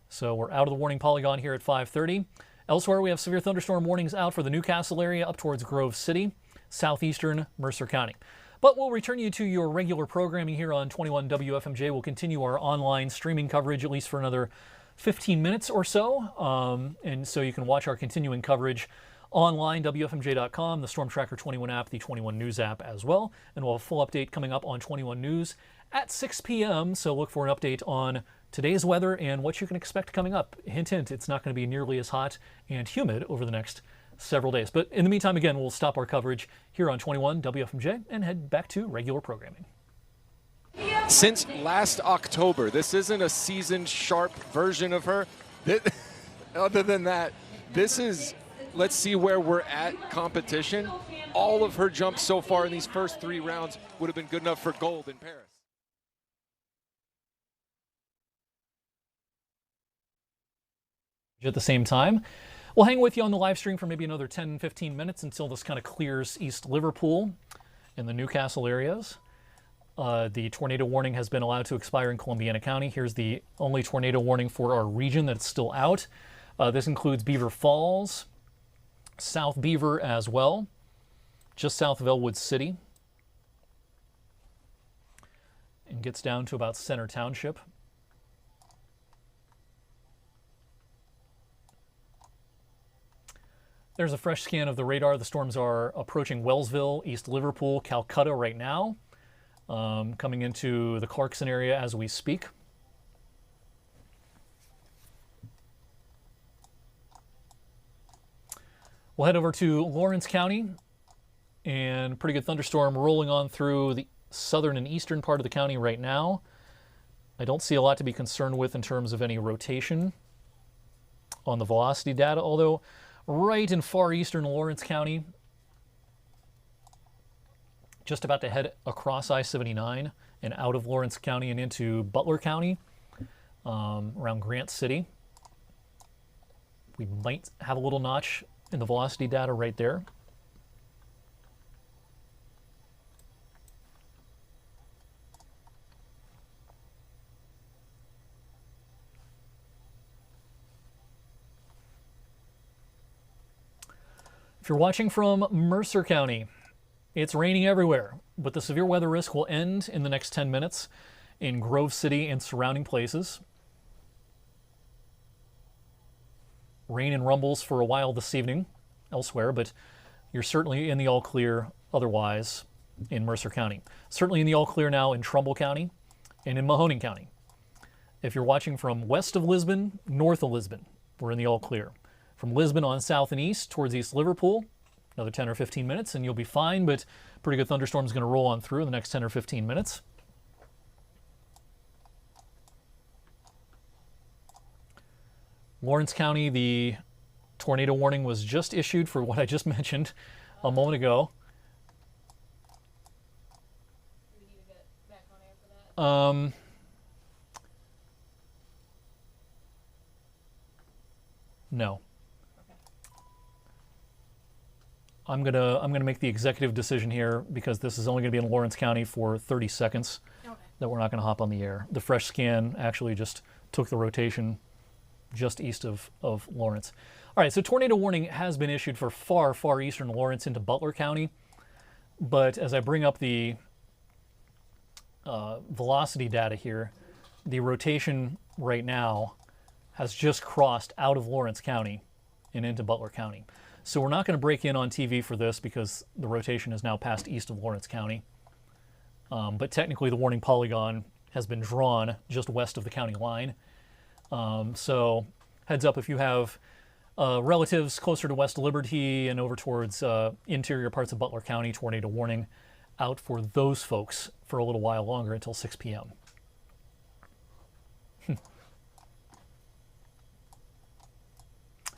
So we're out of the warning polygon here at 5:30. Elsewhere, we have severe thunderstorm warnings out for the Newcastle area up towards Grove City, southeastern Mercer County. But we'll return you to your regular programming here on 21 WFMJ. We'll continue our online streaming coverage at least for another 15 minutes or so. And so you can watch our continuing coverage online, WFMJ.com, the Storm Tracker 21 app, the 21 News app as well. And we'll have a full update coming up on 21 News at 6 p.m. So look for an update on today's weather and what you can expect coming up. Hint, hint, it's not going to be nearly as hot and humid over the next several days. But in the meantime, again, we'll stop our coverage here on 21 WFMJ and head back to regular programming. Since last October, this isn't a seasoned sharp version of her. Other than that, this is, let's see where we're at competition. All of her jumps so far in these first 3 rounds would have been good enough for gold in Paris. At the same time, we'll hang with you on the live stream for maybe another 10-15 minutes until this kind of clears East Liverpool and the Newcastle areas. The tornado warning has been allowed to expire in Columbiana County. Here's the only tornado warning for our region that's still out. This includes Beaver Falls, South Beaver as well, just south of Elwood City, and gets down to about Center Township. There's a fresh scan of the radar. The storms are approaching Wellsville, East Liverpool, Calcutta right now, coming into the Clarkson area as we speak. We'll head over to Lawrence County, and pretty good thunderstorm rolling on through the southern and eastern part of the county right now. I don't see a lot to be concerned with in terms of any rotation on the velocity data, although right in far eastern Lawrence County, just about to head across I-79 and out of Lawrence County and into Butler County, around Grant City. We might have a little notch in the velocity data right there. If you're watching from Mercer County, it's raining everywhere, but the severe weather risk will end in the next 10 minutes in Grove City and surrounding places. Rain and rumbles for a while this evening elsewhere, but you're certainly in the all clear otherwise in Mercer County. Certainly in the all clear now in Trumbull County and in Mahoning County. If you're watching from west of Lisbon, north of Lisbon, we're in the all clear. From Lisbon on south and east towards East Liverpool, another 10 or 15 minutes and you'll be fine, but pretty good thunderstorm is going to roll on through in the next 10 or 15 minutes. Lawrence County, the tornado warning was just issued for what I just mentioned a moment ago. Do we need to get back on air for that? No. I'm gonna make the executive decision here because this is only gonna be in Lawrence County for 30 seconds. Okay. That we're not gonna hop on the air. The fresh scan actually just took the rotation just east of Lawrence. All right, so tornado warning has been issued for far eastern Lawrence into Butler County. But as I bring up the velocity data here, the rotation right now has just crossed out of Lawrence County and into Butler County. So we're not going to break in on TV for this because the rotation is now past east of Lawrence County. But technically the warning polygon has been drawn just west of the county line. So heads up if you have relatives closer to West Liberty and over towards interior parts of Butler County, tornado warning out for those folks for a little while longer until 6 p.m.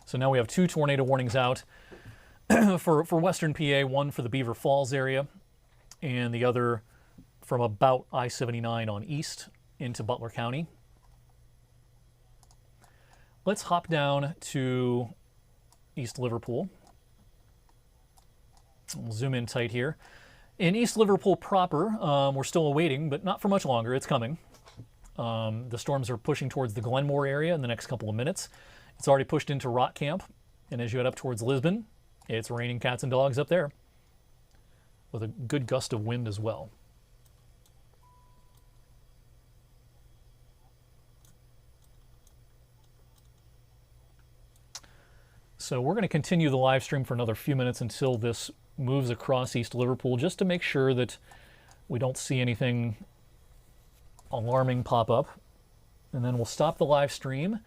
So now we have 2 tornado warnings out for western PA, one for the Beaver Falls area and the other from about I-79 on east into Butler County. Let's hop down to East Liverpool. We'll zoom in tight here. In East Liverpool proper, we're still awaiting, but not for much longer. It's coming. The storms are pushing towards the Glenmore area in the next couple of minutes. It's already pushed into Rock Camp, and as you head up towards Lisbon, it's raining cats and dogs up there with a good gust of wind as well. So we're going to continue the live stream for another few minutes until this moves across East Liverpool, just to make sure that we don't see anything alarming pop up. And then we'll stop the live stream.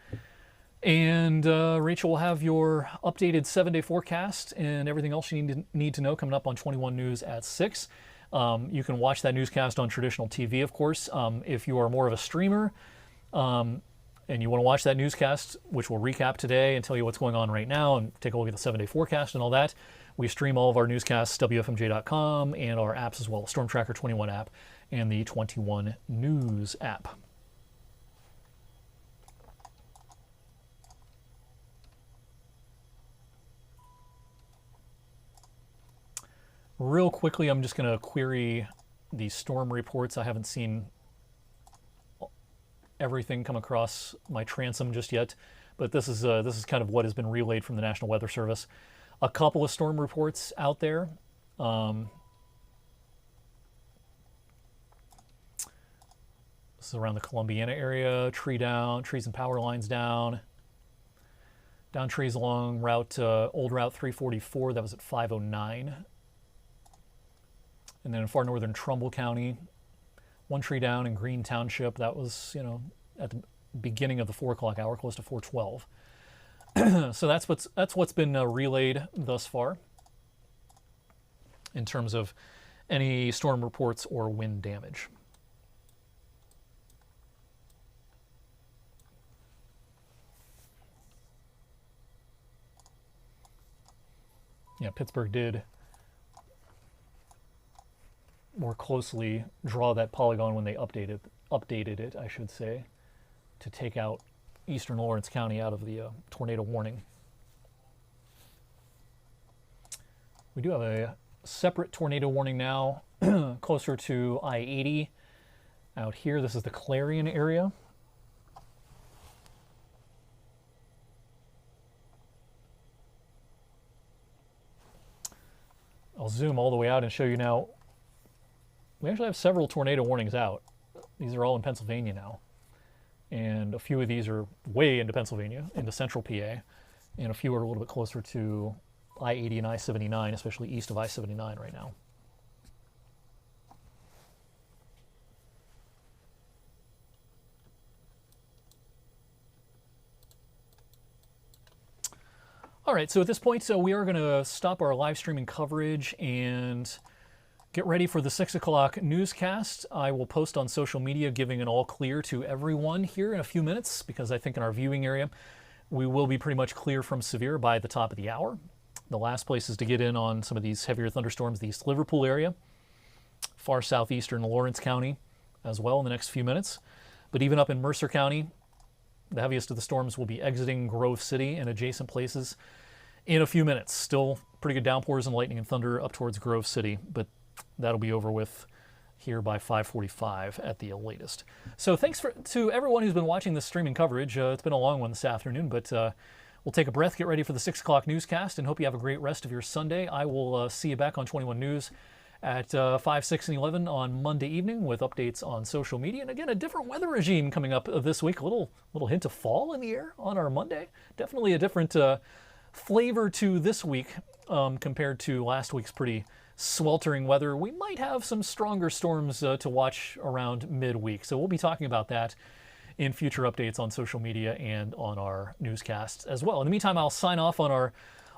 And Rachel will have your updated 7-day forecast and everything else you need to know coming up on 21 News at 6. You can watch that newscast on traditional TV, of course. If you are more of a streamer, and you want to watch that newscast, which will recap today and tell you what's going on right now and take a look at the 7-day forecast and all that, we stream all of our newscasts, WFMJ.com, and our apps as well, Storm Tracker 21 app and the 21 News app. Real quickly, I'm just going to query the storm reports. I haven't seen everything come across my transom just yet, but this is kind of what has been relayed from the National Weather Service. A couple of storm reports out there. This is around the Columbiana area. Trees and power lines down. Down trees along old Route 344. That was at 5:09. And then in far northern Trumbull County, one tree down in Green Township. That was, at the beginning of the 4 o'clock hour, close to 4:12. So that's what's been relayed thus far in terms of any storm reports or wind damage. Yeah, Pittsburgh did more closely draw that polygon when they updated it, I should say, to take out eastern Lawrence County out of the tornado warning. We do have a separate tornado warning now closer to I-80 out here. This is the Clarion area. I'll zoom all the way out and show you now. We actually have several tornado warnings out. These are all in Pennsylvania now. And a few of these are way into Pennsylvania, into central PA. And a few are a little bit closer to I-80 and I-79, especially east of I-79 right now. All right, so at this point, we are going to stop our live streaming coverage and get ready for the 6 o'clock newscast. I will post on social media giving an all clear to everyone here in a few minutes, because I think in our viewing area, we will be pretty much clear from severe by the top of the hour. The last places to get in on some of these heavier thunderstorms, the East Liverpool area, far southeastern Lawrence County as well in the next few minutes. But even up in Mercer County, the heaviest of the storms will be exiting Grove City and adjacent places in a few minutes. Still pretty good downpours and lightning and thunder up towards Grove City, but that'll be over with here by 5:45 at the latest. So thanks to everyone who's been watching this streaming coverage. It's been a long one this afternoon, but we'll take a breath, get ready for the 6 o'clock newscast, and hope you have a great rest of your Sunday. I will see you back on 21 News at 5, 6, and 11 on Monday evening with updates on social media. And again, a different weather regime coming up this week. A little hint of fall in the air on our Monday. Definitely a different flavor to this week compared to last week's pretty sweltering weather. We might have some stronger storms to watch around midweek. So we'll be talking about that in future updates on social media and on our newscasts as well. In the meantime, I'll sign off on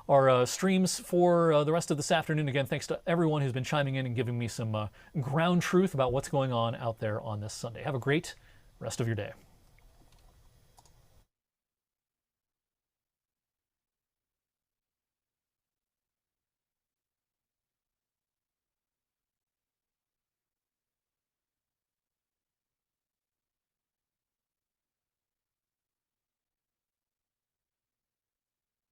our streams for the rest of this afternoon. Again, thanks to everyone who's been chiming in and giving me some ground truth about what's going on out there on this Sunday. Have a great rest of your day.